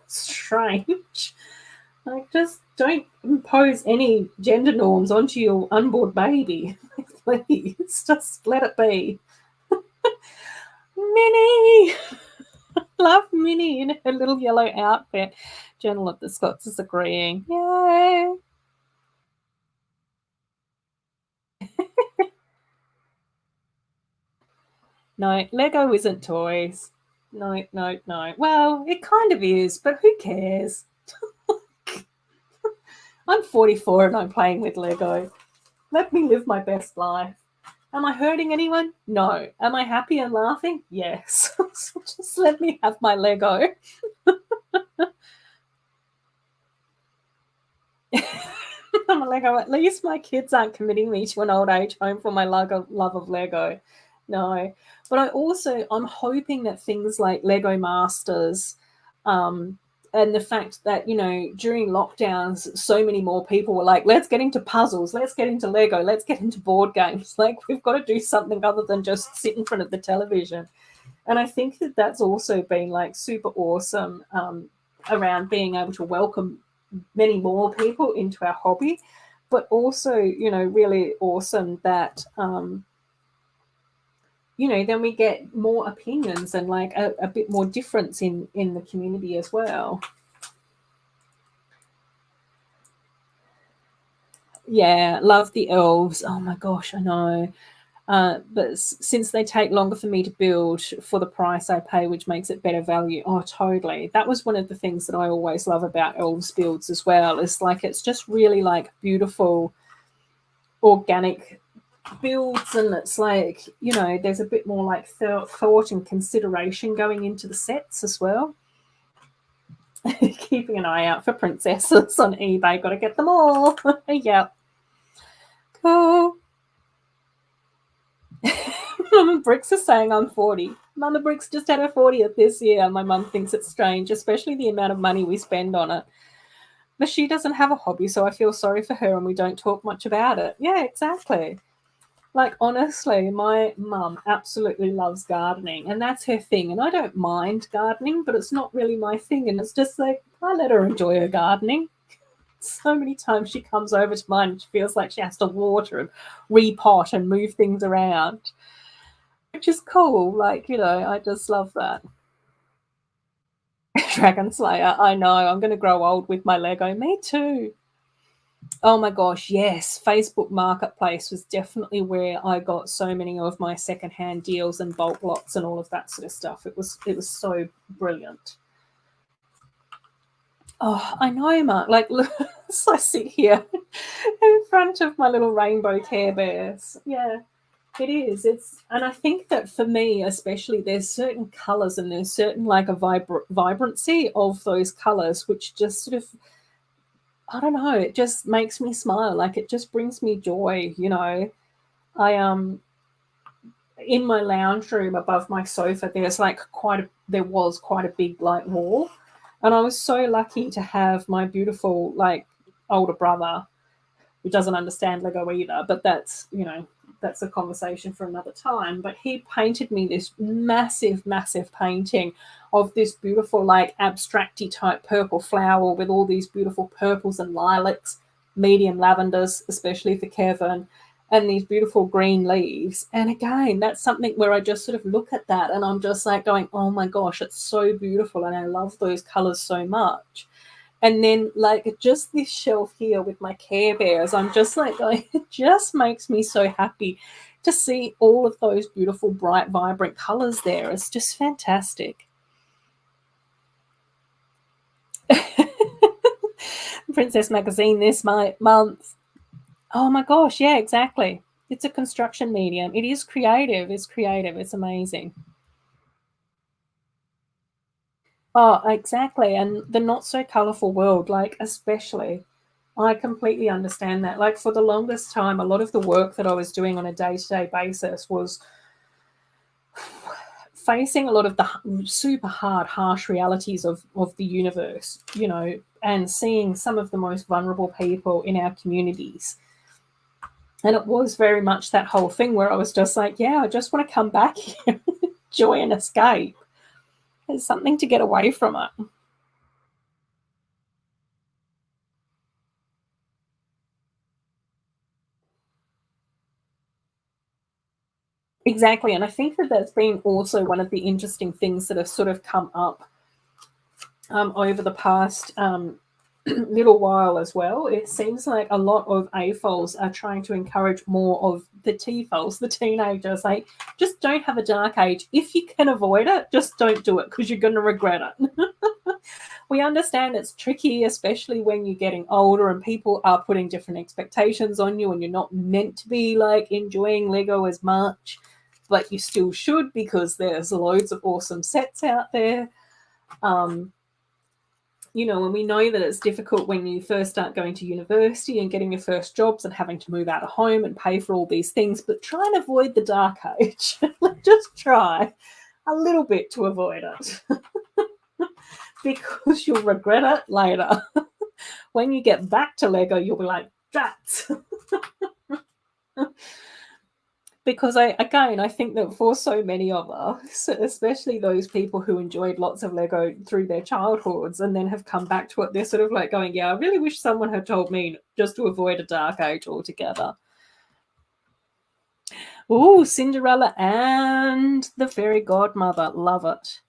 strange. Like, just don't impose any gender norms onto your unborn baby. Please, just let it be. Minnie! Love Minnie in her little yellow outfit. Journal of the Scots is agreeing. Yay! No, Lego isn't toys. No, no, no. Well, it kind of is, but who cares? I'm 44 and I'm playing with Lego. Let me live my best life. Am I hurting anyone? No. Am I happy and laughing? Yes. So just let me have my Lego. I'm a Lego. At least my kids aren't committing me to an old age home for my love of Lego. No. But I'm hoping that things like Lego Masters, and the fact that, you know, during lockdowns, so many more people were like, let's get into puzzles, let's get into Lego, let's get into board games. Like, we've got to do something other than just sit in front of the television. And I think that that's also been like super awesome, around being able to welcome many more people into our hobby, but also, you know, really awesome that, you know, then we get more opinions and like a bit more difference in the community as well. Yeah, love the elves. Oh my gosh, I know. But since they take longer for me to build for the price I pay, which makes it better value. Oh, totally. That was one of the things that I always love about elves builds as well. Is like, it's just really like beautiful, organic builds, and it's like, you know, there's a bit more like thought and consideration going into the sets as well. Keeping an eye out for princesses on eBay. Got to get them all. Yeah. Cool. Mama Bricks is saying I'm 40. Mama Bricks just had her 40th this year. My mum thinks it's strange, especially the amount of money we spend on it. But she doesn't have a hobby, so I feel sorry for her and we don't talk much about it. Yeah, exactly. Like, honestly, my mum absolutely loves gardening, and that's her thing. And I don't mind gardening, but it's not really my thing. And it's just like, I let her enjoy her gardening. So many times she comes over to mine and she feels like she has to water and repot and move things around, which is cool. Like, you know, I just love that. Dragon Slayer, I know. I'm going to grow old with my Lego. Me too. Oh my gosh, yes. Facebook Marketplace was definitely where I got so many of my secondhand deals and bulk lots and all of that sort of stuff. It was so brilliant. Oh, I know, Mark. Like, look, so I sit here in front of my little rainbow Care Bears. Yeah, it is. And I think that for me, especially, there's certain colours and there's certain like a vibrancy of those colours, which just sort of, I don't know, it just makes me smile. Like, it just brings me joy. You know, I in my lounge room above my sofa, there was quite a big like wall, and I was so lucky to have my beautiful like older brother, who doesn't understand Lego either, but that's, you know, that's a conversation for another time. But he painted me this massive, massive painting of this beautiful, like abstracty type purple flower with all these beautiful purples and lilacs. medium lavenders, especially for Kevin, and these beautiful green leaves. And again, that's something where I just sort of look at that and I'm just like going, oh my gosh, it's so beautiful. And I love those colors so much. And then, like, just this shelf here with my Care Bears, I'm just like, going, it just makes me so happy to see all of those beautiful, bright, vibrant colors there. It's just fantastic. Princess Magazine this month. Oh my gosh, yeah, exactly. It's a construction medium. It is creative. It's creative. It's amazing. Oh, exactly. And the not so colorful world, like, especially, I completely understand that. Like, for the longest time, a lot of the work that I was doing on a day to day basis was facing a lot of the super hard, harsh realities of the universe, you know, and seeing some of the most vulnerable people in our communities. And it was very much that whole thing where I was just like, yeah, I just want to come back here, joy and escape. There's something to get away from it. Exactly. And I think that that's been also one of the interesting things that have sort of come up over the past little while as well. It seems like a lot of AFOLs are trying to encourage more of the TFOLs, the teenagers, like, just don't have a dark age. If you can avoid it, just don't do it because you're going to regret it. We understand it's tricky, especially when you're getting older and people are putting different expectations on you and you're not meant to be like enjoying Lego as much, but you still should because there's loads of awesome sets out there. Um, you know, and we know that it's difficult when you first start going to university and getting your first jobs and having to move out of home and pay for all these things, but try and avoid the dark age. Just try a little bit to avoid it because you'll regret it later. When you get back to Lego, you'll be like, "That's." Because I think that for so many of us, especially those people who enjoyed lots of Lego through their childhoods and then have come back to it, they're sort of like going, yeah, I really wish someone had told me just to avoid a dark age altogether. Ooh, Cinderella and the Fairy Godmother. Love it.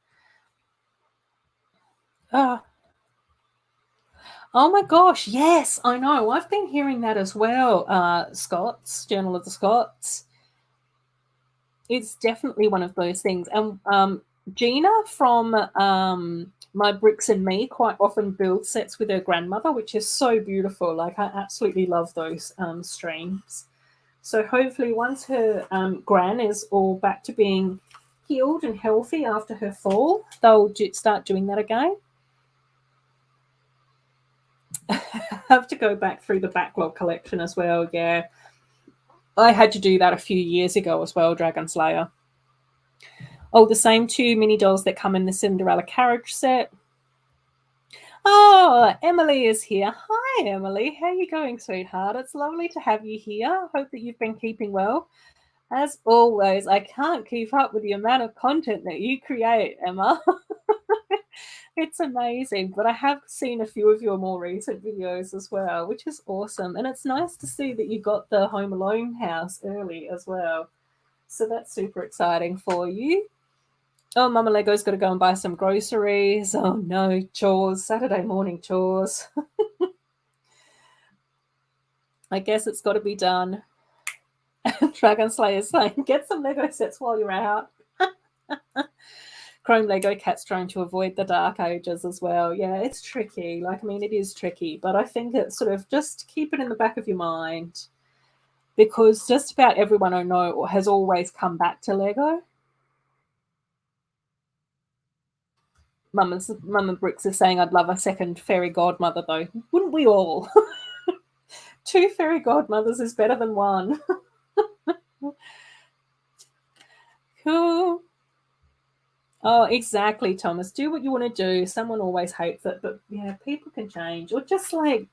Ah, oh my gosh, yes, I know. I've been hearing that as well. Scots, Journal of the Scots. It's definitely one of those things. And Gina from My Bricks and Me quite often builds sets with her grandmother, which is so beautiful. Like, I absolutely love those streams. So hopefully, once her gran is all back to being healed and healthy after her fall, they'll start doing that again. Have to go back through the backlog collection as well. Yeah, I had to do that a few years ago as well, Dragon Slayer. Oh, the same two mini dolls that come in the Cinderella carriage set. Oh, Emily is here. Hi, Emily. How are you going, sweetheart? It's lovely to have you here. Hope that you've been keeping well. As always, I can't keep up with the amount of content that you create, Emma. It's amazing, but I have seen a few of your more recent videos as well, which is awesome. And it's nice to see that you got the Home Alone house early as well. So that's super exciting for you. Oh, Mama Lego's got to go and buy some groceries. Oh no, chores, Saturday morning chores. I guess it's got to be done. Dragon Slayer's saying, get some Lego sets while you're out. Chrome Lego Cat's trying to avoid the dark ages as well. Yeah, it's tricky. Like, I mean, it is tricky, but I think it's sort of just keep it in the back of your mind because just about everyone I know has always come back to Lego. Mum and Bricks is saying I'd love a second fairy godmother though. Wouldn't we all? Two fairy godmothers is better than one. Cool. Oh, exactly, Thomas. Do what you want to do. Someone always hates it, but yeah, people can change. Or just like,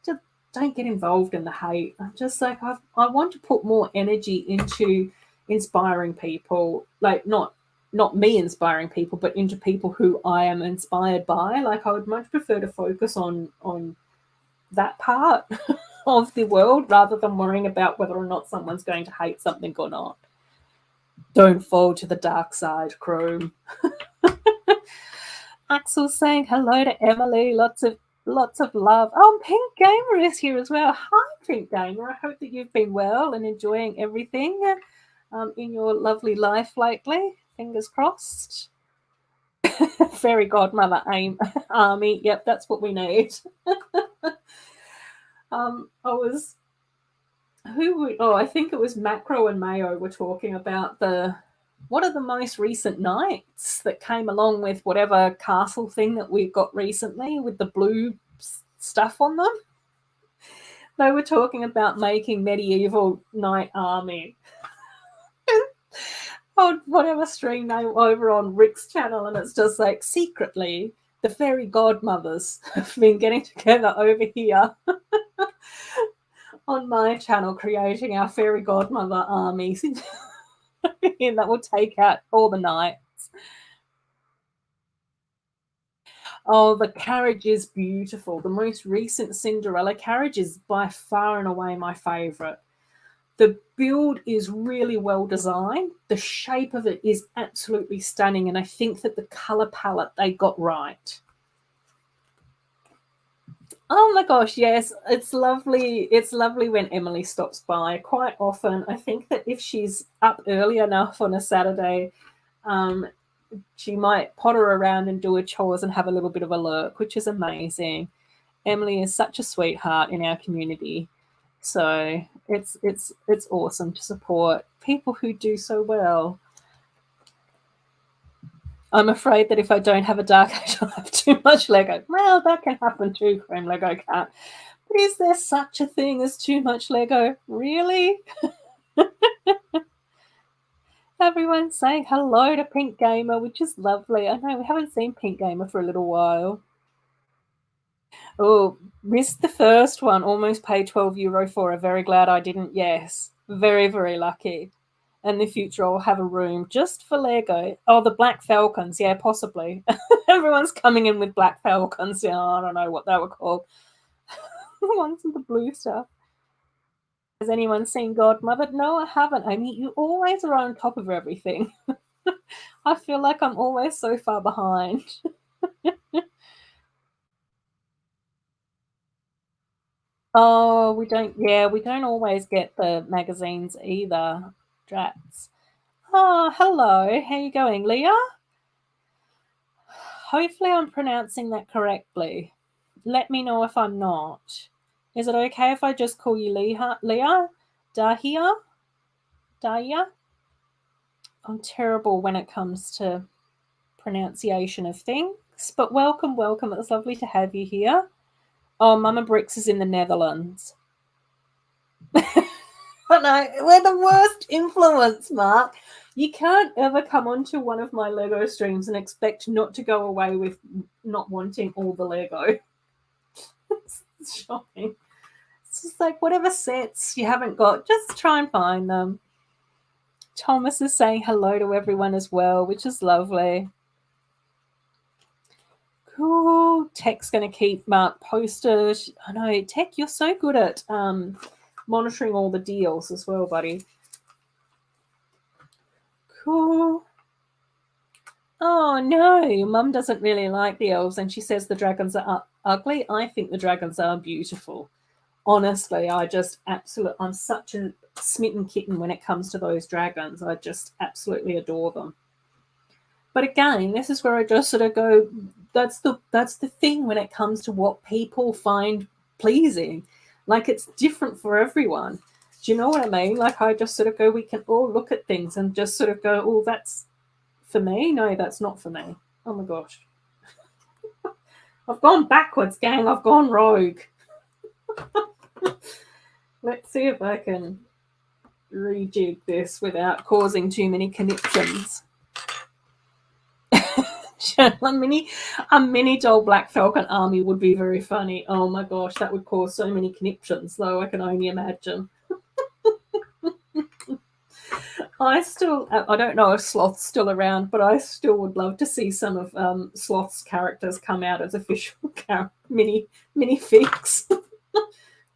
just don't get involved in the hate. I'm just like, I want to put more energy into inspiring people. Like, not me inspiring people, but into people who I am inspired by. Like, I would much prefer to focus on that part. of the world rather than worrying about whether or not someone's going to hate something or not. Don't fall to the dark side, Chrome. Axel saying hello to Emily. Lots of love. Oh, Pink Gamer is here as well. Hi, Pink Gamer. I hope that you've been well and enjoying everything in your lovely life lately. Fingers crossed. Fairy godmother army. Yep, that's what we need. I think it was Macro and Mayo were talking about what are the most recent knights that came along with whatever castle thing that we've got recently with the blue stuff on them. They were talking about making medieval knight army. On whatever stream they were over on Rick's channel, and it's just like secretly the fairy godmothers have been getting together over here on my channel, creating our fairy godmother armies that will take out all the knights. Oh, the carriage is beautiful. The most recent Cinderella carriage is by far and away my favourite. The build is really well designed. The shape of it is absolutely stunning, and I think that the colour palette they got right. Oh my gosh, yes, it's lovely. It's lovely when Emily stops by. Quite often, I think that if she's up early enough on a Saturday, she might potter around and do her chores and have a little bit of a lurk, which is amazing. Emily is such a sweetheart in our community. So it's awesome to support people who do so well. I'm afraid that if I don't have a dark age, I'll have too much Lego. Well, that can happen too, Chrome Lego Cat. But is there such a thing as too much Lego? Really? Everyone's saying hello to Pink Gamer, which is lovely. I know we haven't seen Pink Gamer for a little while. Oh, missed the first one. Almost paid €12 for it. Very glad I didn't. Yes. Very, very lucky. In the future, I'll have a room just for Lego. Oh, the Black Falcons. Yeah, possibly. Everyone's coming in with Black Falcons. Yeah, I don't know what they were called. The ones with the blue stuff. Has anyone seen Godmother? No, I haven't. I mean, you always are on top of everything. I feel like I'm always so far behind. Oh, we don't always get the magazines either. Drats. Oh, hello. How you going, Leah? Hopefully I'm pronouncing that correctly. Let me know if I'm not. Is it okay if I just call you Leah? Dahia? Dahia? I'm terrible when it comes to pronunciation of things. But welcome. It's lovely to have you here. Oh, Mama Bricks is in the Netherlands. I know, we're the worst influence, Mark. You can't ever come onto one of my Lego streams and expect not to go away with not wanting all the Lego. It's shocking. It's just like whatever sets you haven't got, just try and find them. Thomas is saying hello to everyone as well, which is lovely. Cool. Tech's going to keep Mark posted. I know, Tech, you're so good at monitoring all the deals as well, buddy. Cool. Oh, no, your mum doesn't really like the elves and she says the dragons are ugly. I think the dragons are beautiful. Honestly, I'm such a smitten kitten when it comes to those dragons. I just absolutely adore them. But again, this is where I just sort of go, that's the thing when it comes to what people find pleasing. Like, it's different for everyone. Do you know what I mean? Like, I just sort of go, we can all look at things and just sort of go, oh, that's for me. No, that's not for me. Oh, my gosh. I've gone backwards, gang. I've gone rogue. Let's see if I can rejig this without causing too many conniptions. A mini doll Black Falcon army would be very funny. Oh my gosh, that would cause so many conniptions, though. I can only imagine. I don't know if Sloth's still around, but I still would love to see some of Sloth's characters come out as official mini figs.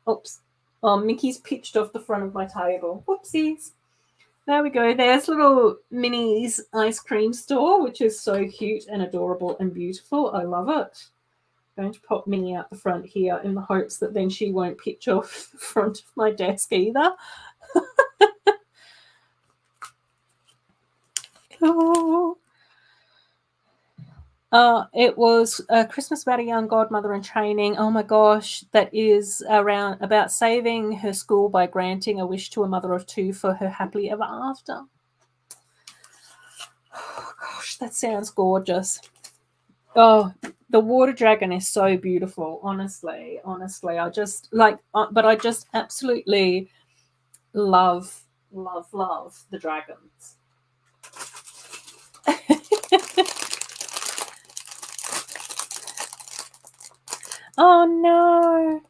Oops. Oh, Mickey's pitched off the front of my table. Whoopsies. There we go. There's little Minnie's ice cream store, which is so cute and adorable and beautiful. I love it. I'm going to pop Minnie out the front here in the hopes that then she won't pitch off the front of my desk either. Oh. It was Christmas about a young godmother in training. Oh my gosh, that is about saving her school by granting a wish to a mother of two for her happily ever after. Oh gosh, that sounds gorgeous. Oh, the water dragon is so beautiful. Honestly, I just but I just absolutely love the dragons. Oh no.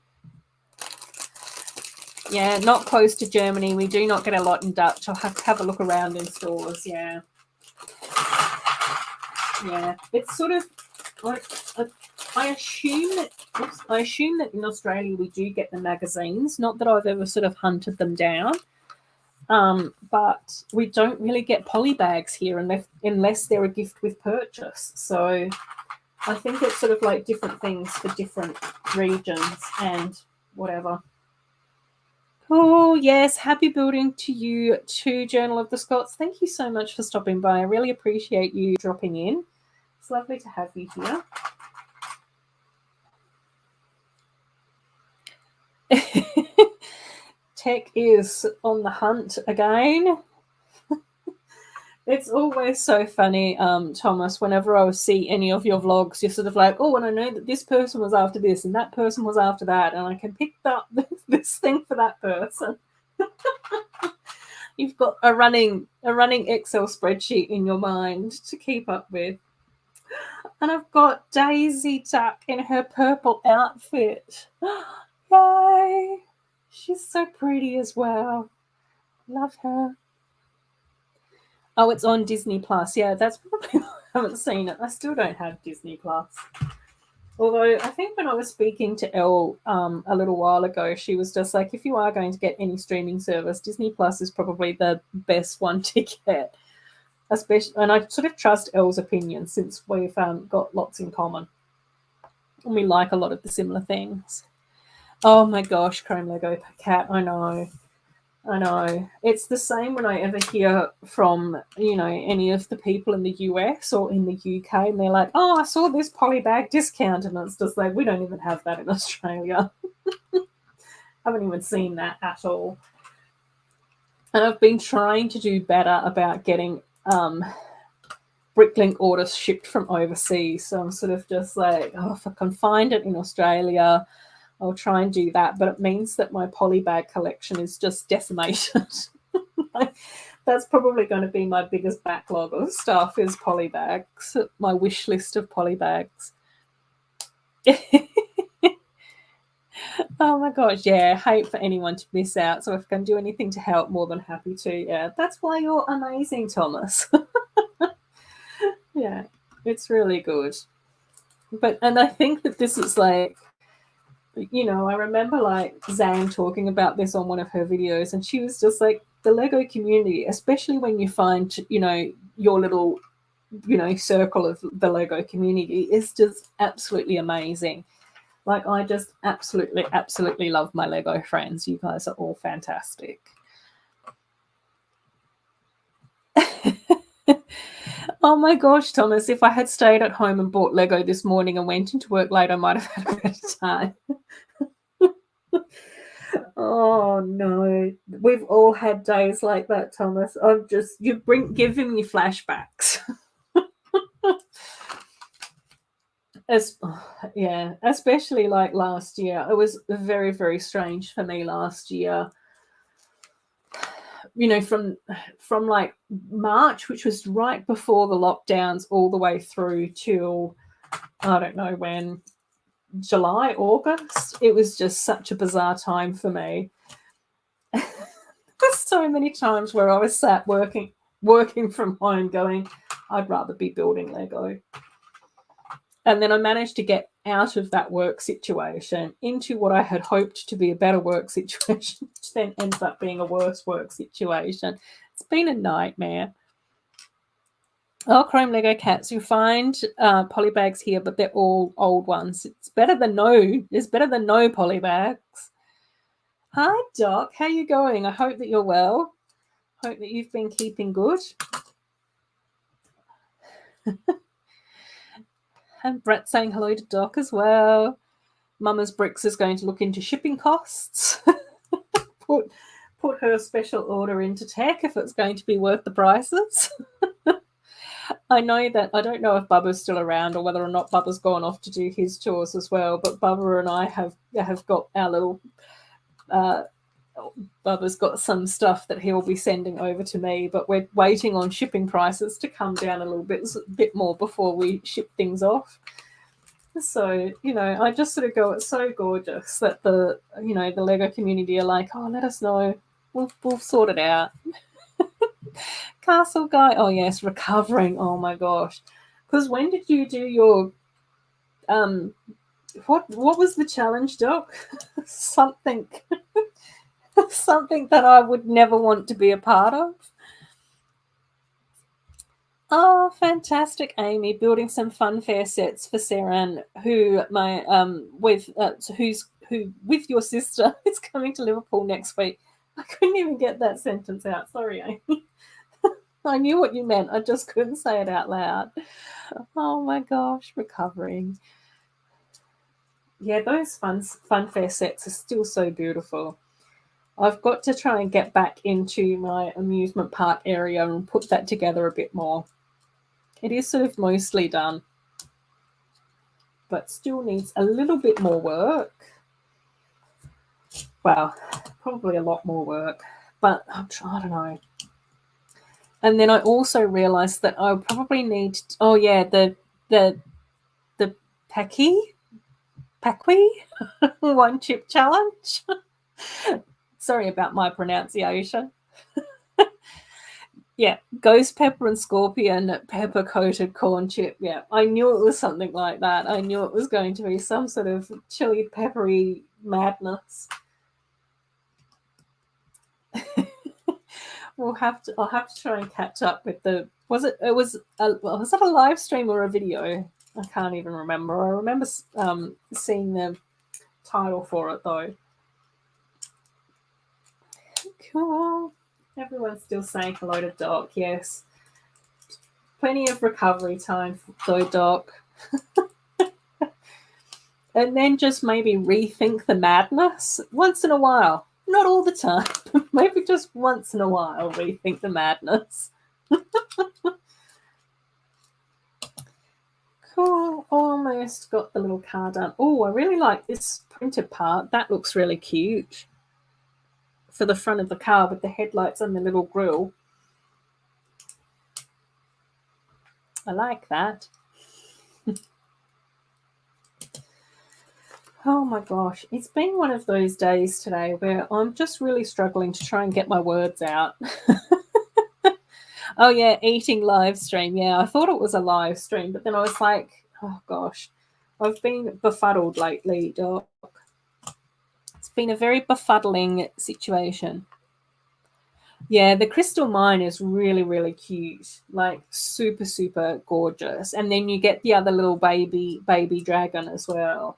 Yeah, not close to Germany. We do not get a lot in Dutch. I'll have to have a look around in stores. Yeah. Yeah. It's sort of I assume that in Australia we do get the magazines. Not that I've ever sort of hunted them down. But we don't really get polybags here unless they're a gift with purchase. So I think it's sort of like different things for different regions and whatever. Oh, yes. Happy building to you too, Journal of the Scots. Thank you so much for stopping by. I really appreciate you dropping in. It's lovely to have you here. Tech is on the hunt again. It's always so funny, Thomas, whenever I see any of your vlogs, you're sort of like, oh, and I know that this person was after this and that person was after that, and I can pick up this thing for that person. You've got a running Excel spreadsheet in your mind to keep up with. And I've got Daisy Duck in her purple outfit. Yay! She's so pretty as well. Love her. Oh, it's on Disney Plus. Yeah, that's probably why I haven't seen it. I still don't have Disney Plus. Although I think when I was speaking to Elle a little while ago, she was just like, if you are going to get any streaming service, Disney Plus is probably the best one to get. Especially, and I sort of trust Elle's opinion since we've got lots in common. And we like a lot of the similar things. Oh my gosh, Chrome Lego Cat, I know. It's the same when I ever hear from, any of the people in the US or in the UK, and they're like, oh, I saw this polybag discount, and it's just like, we don't even have that in Australia. Haven't even seen that at all. And I've been trying to do better about getting Bricklink orders shipped from overseas. So I'm sort of just like, oh, if I can find it in Australia, I'll try and do that. But it means that my polybag collection is just decimated. That's probably going to be my biggest backlog of stuff is polybags, my wish list of polybags. Oh my gosh, yeah, hate for anyone to miss out. So if I can do anything to help, more than happy to. Yeah, that's why you're amazing, Thomas. Yeah, it's really good. And I think that this is like, I remember like Zan talking about this on one of her videos, and she was just like, the Lego community, especially when you find, your little, circle of the Lego community, is just absolutely amazing. Like, I just absolutely, absolutely love my Lego friends. You guys are all fantastic. Oh my gosh, Thomas, if I had stayed at home and bought Lego this morning and went into work late, I might have had a better time. Oh no, we've all had days like that, Thomas. You're giving me flashbacks. Yeah, especially like last year. It was very, very strange for me last year. From like March, which was right before the lockdowns, all the way through till I don't know when, July, August. It was just such a bizarre time for me. There's so many times where I was sat working from home going, I'd rather be building Lego. And then I managed to get out of that work situation into what I had hoped to be a better work situation, which then ends up being a worse work situation. It's been a nightmare. Oh, Chrome Lego cats. You find polybags here, but they're all old ones. It's better than no. It's better than no polybags. Hi, Doc. How you going? I hope that you're well. Hope that you've been keeping good. And Brett saying hello to Doc as well. Mama's Bricks is going to look into shipping costs. put her special order into tech if it's going to be worth the prices. I know that I don't know if Bubba's still around or whether or not Bubba's gone off to do his chores as well, but Bubba and I have got our little Bubba's got some stuff that he'll be sending over to me, but we're waiting on shipping prices to come down a little bit more before we ship things off. So, I just sort of go, it's so gorgeous that the Lego community are like, oh, let us know. We'll sort it out. Castle Guy, oh yes, recovering. Oh my gosh. Because when did you do your what was the challenge, Doc? something that I would never want to be a part of. Oh, fantastic, Amy! Building some funfair sets for Saren, who with your sister is coming to Liverpool next week. I couldn't even get that sentence out. Sorry, Amy. I knew what you meant. I just couldn't say it out loud. Oh my gosh, recovering. Yeah, those funfair sets are still so beautiful. I've got to try and get back into my amusement park area and put that together a bit more. It is sort of mostly done, but still needs a little bit more work. Well, probably a lot more work, but I don't know. And then I also realised that I probably need. Oh yeah, the Pucky one chip challenge. Sorry about my pronunciation. Yeah, ghost pepper and scorpion pepper coated corn chip. Yeah, I knew it was something like that. I knew it was going to be some sort of chili peppery madness. I'll have to try and catch up with was it a live stream or a video? I can't even remember. I remember seeing the title for it though. Cool. Everyone's still saying hello to Doc. Yes, plenty of recovery time though, Doc. And then just maybe rethink the madness once in a while. Not all the time. Maybe just once in a while rethink the madness. Cool. Almost got the little car done. Oh, I really like this printed part. That looks really cute. For the front of the car with the headlights and the little grille. I like that. Oh my gosh, it's been one of those days today where I'm just really struggling to try and get my words out. Oh yeah, eating live stream. Yeah, I thought it was a live stream, but then I was like, oh gosh, I've been befuddled lately, Doc. It's been a very befuddling situation. Yeah, the crystal mine is really, really cute. Like super, super gorgeous. And then you get the other little baby dragon as well,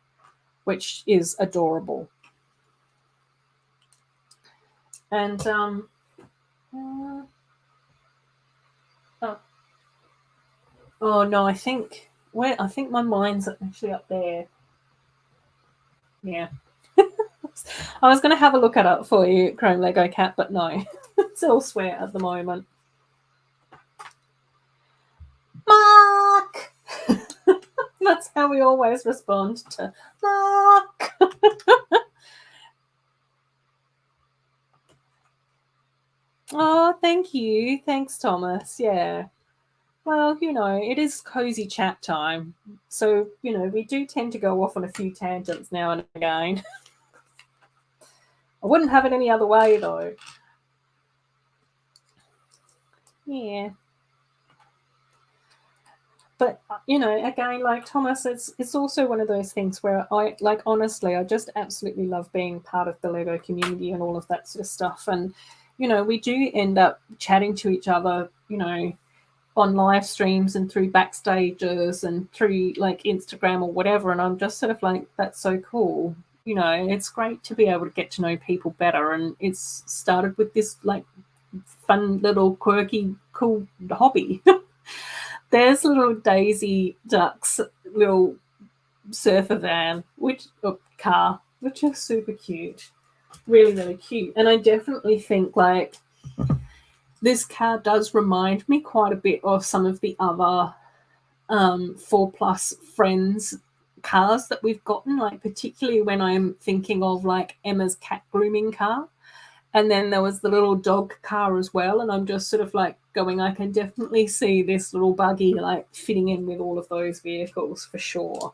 which is adorable. And oh no, I think my mine's actually up there. Yeah. I was going to have a look at it for you, Chrome Lego Cat, but no. It's elsewhere at the moment. Mark! That's how we always respond to Mark. Oh, thank you. Thanks, Thomas. Yeah. Well, it is cozy chat time. So, we do tend to go off on a few tangents now and again. I wouldn't have it any other way, though. Yeah. But, you know, again, like Thomas, it's also one of those things where I, like, honestly, I just absolutely love being part of the Lego community and all of that sort of stuff. And, you know, we do end up chatting to each other, you know, on live streams and through backstages and through like Instagram or whatever. And I'm just sort of like, that's so cool. You know, it's great to be able to get to know people better. And it's started with this like fun little quirky, cool hobby. There's little Daisy Duck's little surfer van, car, which is super cute. Really, really cute. And I definitely think like this car does remind me quite a bit of some of the other 4+ friends cars that we've gotten, like particularly when I'm thinking of like Emma's cat grooming car. And then there was the little dog car as well. And I'm just sort of like going, I can definitely see this little buggy like fitting in with all of those vehicles for sure.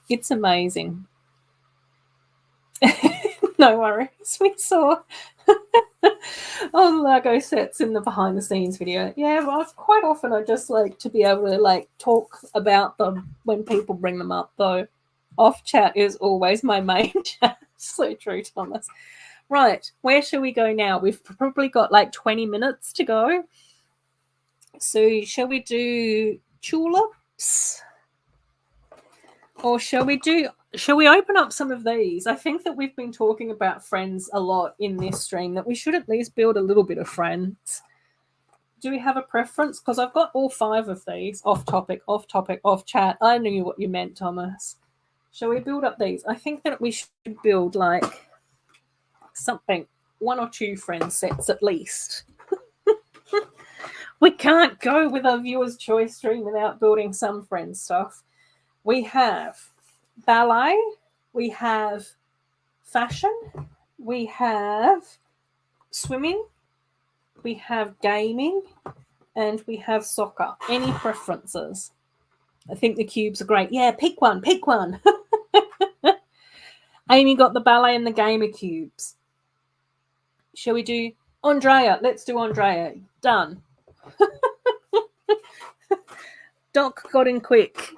It's amazing. No worries. We saw the Lego sets in the behind the scenes video. Yeah, well, quite often I just like to be able to like talk about them when people bring them up, though. Off chat is always my main chat. So true, Thomas. Right, where shall we go now? We've probably got like 20 minutes to go. So shall we do tulips? Or shall we open up some of these? I think that we've been talking about friends a lot in this stream, that we should at least build a little bit of friends. Do we have a preference? Because I've got all 5 of these. Off topic, off chat. I knew what you meant, Thomas. Shall we build up these? I think that we should build like something, 1 or 2 friend sets at least. We can't go with our viewers' choice stream without building some friend stuff. We have ballet, we have fashion, we have swimming, we have gaming, and we have soccer. Any preferences? I think the cubes are great. Yeah, pick one. Amy got the ballet and the gamer cubes. Shall we do Andrea? Let's do Andrea. Done. Doc got in quick.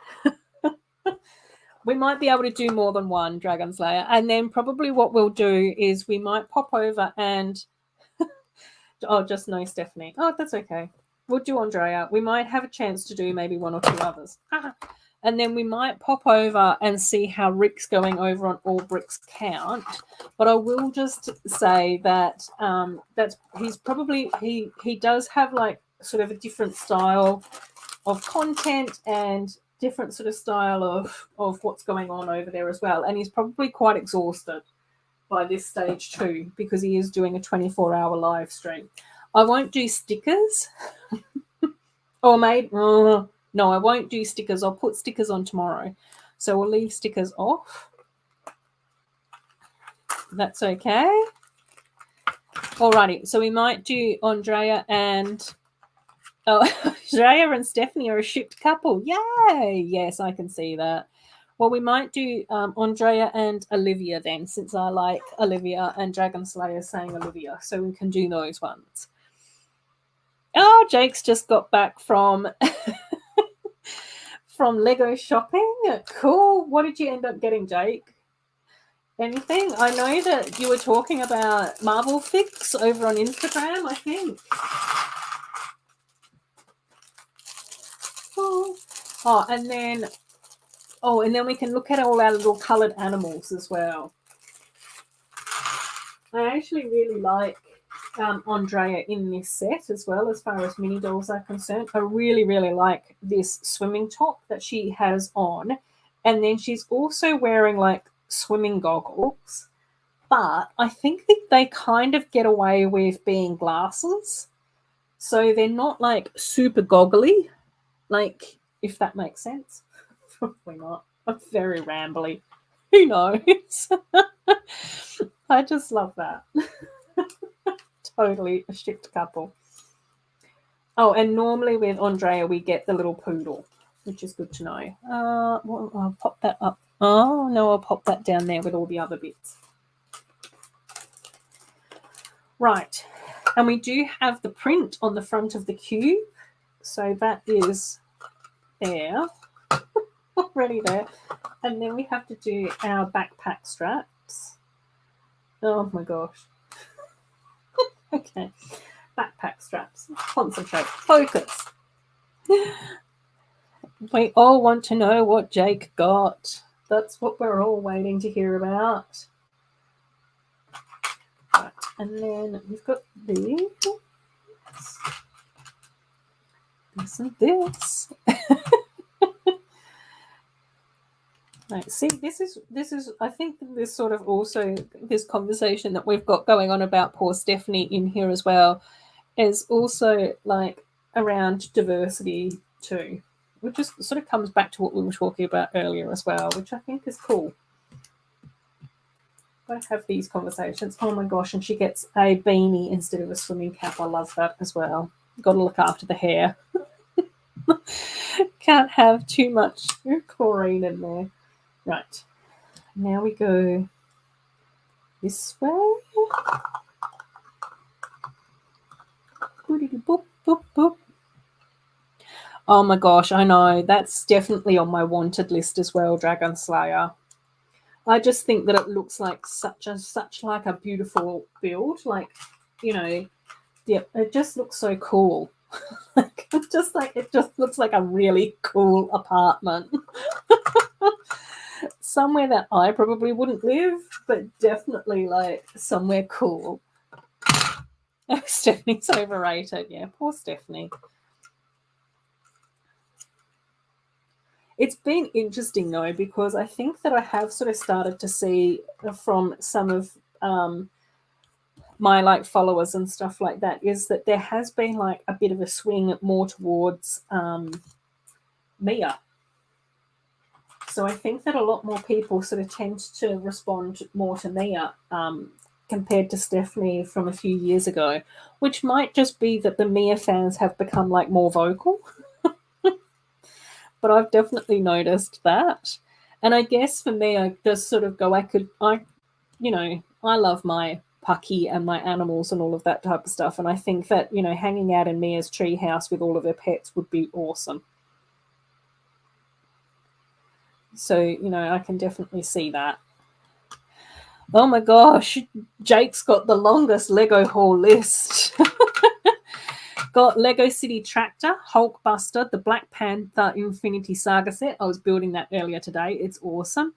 We might be able to do more than one Dragon Slayer. And then probably what we'll do is we might pop over and... oh, just no Stephanie. Oh, that's okay. We'll do Andrea. We might have a chance to do maybe 1 or 2 others. And then we might pop over and see how Rick's going over on All Bricks Count. But I will just say that he does have like sort of a different style of content and different sort of style of what's going on over there as well. And he's probably quite exhausted by this stage too, because he is doing a 24-hour live stream. I won't do stickers. Or maybe... no, I won't do stickers. I'll put stickers on tomorrow. So we'll leave stickers off. That's okay. Alrighty. So we might do Andrea and... oh, Andrea and Stephanie are a shipped couple. Yay! Yes, I can see that. Well, we might do Andrea and Olivia then, since I like Olivia and Dragon Slayer saying Olivia. So we can do those ones. Oh, Jake's just got back from... from Lego shopping. Cool. What did you end up getting, Jake? Anything? I know that you were talking about Marvel Fix over on Instagram, I think. Oh, and then we can look at all our little coloured animals as well. I actually really like Andrea in this set as well, as far as mini dolls are concerned. I really, really like this swimming top that she has on. And then she's also wearing like swimming goggles. But I think that they kind of get away with being glasses. So they're not like super goggly, like, if that makes sense. Probably not. I'm very rambly. Who knows? I just love that. Totally a shipped couple. Oh, and normally with Andrea we get the little poodle, which is good to know. Well, I'll pop that up. Oh, no, I'll pop that down there with all the other bits. Right. And we do have the print on the front of the cube. So that is there. Already there. And then we have to do our backpack straps. Oh my gosh. Okay. Backpack straps. Concentrate. Focus. We all want to know what Jake got. That's what we're all waiting to hear about. Right. And then we've got these. This and this. Right, see, this is I think this sort of also this conversation that we've got going on about poor Stephanie in here as well is also like around diversity too, which just sort of comes back to what we were talking about earlier as well, which I think is cool. I have these conversations. Oh my gosh, and she gets a beanie instead of a swimming cap. I love that as well. Got to look after the hair. Can't have too much chlorine in there. Right, now we go this way. Boop, boop, boop. Oh my gosh, I know. That's definitely on my wanted list as well, Dragon Slayer. I just think that it looks like such like a beautiful build. Like, you know, yeah, it just looks so cool. Like, it just looks like a really cool apartment. Somewhere that I probably wouldn't live, but definitely like somewhere cool. Oh, Stephanie's overrated. Yeah, poor Stephanie. It's been interesting though, because I think that I have sort of started to see from some of my like followers and stuff like that is that there has been like a bit of a swing more towards Mia. So I think that a lot more people sort of tend to respond more to Mia compared to Stephanie from a few years ago, which might just be that the Mia fans have become like more vocal. But I've definitely noticed that. And I guess for me, I just sort of go, I love my Pucky and my animals and all of that type of stuff. And I think that, you know, hanging out in Mia's treehouse with all of her pets would be awesome. So, you know, I can definitely see that. Oh my gosh, Jake's got the longest Lego haul list. Got Lego City Tractor, Hulkbuster, the Black Panther Infinity Saga set. I was building that earlier today. It's awesome.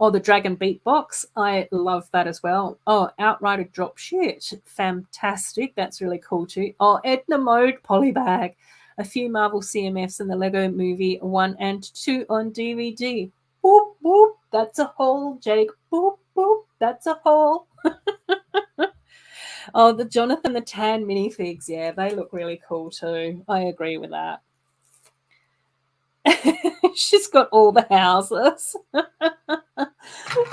Oh, the Dragon Beatbox. I love that as well. Oh, Outrider Drop Shit. Fantastic. That's really cool too. Oh, Edna Mode Polybag. A few Marvel CMFs and the Lego Movie 1 and 2 on DVD. Boop, boop. That's a haul, Jake. Boop, boop. That's a haul. Oh, the Jonathan the Tan minifigs. Yeah, they look really cool too. I agree with that. She's got all the houses.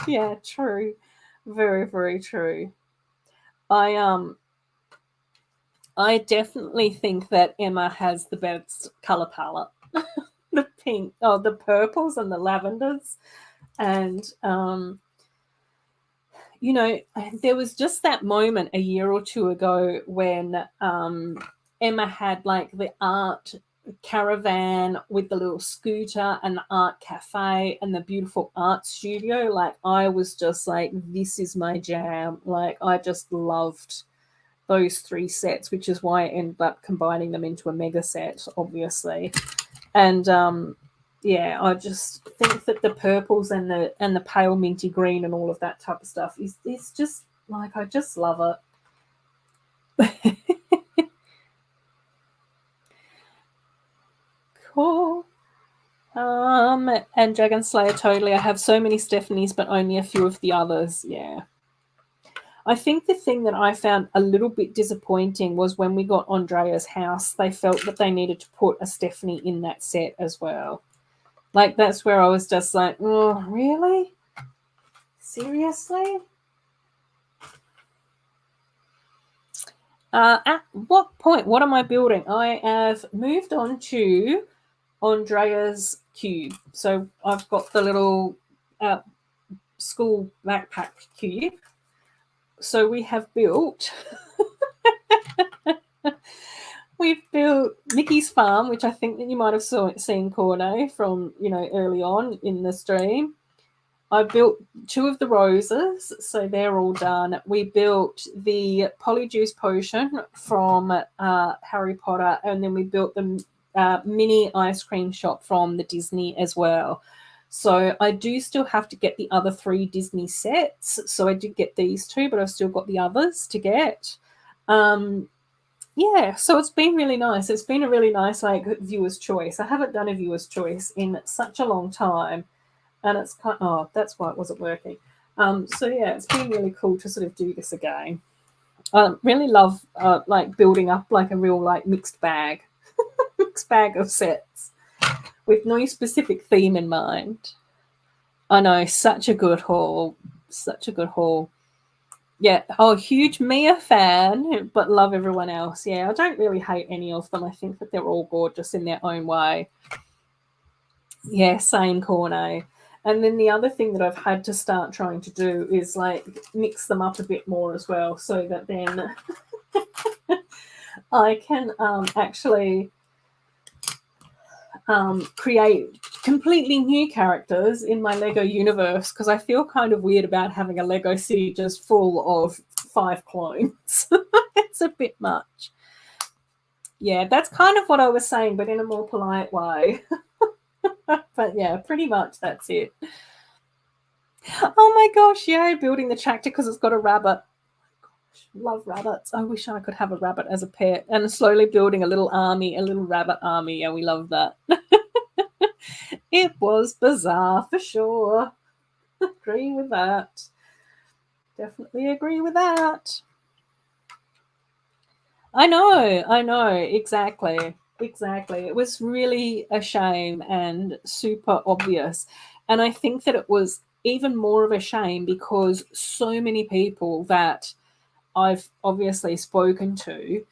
Yeah, true. Very, very true. I definitely think that Emma has the best color palette. The pink, the purples and the lavenders. And you know, there was just that moment a year or two ago when Emma had like the art caravan with the little scooter and the art cafe and the beautiful art studio. Like, I was just like, this is my jam. Like, I just loved those 3 sets, which is why I ended up combining them into a mega set, obviously. And yeah, I just think that the purples and the pale minty green and all of that type of stuff is just like, I just love it. Cool. And Dragon Slayer, totally. I have so many Stephanies, but only a few of the others. Yeah. I think the thing that I found a little bit disappointing was when we got Andrea's house, they felt that they needed to put a Stephanie in that set as well. Like, that's where I was just like, oh, really? Seriously? At what point? What am I building? I have moved on to Andrea's cube. So I've got the little school backpack cube. So we have built We've built Mickey's farm, which I think that you might have seen Cornet from, early on in the stream. I built 2 of the roses, so they're all done. We built the Polyjuice potion from Harry Potter, and then we built the Minnie ice cream shop from the Disney as well. So I do still have to get the other 3 Disney sets. So I did get these 2, but I've still got the others to get. Yeah, so it's been really nice. It's been a really nice viewer's choice. I haven't done a viewer's choice in such a long time. And it's that's why it wasn't working. So yeah, it's been really cool to sort of do this again. I really love building up like a real mixed bag of sets with no specific theme in mind. I know, such a good haul. Yeah, huge Mia fan, but love everyone else. Yeah, I don't really hate any of them. I think that they're all gorgeous in their own way. Yeah, same Cornet. And then the other thing that I've had to start trying to do is mix them up a bit more as well, so that then I can actually create completely new characters in my Lego universe, because I feel kind of weird about having a Lego city just full of 5 clones. It's a bit much. Yeah, that's kind of what I was saying, but in a more polite way. But yeah, pretty much that's it. Oh my gosh, yeah, building the tractor because it's got a rabbit. Love rabbits. I wish I could have a rabbit as a pet. And slowly building a little rabbit army. Yeah, we love that. It was bizarre for sure. Agree with that. Definitely agree with that. I know, exactly. It was really a shame and super obvious. And I think that it was even more of a shame because so many people that I've obviously spoken to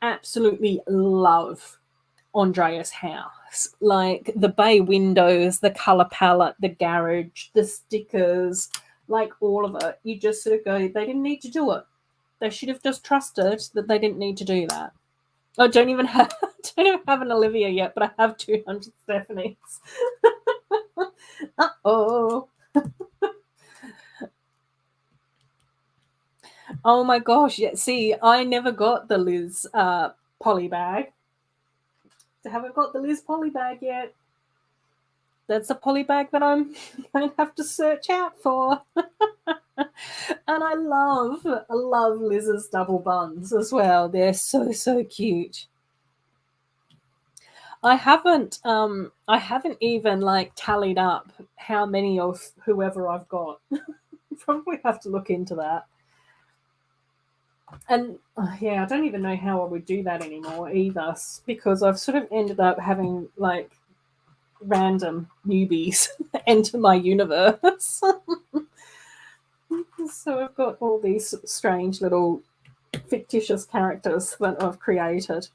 absolutely love Andrea's house. Like the bay windows, the colour palette, the garage, the stickers, all of it. You just sort of go, they didn't need to do it. They should have just trusted that they didn't need to do that. I don't even have an Olivia yet, but I have 200 Stephanies. Uh-oh. Oh my gosh, yeah. See, I never got the Liz poly bag. I haven't got the Liz poly bag yet. That's a poly bag that I'm going to have to search out for. And I love Liz's double buns as well. They're so cute. I haven't even tallied up how many of whoever I've got. Probably have to look into that. And yeah, I don't even know how I would do that anymore either, because I've sort of ended up having random newbies enter my universe. So I've got all these strange little fictitious characters that I've created.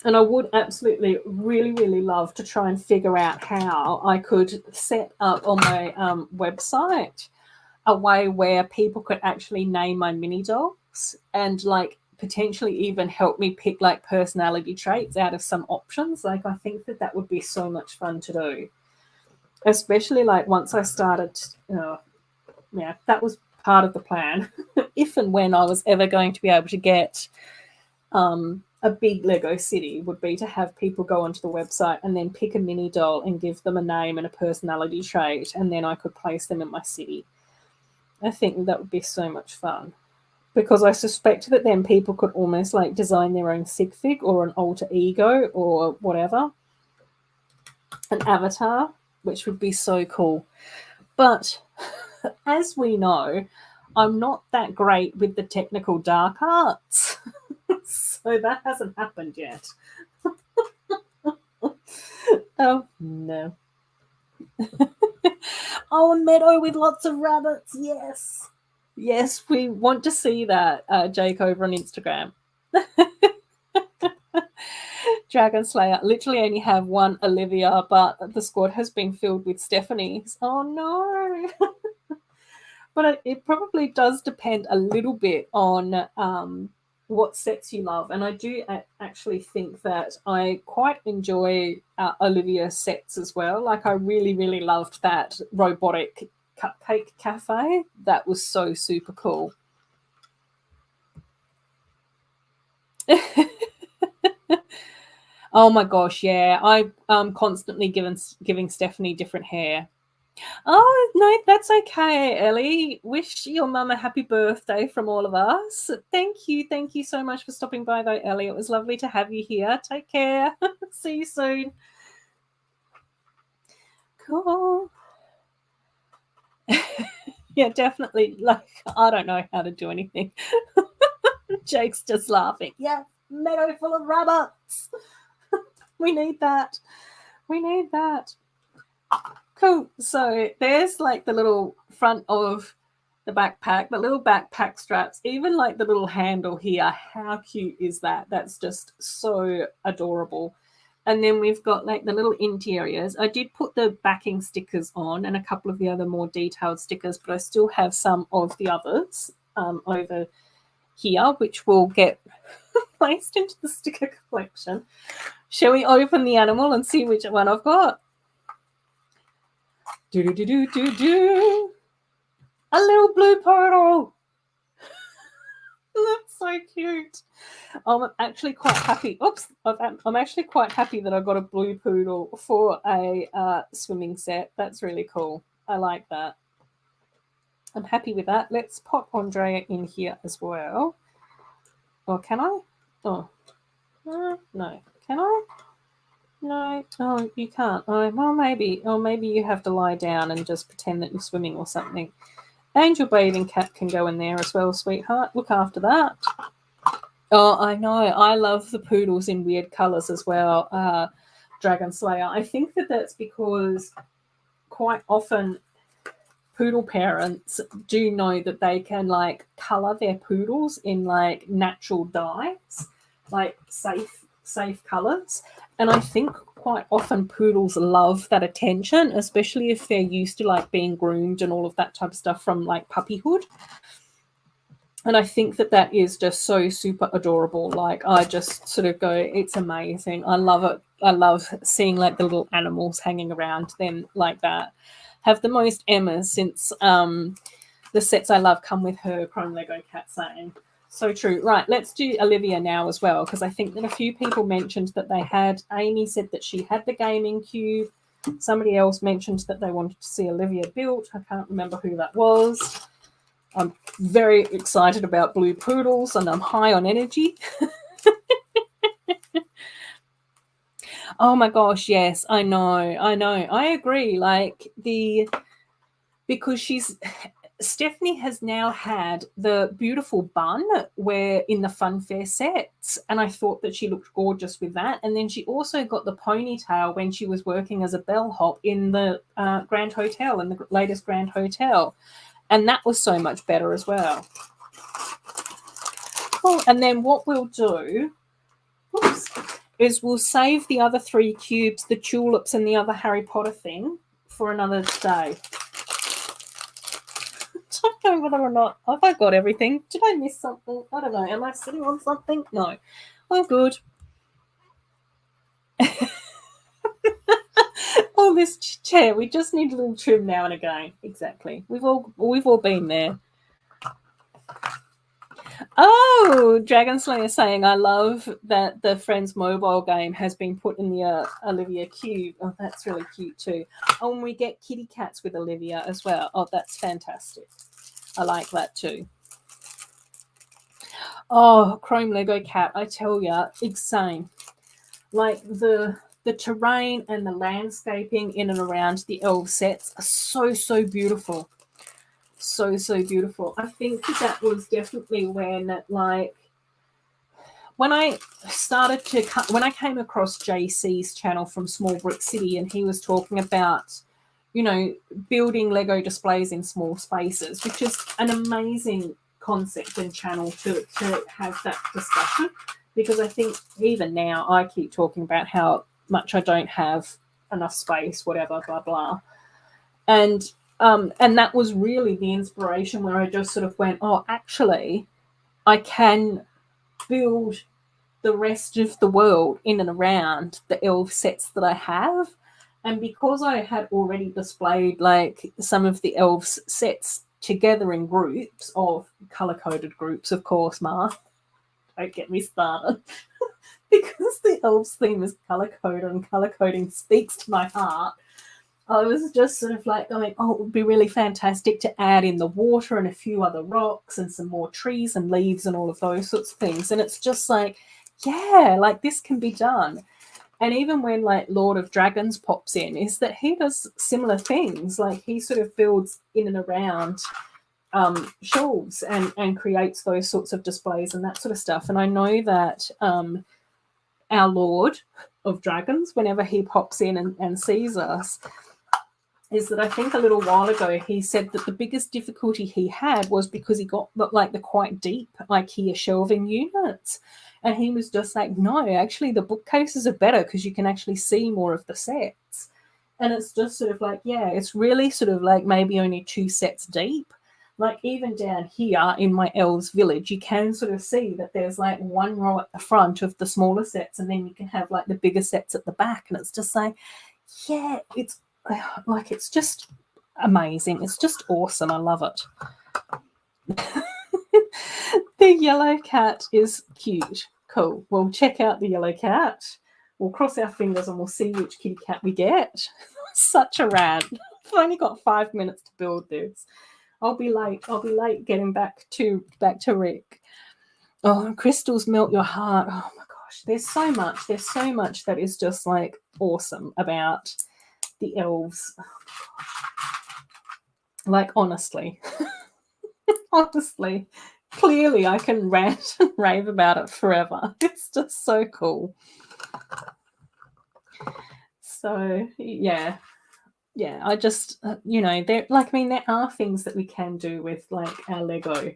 And I would absolutely really love to try and figure out how I could set up on my website a way where people could actually name my mini dogs and potentially even help me pick personality traits out of some options. I think that would be so much fun to do, especially once I started. Yeah, that was part of the plan. If and when I was ever going to be able to get a big Lego city, would be to have people go onto the website and then pick a mini doll and give them a name and a personality trait, and then I could place them in my city. I think that would be so much fun, because I suspect that then people could almost design their own sig fig or an alter ego or whatever, an avatar, which would be so cool. But as we know, I'm not that great with the technical dark arts. So that hasn't happened yet. Oh, no. Oh, a meadow with lots of rabbits. Yes. Yes, we want to see that, Jake, over on Instagram. Dragon Slayer. Literally only have one Olivia, but the squad has been filled with Stephanies. Oh, no. But it probably does depend a little bit on what sets you love. And I do actually think that I quite enjoy Olivia sets as well. Like, I really, really loved that robotic cupcake cafe. That was so super cool. Oh my gosh, yeah. I'm constantly giving Stephanie different hair. Oh, no, that's okay, Ellie. Wish your mum a happy birthday from all of us. Thank you. Thank you so much for stopping by, though, Ellie. It was lovely to have you here. Take care. See you soon. Cool. Yeah, definitely. Like, I don't know how to do anything. Jake's just laughing. Yeah, meadow full of rabbits. We need that. We need that. Cool. So there's like the little front of the backpack, the little backpack straps, even like the little handle here. How cute is that? That's just so adorable. And then we've got like the little interiors. I did put the backing stickers on and a couple of the other more detailed stickers, but I still have some of the others over here, which will get placed into the sticker collection. Shall we open the animal and see which one I've got? Do do do do do. A little blue poodle. That's so cute. I'm actually quite happy. Oops, I'm actually quite happy that I got a blue poodle for a swimming set. That's really cool. I like that. I'm happy with that. Let's pop Andrea in here as well. Or can I? Oh, no. Can I? No. Oh, you can't. Oh, well, maybe. Or maybe you have to lie down and just pretend that you're swimming or something. Angel bathing cat can go in there as well, sweetheart. Look after that. Oh, I know. I love the poodles in weird colours as well, Dragon Slayer. I think that that's because quite often poodle parents do know that they can, like, colour their poodles in, like, natural dyes, like safe colours. And I think quite often poodles love that attention, especially if they're used to, like, being groomed and all of that type of stuff from, like, puppyhood. And I think that that is just so super adorable. Like, I just sort of go, it's amazing. I love it. I love seeing like the little animals hanging around them like that. Have the most Emmas since the sets I love come with her Chrome Lego cat saying. So true. Right, let's do Olivia now as well, because I think that a few people mentioned that they had. Amy said that she had the gaming cube. Somebody else mentioned that they wanted to see Olivia built. I can't remember who that was. I'm very excited about blue poodles and I'm high on energy. Oh my gosh, yes, I know. I agree. Like because Stephanie has now had the beautiful bun where in the funfair sets, and I thought that she looked gorgeous with that. And then she also got the ponytail when she was working as a bellhop in the Grand Hotel, in the latest Grand Hotel. And that was so much better as well. Cool. And then what we'll do is we'll save the other 3 cubes, the tulips and the other Harry Potter thing, for another day. I don't know whether or not have I got everything. Did I miss something? I don't know. Am I sitting on something? No. I'm good. Oh, this chair. We just need a little trim now and again. Exactly. We've all been there. Oh, Dragon Slayer saying, I love that the Friends mobile game has been put in the Olivia cube. Oh, that's really cute too. Oh, and we get kitty cats with Olivia as well. Oh, that's fantastic. I like that too. Oh, Chrome Lego cat, I tell ya, insane. Like the terrain and the landscaping in and around the elf sets are so beautiful. So beautiful. I think that was definitely when, like, when I came across JC's channel from Small Brick City, and he was talking about, you know, building Lego displays in small spaces, which is an amazing concept and channel to have that discussion, because I think even now I keep talking about how much I don't have enough space, whatever, blah blah, and that was really the inspiration where I just sort of went, oh, actually, I can build the rest of the world in and around the elf sets that I have. And because I had already displayed like some of the elves sets together in groups of color-coded groups, of course, Mark, don't get me started. Because the elves theme is color-coded and color coding speaks to my heart, I was just sort of like going, oh, it would be really fantastic to add in the water and a few other rocks and some more trees and leaves and all of those sorts of things. And it's just like, yeah, like this can be done. And even when like Lord of Dragons pops in, is that he does similar things. Like he sort of builds in and around shelves and creates those sorts of displays and that sort of stuff. And I know that our Lord of Dragons, whenever he pops in and sees us, is that I think a little while ago he said that the biggest difficulty he had was because he got like the quite deep IKEA shelving units. And he was just like, no, actually the bookcases are better because you can actually see more of the sets. And it's just sort of like, yeah, it's really sort of like maybe only 2 sets deep. Like even down here in my elves village, you can sort of see that there's like one row at the front of the smaller sets, and then you can have like the bigger sets at the back. And it's just like, yeah, it's like it's just amazing. It's just awesome. I love it. The yellow cat is cute. Cool. We'll check out the yellow cat. We'll cross our fingers and we'll see which kitty cat we get. Such a rant. I've only got 5 minutes to build this. I'll be late. I'll be late getting back to Rick. Oh, crystals melt your heart. Oh my gosh. There's so much. There's so much that is just like awesome about the elves. Oh, like honestly. Honestly. Clearly I can rant and rave about it forever. It's just so cool. So yeah, I just there, like, I mean, there are things that we can do with like our Lego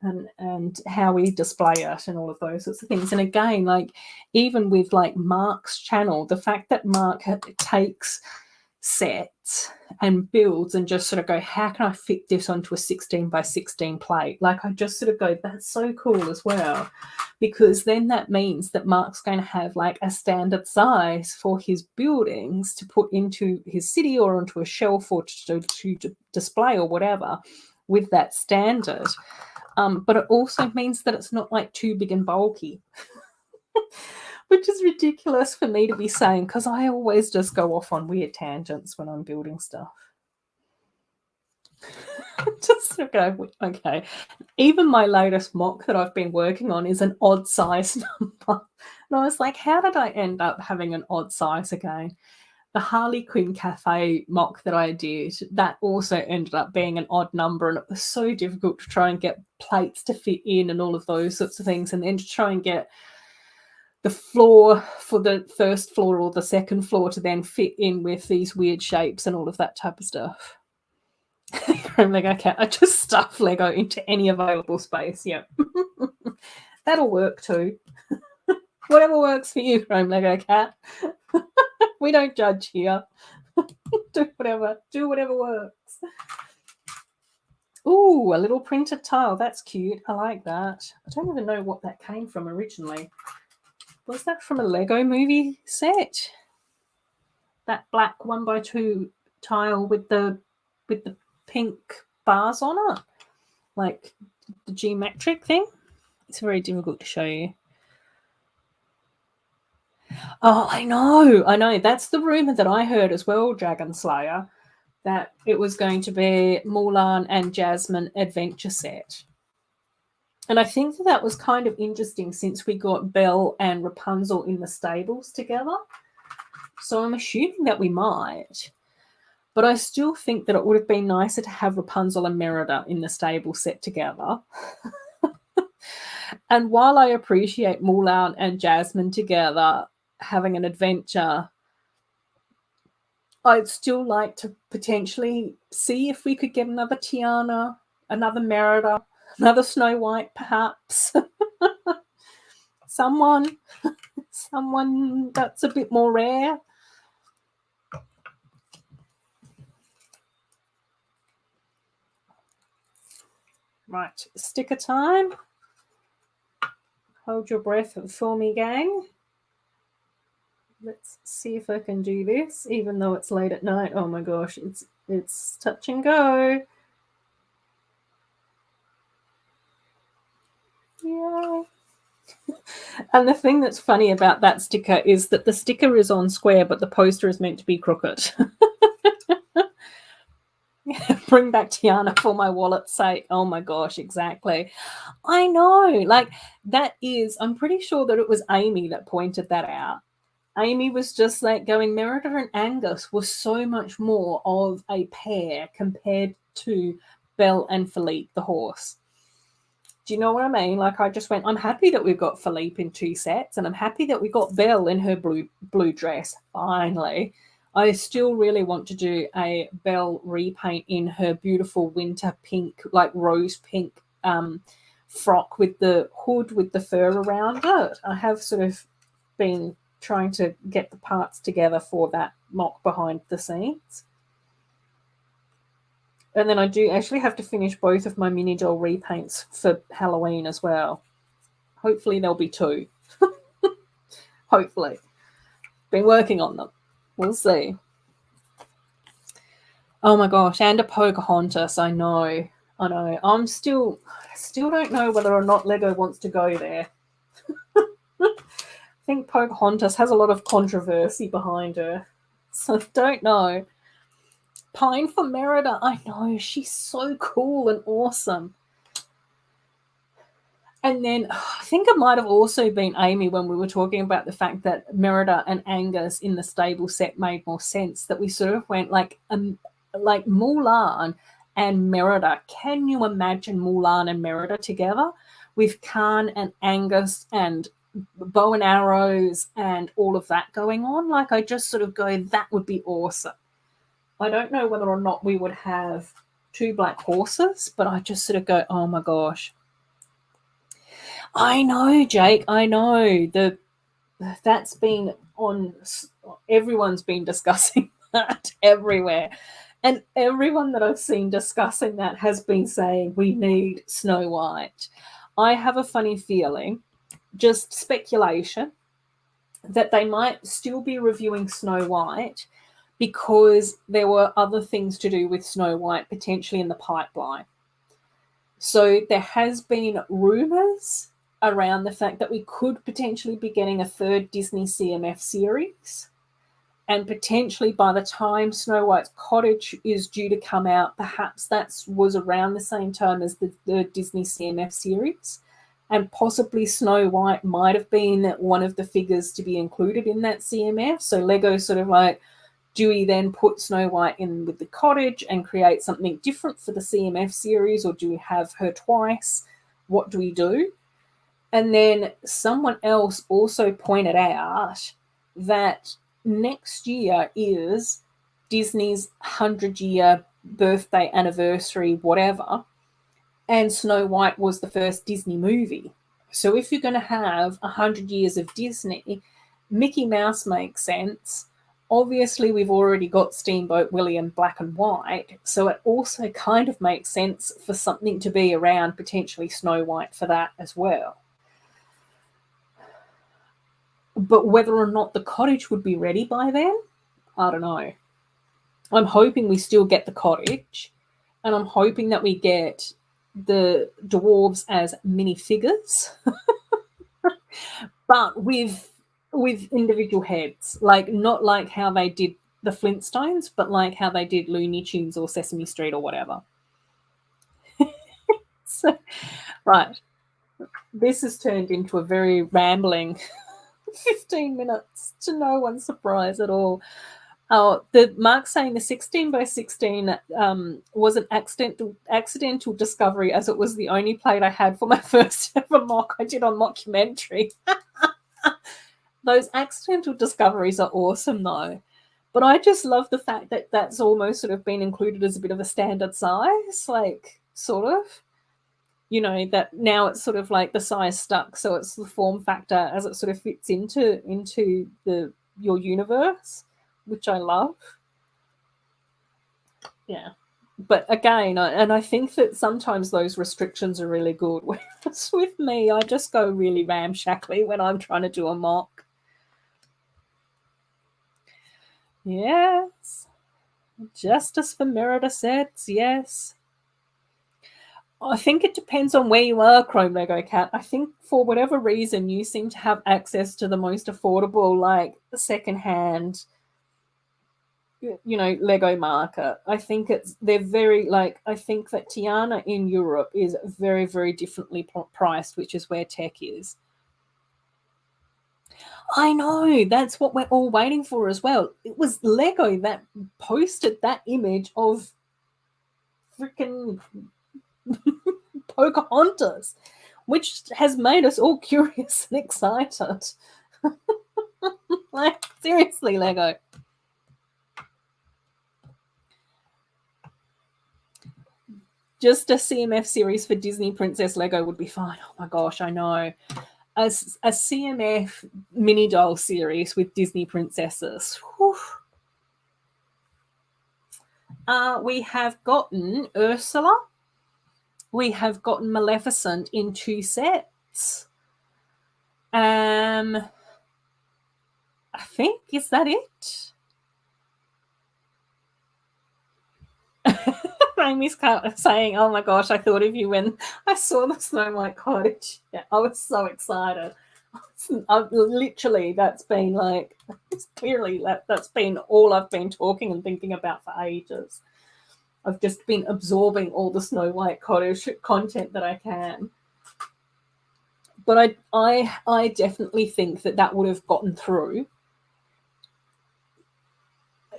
and how we display it and all of those sorts of things. And again, like even with like Mark's channel, the fact that Mark takes sets and builds and just sort of go, how can I fit this onto a 16 by 16 plate? Like I just sort of go, that's so cool as well, because then that means that Mark's going to have like a standard size for his buildings to put into his city or onto a shelf or to display or whatever with that standard. But it also means that it's not like too big and bulky. Which is ridiculous for me to be saying, because I always just go off on weird tangents when I'm building stuff. Just go, okay. Even my latest mock that I've been working on is an odd size number. And I was like, how did I end up having an odd size again? The Harley Quinn Cafe mock that I did, that also ended up being an odd number, and it was so difficult to try and get plates to fit in and all of those sorts of things, and then to try and get the floor for the first floor or the second floor to then fit in with these weird shapes and all of that type of stuff. Lego cat. I just stuff Lego into any available space. Yep. That'll work too. Whatever works for you, Chrome Lego cat. We don't judge here. Do whatever works. Ooh, a little printed tile. That's cute. I like that. I don't even know what that came from originally. Was that from a Lego movie set? That black 1x2 tile with the pink bars on it, like the geometric thing. It's very difficult to show you. Oh, I know. That's the rumor that I heard as well, Dragon Slayer, that it was going to be Mulan and Jasmine adventure set. And I think that was kind of interesting since we got Belle and Rapunzel in the stables together. So I'm assuming that we might. But I still think that it would have been nicer to have Rapunzel and Merida in the stable set together. And while I appreciate Mulan and Jasmine together having an adventure, I'd still like to potentially see if we could get another Tiana, another Merida, another Snow White, perhaps. Someone that's a bit more rare. Right, sticker time. Hold your breath for me, gang. Let's see if I can do this, even though it's late at night. Oh my gosh, it's touch and go. Yeah. And the thing that's funny about that sticker is that the sticker is on square, but the poster is meant to be crooked. Bring back Tiana for my wallet's sake. Oh my gosh, exactly. I know. Like, that is, I'm pretty sure that it was Amy that pointed that out. Amy was just like going, Merida and Angus were so much more of a pair compared to Belle and Philippe, the horse. Do you know what I mean? Like, I just went, I'm happy that we've got Philippe in 2 sets, and I'm happy that we got Belle in her blue dress, finally. I still really want to do a Belle repaint in her beautiful winter pink, like rose pink frock with the hood with the fur around it. I have sort of been trying to get the parts together for that mock behind the scenes. And then I do actually have to finish both of my mini doll repaints for Halloween as well. Hopefully there'll be 2. Hopefully. Been working on them. We'll see. Oh my gosh, and a Pocahontas, I know. I still don't know whether or not Lego wants to go there. I think Pocahontas has a lot of controversy behind her. So don't know. Pine for Merida, I know, she's so cool and awesome. And then I think it might have also been Amy when we were talking about the fact that Merida and Angus in the stable set made more sense, that we sort of went like Mulan and Merida. Can you imagine Mulan and Merida together with Khan and Angus and bow and arrows and all of that going on? Like, I just sort of go, that would be awesome. I don't know whether or not we would have 2 black horses, but I just sort of go, oh my gosh. I know, Jake, I know. That's been on, everyone's been discussing that everywhere. And everyone that I've seen discussing that has been saying we need Snow White. I have a funny feeling, just speculation, that they might still be reviewing Snow White because there were other things to do with Snow White potentially in the pipeline. So there has been rumours around the fact that we could potentially be getting a 3rd Disney CMF series. And potentially by the time Snow White's Cottage is due to come out, perhaps that was around the same time as the 3rd Disney CMF series. And possibly Snow White might have been one of the figures to be included in that CMF. So Lego sort of like, do we then put Snow White in with the cottage and create something different for the CMF series, or do we have her twice? What do we do? And then someone else also pointed out that next year is Disney's 100-year birthday anniversary, whatever, and Snow White was the first Disney movie. So if you're going to have 100 years of Disney, Mickey Mouse makes sense. Obviously, we've already got Steamboat Willie in black and white, so it also kind of makes sense for something to be around, potentially Snow White, for that as well. But whether or not the cottage would be ready by then, I don't know. I'm hoping we still get the cottage, and I'm hoping that we get the dwarves as minifigures, but with individual heads, like not like how they did the Flintstones, but like how they did Looney Tunes or Sesame Street or whatever. So, right, this has turned into a very rambling 15 minutes to no one's surprise at all. The Mark saying the 16 by 16 was an accidental discovery, as it was the only plate I had for my first ever mock I did on Mockumentary. Those accidental discoveries are awesome, though. But I just love the fact that that's almost sort of been included as a bit of a standard size, like, sort of. You know, that now it's sort of like the size stuck, so it's the form factor as it sort of fits into your universe, which I love. Yeah. But again, I think that sometimes those restrictions are really good. Whereas with me, I just go really ramshackly when I'm trying to do a mock. Yes. Justice for Merida sets, yes. I think it depends on where you are, Chrome Lego Cat. I think for whatever reason, you seem to have access to the most affordable, like, secondhand, Lego market. I think they're very, like, I think that Tiana in Europe is very, very differently priced, which is where tech is. I know, that's what we're all waiting for as well. It was Lego that posted that image of freaking Pocahontas, which has made us all curious and excited. Like, seriously, Lego. Just a CMF series for Disney Princess Lego would be fine. Oh my gosh, I know. A CMF mini doll series with Disney princesses. We have gotten Ursula. We have gotten Maleficent in 2 sets. I think, is that it? Amy's saying, oh my gosh, I thought of you when I saw the Snow White Cottage. Yeah, I was so excited. Literally, that's been like, clearly that's been all I've been talking and thinking about for ages. I've just been absorbing all the Snow White Cottage content that I can. But I definitely think that would have gotten through.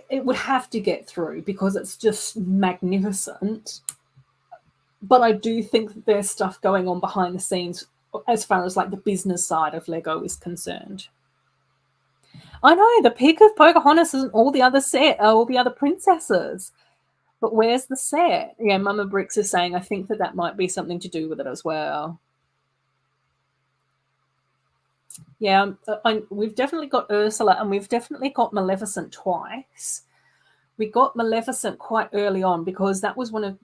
It would have to get through because it's just magnificent. But I do think that there's stuff going on behind the scenes as far as like the business side of Lego is concerned. I know the peak of Pocahontas and all the other princesses. But where's the set? Yeah, Mama Bricks is saying, I think that might be something to do with it as well. Yeah, we've definitely got Ursula and we've definitely got Maleficent twice. We got Maleficent quite early on because that was one.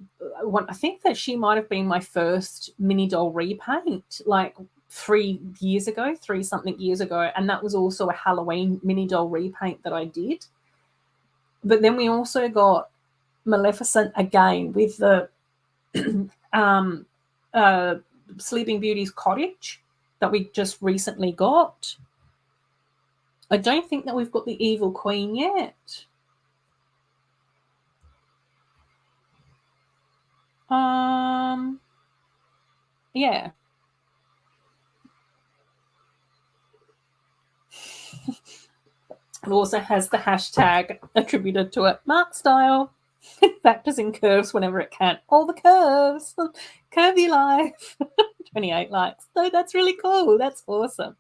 I think that she might have been my first mini doll repaint, like 3 something years ago. And that was also a Halloween mini doll repaint that I did. But then we also got Maleficent again with the Sleeping Beauty's cottage that we just recently got. I don't think that we've got the Evil Queen yet. Yeah. It also has the hashtag attributed to it, Mark Style. It factors in curves whenever it can. All the curves. Curvy life. 28 likes. So that's really cool. That's awesome.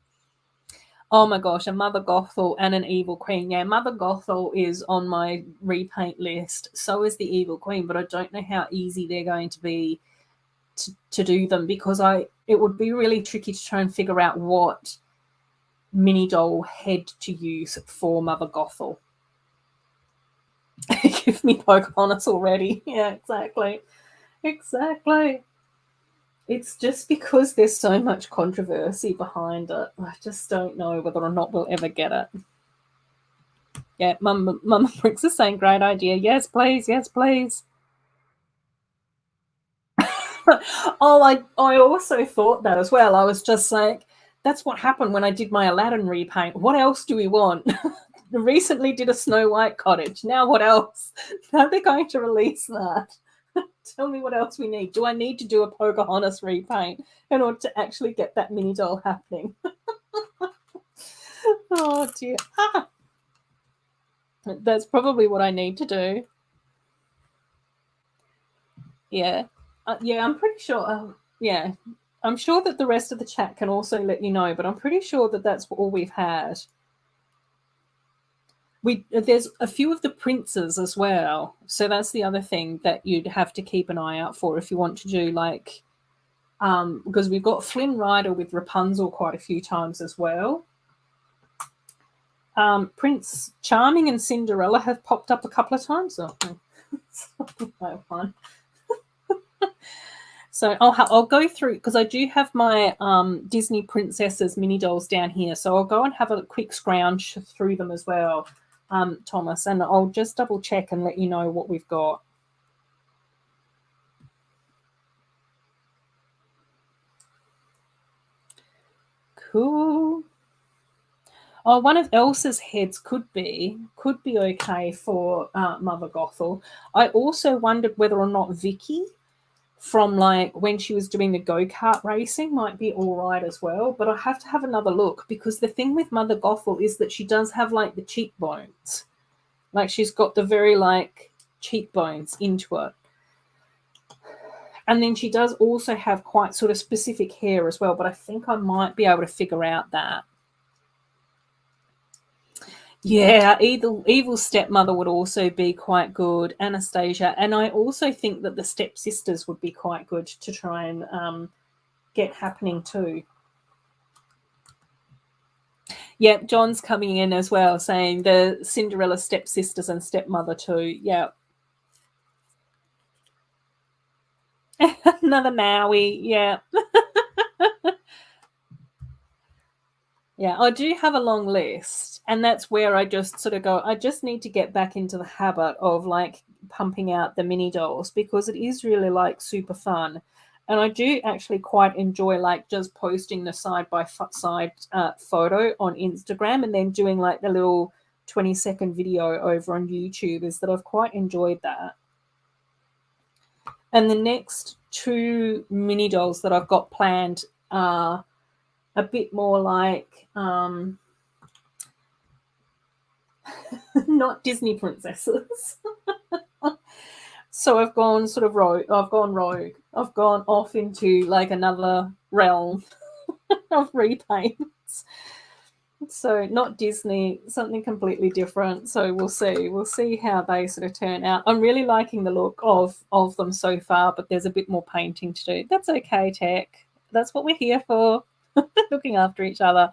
Oh my gosh, a Mother Gothel and an Evil Queen. Yeah, Mother Gothel is on my repaint list. So is the Evil Queen, but I don't know how easy they're going to be to do them because it would be really tricky to try and figure out what mini doll head to use for Mother Gothel. Give me Pocahontas already. Yeah, exactly. It's just because there's so much controversy behind it. I just don't know whether or not we'll ever get it. Yeah, Mama Bricks is saying, great idea. Yes, please. Yes, please. Oh, I also thought that as well. I was just like, that's what happened when I did my Aladdin repaint. What else do we want? Recently did a Snow White cottage. Now what else? Now they're going to release that. Tell me what else we need. Do I need to do a Pocahontas repaint in order to actually get that mini doll happening? Oh dear. That's probably what I need to do. Yeah. Yeah, I'm pretty sure. Yeah. I'm sure that the rest of the chat can also let you know, but I'm pretty sure that that's all we've had. There's a few of the princes as well, so that's the other thing that you'd have to keep an eye out for if you want to do like because we've got Flynn Rider with Rapunzel quite a few times as well. Prince Charming and Cinderella have popped up a couple of times. Oh, No fun. So I'll go through, because I do have my Disney Princesses mini dolls down here. So I'll go and have a quick scrounge through them as well, Thomas, and I'll just double check and let you know what we've got. Cool. Oh, one of Elsa's heads could be okay for Mother Gothel. I also wondered whether or not Vicky, from like when she was doing the go-kart racing, might be all right as well. But I have to have another look, because the thing with Mother Gothel is that she does have like the cheekbones. Like she's got the very like cheekbones into it. And then she does also have quite sort of specific hair as well, but I think I might be able to figure out that. Yeah, evil stepmother would also be quite good, Anastasia, and I also think that the stepsisters would be quite good to try and get happening too. Yep, John's coming in as well, saying the Cinderella stepsisters and stepmother too. Yeah, another Maui. Yeah. Yeah, I do have a long list, and that's where I just sort of go, I just need to get back into the habit of like pumping out the mini dolls, because it is really like super fun. And I do actually quite enjoy like just posting the side by side photo on Instagram and then doing like the little 20-second video over on YouTube. Is that I've quite enjoyed that. And the next two mini dolls that I've got planned are a bit more like not Disney princesses. So I've gone sort of rogue. I've gone off into like another realm of repaints. So not Disney, something completely different. So we'll see how they sort of turn out. I'm really liking the look of them so far, but there's a bit more painting to do. That's okay, Tech. That's what we're here for. Looking after each other.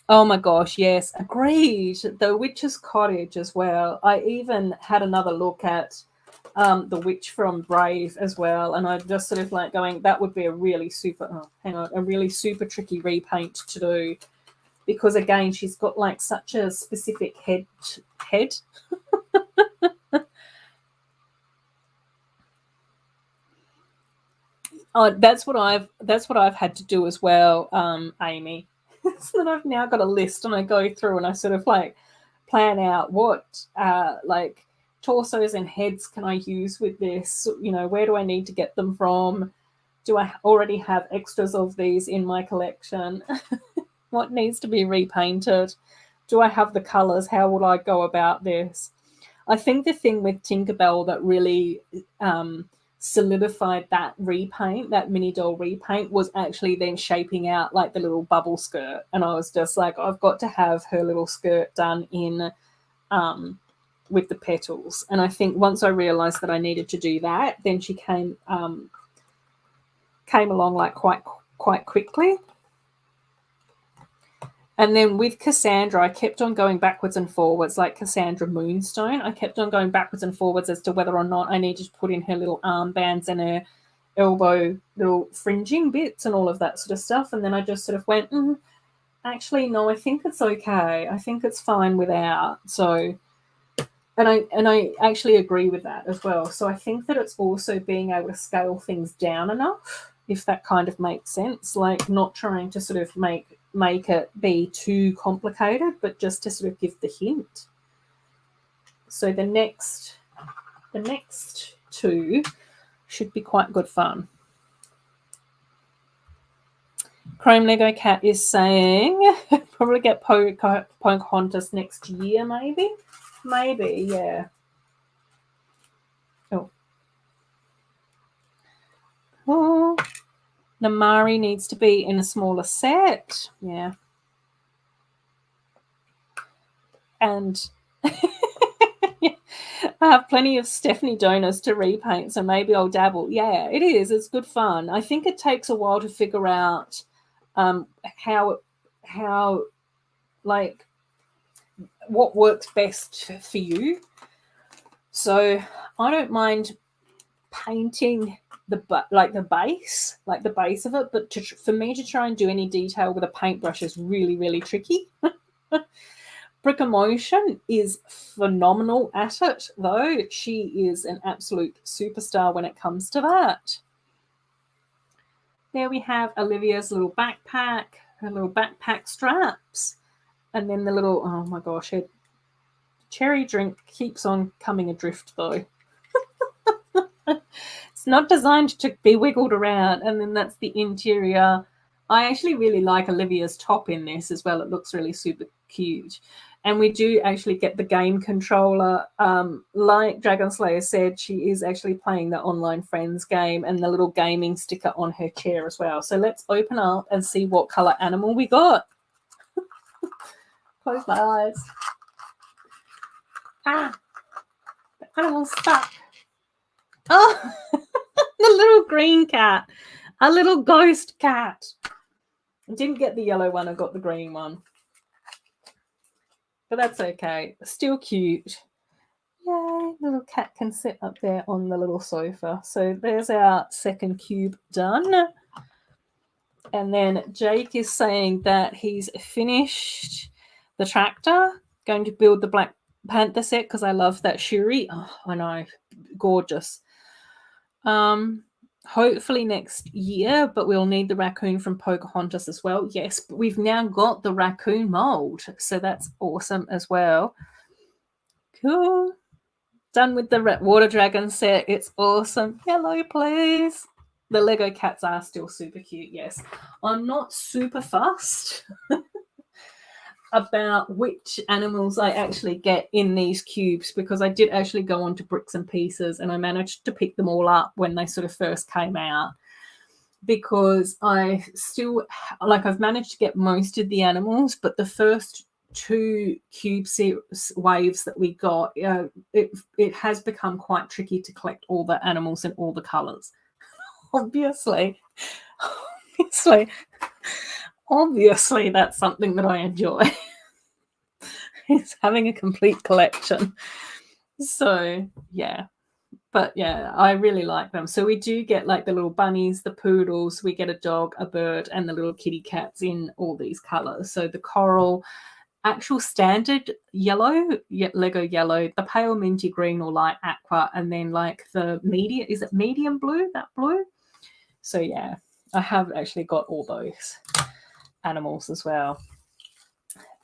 Oh my gosh, yes, agreed. The Witch's Cottage as well. I even had another look at the witch from Brave as well, and I just sort of like going, that would be a really a really super tricky repaint to do, because again, she's got like such a specific head. Oh, that's what I've had to do as well, Amy. So that I've now got a list, and I go through and I sort of like plan out what like torsos and heads can I use with this. You know, where do I need to get them from? Do I already have extras of these in my collection? What needs to be repainted? Do I have the colors? How would I go about this? I think the thing with Tinkerbell that really solidified that repaint, that mini doll repaint, was actually then shaping out like the little bubble skirt. And I was just like, I've got to have her little skirt done in with the petals. And I think once I realized that I needed to do that, then she came along like quite quickly. And then with Cassandra, I kept on going backwards and forwards, like Cassandra Moonstone. I kept on going backwards and forwards as to whether or not I needed to put in her little armbands and her elbow little fringing bits and all of that sort of stuff. And then I just sort of went, actually, no, I think it's okay. I think it's fine without. So, and I actually agree with that as well. So I think that it's also being able to scale things down enough, if that kind of makes sense, like not trying to sort of make it be too complicated, but just to sort of give the hint. So the next two should be quite good fun. Chrome Lego Cat is saying probably get Pocahontas next year, maybe, yeah. Oh, Namari needs to be in a smaller set. Yeah. And I have plenty of Stephanie donors to repaint, so maybe I'll dabble. Yeah, it is. It's good fun. I think it takes a while to figure out how like what works best for you. So I don't mind painting the base of it, but for me to try and do any detail with a paintbrush is really, really tricky. Brick Emotion is phenomenal at it, though. She is an absolute superstar when it comes to that. There we have Olivia's little backpack, her little backpack straps, and then the little, oh my gosh, her cherry drink keeps on coming adrift, though. It's not designed to be wiggled around. And then that's the interior. I actually really like Olivia's top in this as well. It looks really super cute. And we do actually get the game controller. Like Dragon Slayer said, she is actually playing the online friends game and the little gaming sticker on her chair as well. So let's open up and see what color animal we got. Close my eyes. Ah, the animal's stuck. Oh, the little green cat. A little ghost cat. I didn't get the yellow one, I got the green one. But that's okay. Still cute. Yay, little cat can sit up there on the little sofa. So there's our second cube done. And then Jake is saying that he's finished the tractor, going to build the Black Panther set because I love that Shuri. Oh, I know, gorgeous. Hopefully next year, but we'll need the raccoon from Pocahontas as well. Yes, but we've now got the raccoon mold, so that's awesome as well. Cool. Done with the water dragon set. It's awesome. Hello, please. The Lego cats are still super cute, yes. I'm not super fussed about which animals I actually get in these cubes because I did actually go on to Bricks and Pieces and I managed to pick them all up when they sort of first came out because I still, I've managed to get most of the animals, but the first two cube waves that we got, it has become quite tricky to collect all the animals in all the colors. Obviously, that's something that I enjoy. Is having a complete collection. So yeah, but yeah, I really like them. So we do get like the little bunnies, the poodles, we get a dog, a bird, and the little kitty cats in all these colors. So the coral, actual standard yellow, Lego yellow, the pale minty green or light aqua, and then like the medium, is it medium blue, that blue? So yeah, I have actually got all those animals as well.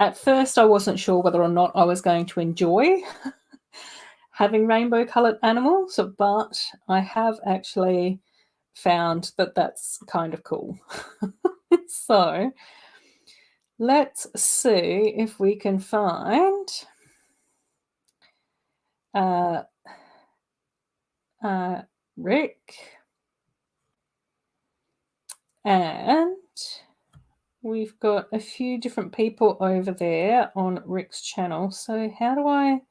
At first, I wasn't sure whether or not I was going to enjoy having rainbow colored animals, but I have actually found that that's kind of cool. So let's see if we can find Rick, and we've got a few different people over there on Rick's channel. So how do I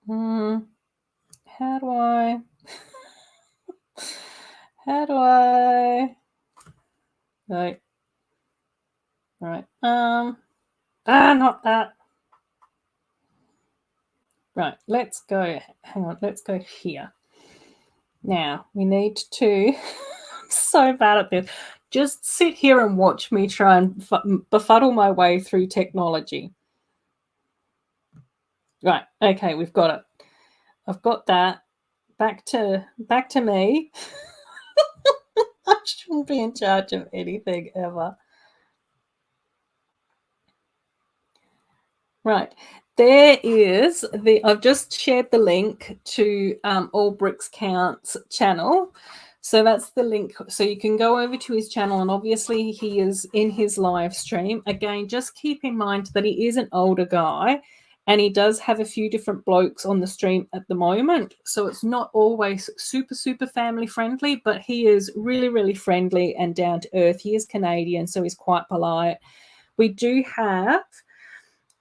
no, right, not that. Right, let's go, hang on, let's go here. Now, we need to, I'm so bad at this, just sit here and watch me try and befuddle my way through technology. Right, okay, we've got it. I've got that. Back to me. I shouldn't be in charge of anything ever. Right. There is I've just shared the link to All Bricks Counts channel. So that's the link. So you can go over to his channel, and obviously he is in his live stream. Again, just keep in mind that he is an older guy and he does have a few different blokes on the stream at the moment. So it's not always super, super family friendly, but he is really, really friendly and down to earth. He is Canadian, so he's quite polite. We do have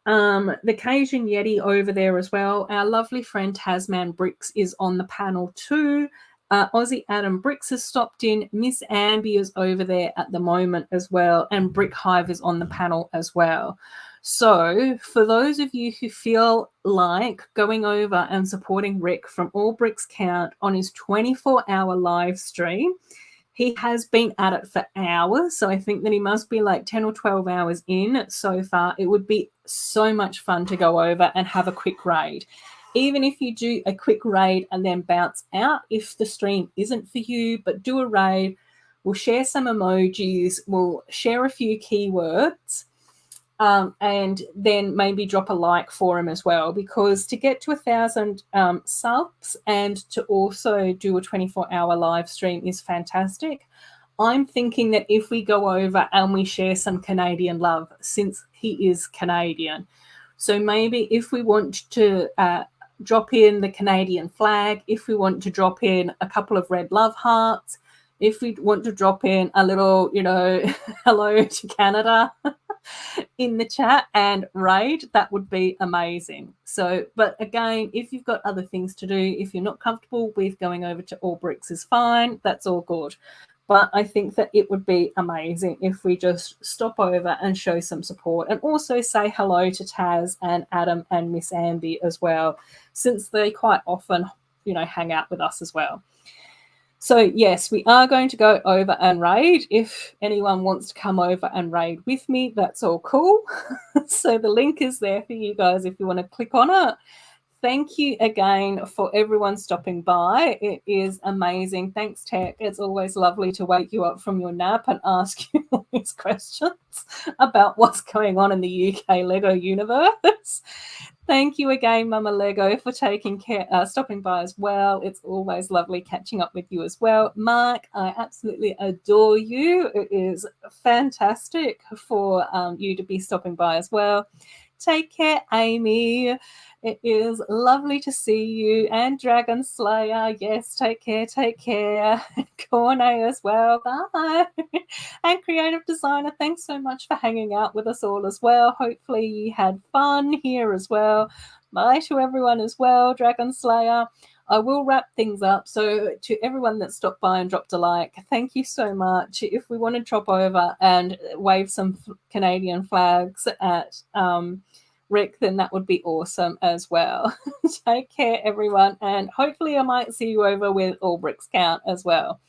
the Cajun Yeti over there as well. Our lovely friend Tasman Bricks is on the panel too. Aussie Adam Bricks has stopped in. Miss Ambi is over there at the moment as well. And Brick Hive is on the panel as well. So for those of you who feel like going over and supporting Rick from All Bricks Count on his 24-hour live stream, he has been at it for hours. So I think that he must be like 10 or 12 hours in so far. It would be so much fun to go over and have a quick raid. Even if you do a quick raid and then bounce out if the stream isn't for you, but do a raid. We'll share some emojis. We'll share a few keywords. And then maybe drop a like for him as well, because to get to 1,000 subs and to also do a 24-hour live stream is fantastic. I'm thinking that if we go over and we share some Canadian love, since he is Canadian, so maybe if we want to drop in the Canadian flag, if we want to drop in a couple of red love hearts, if we want to drop in a little, hello to Canada in the chat and raid, that would be amazing. So, but again, if you've got other things to do, if you're not comfortable with going over to All Bricks is fine, that's all good. But I think that it would be amazing if we just stop over and show some support, and also say hello to Taz and Adam and Miss Amby as well, since they quite often, hang out with us as well. So yes, we are going to go over and raid. If anyone wants to come over and raid with me, that's all cool. So the link is there for you guys if you want to click on it. Thank you again for everyone stopping by. It is amazing. Thanks, Tech. It's always lovely to wake you up from your nap and ask you all these questions about what's going on in the UK Lego universe. Thank you again, Mama Lego, for stopping by as well. It's always lovely catching up with you as well. Mark, I absolutely adore you. It is fantastic for you to be stopping by as well. Take care, Amy. It is lovely to see you. And Dragon Slayer, yes, take care. Corne as well, bye. And Creative Designer, thanks so much for hanging out with us all as well. Hopefully you had fun here as well. Bye to everyone as well, Dragon Slayer. I will wrap things up. So to everyone that stopped by and dropped a like, thank you so much. If we want to drop over and wave some Canadian flags at Rick, then that would be awesome as well. Take care, everyone, and hopefully I might see you over with All Bricks Count as well.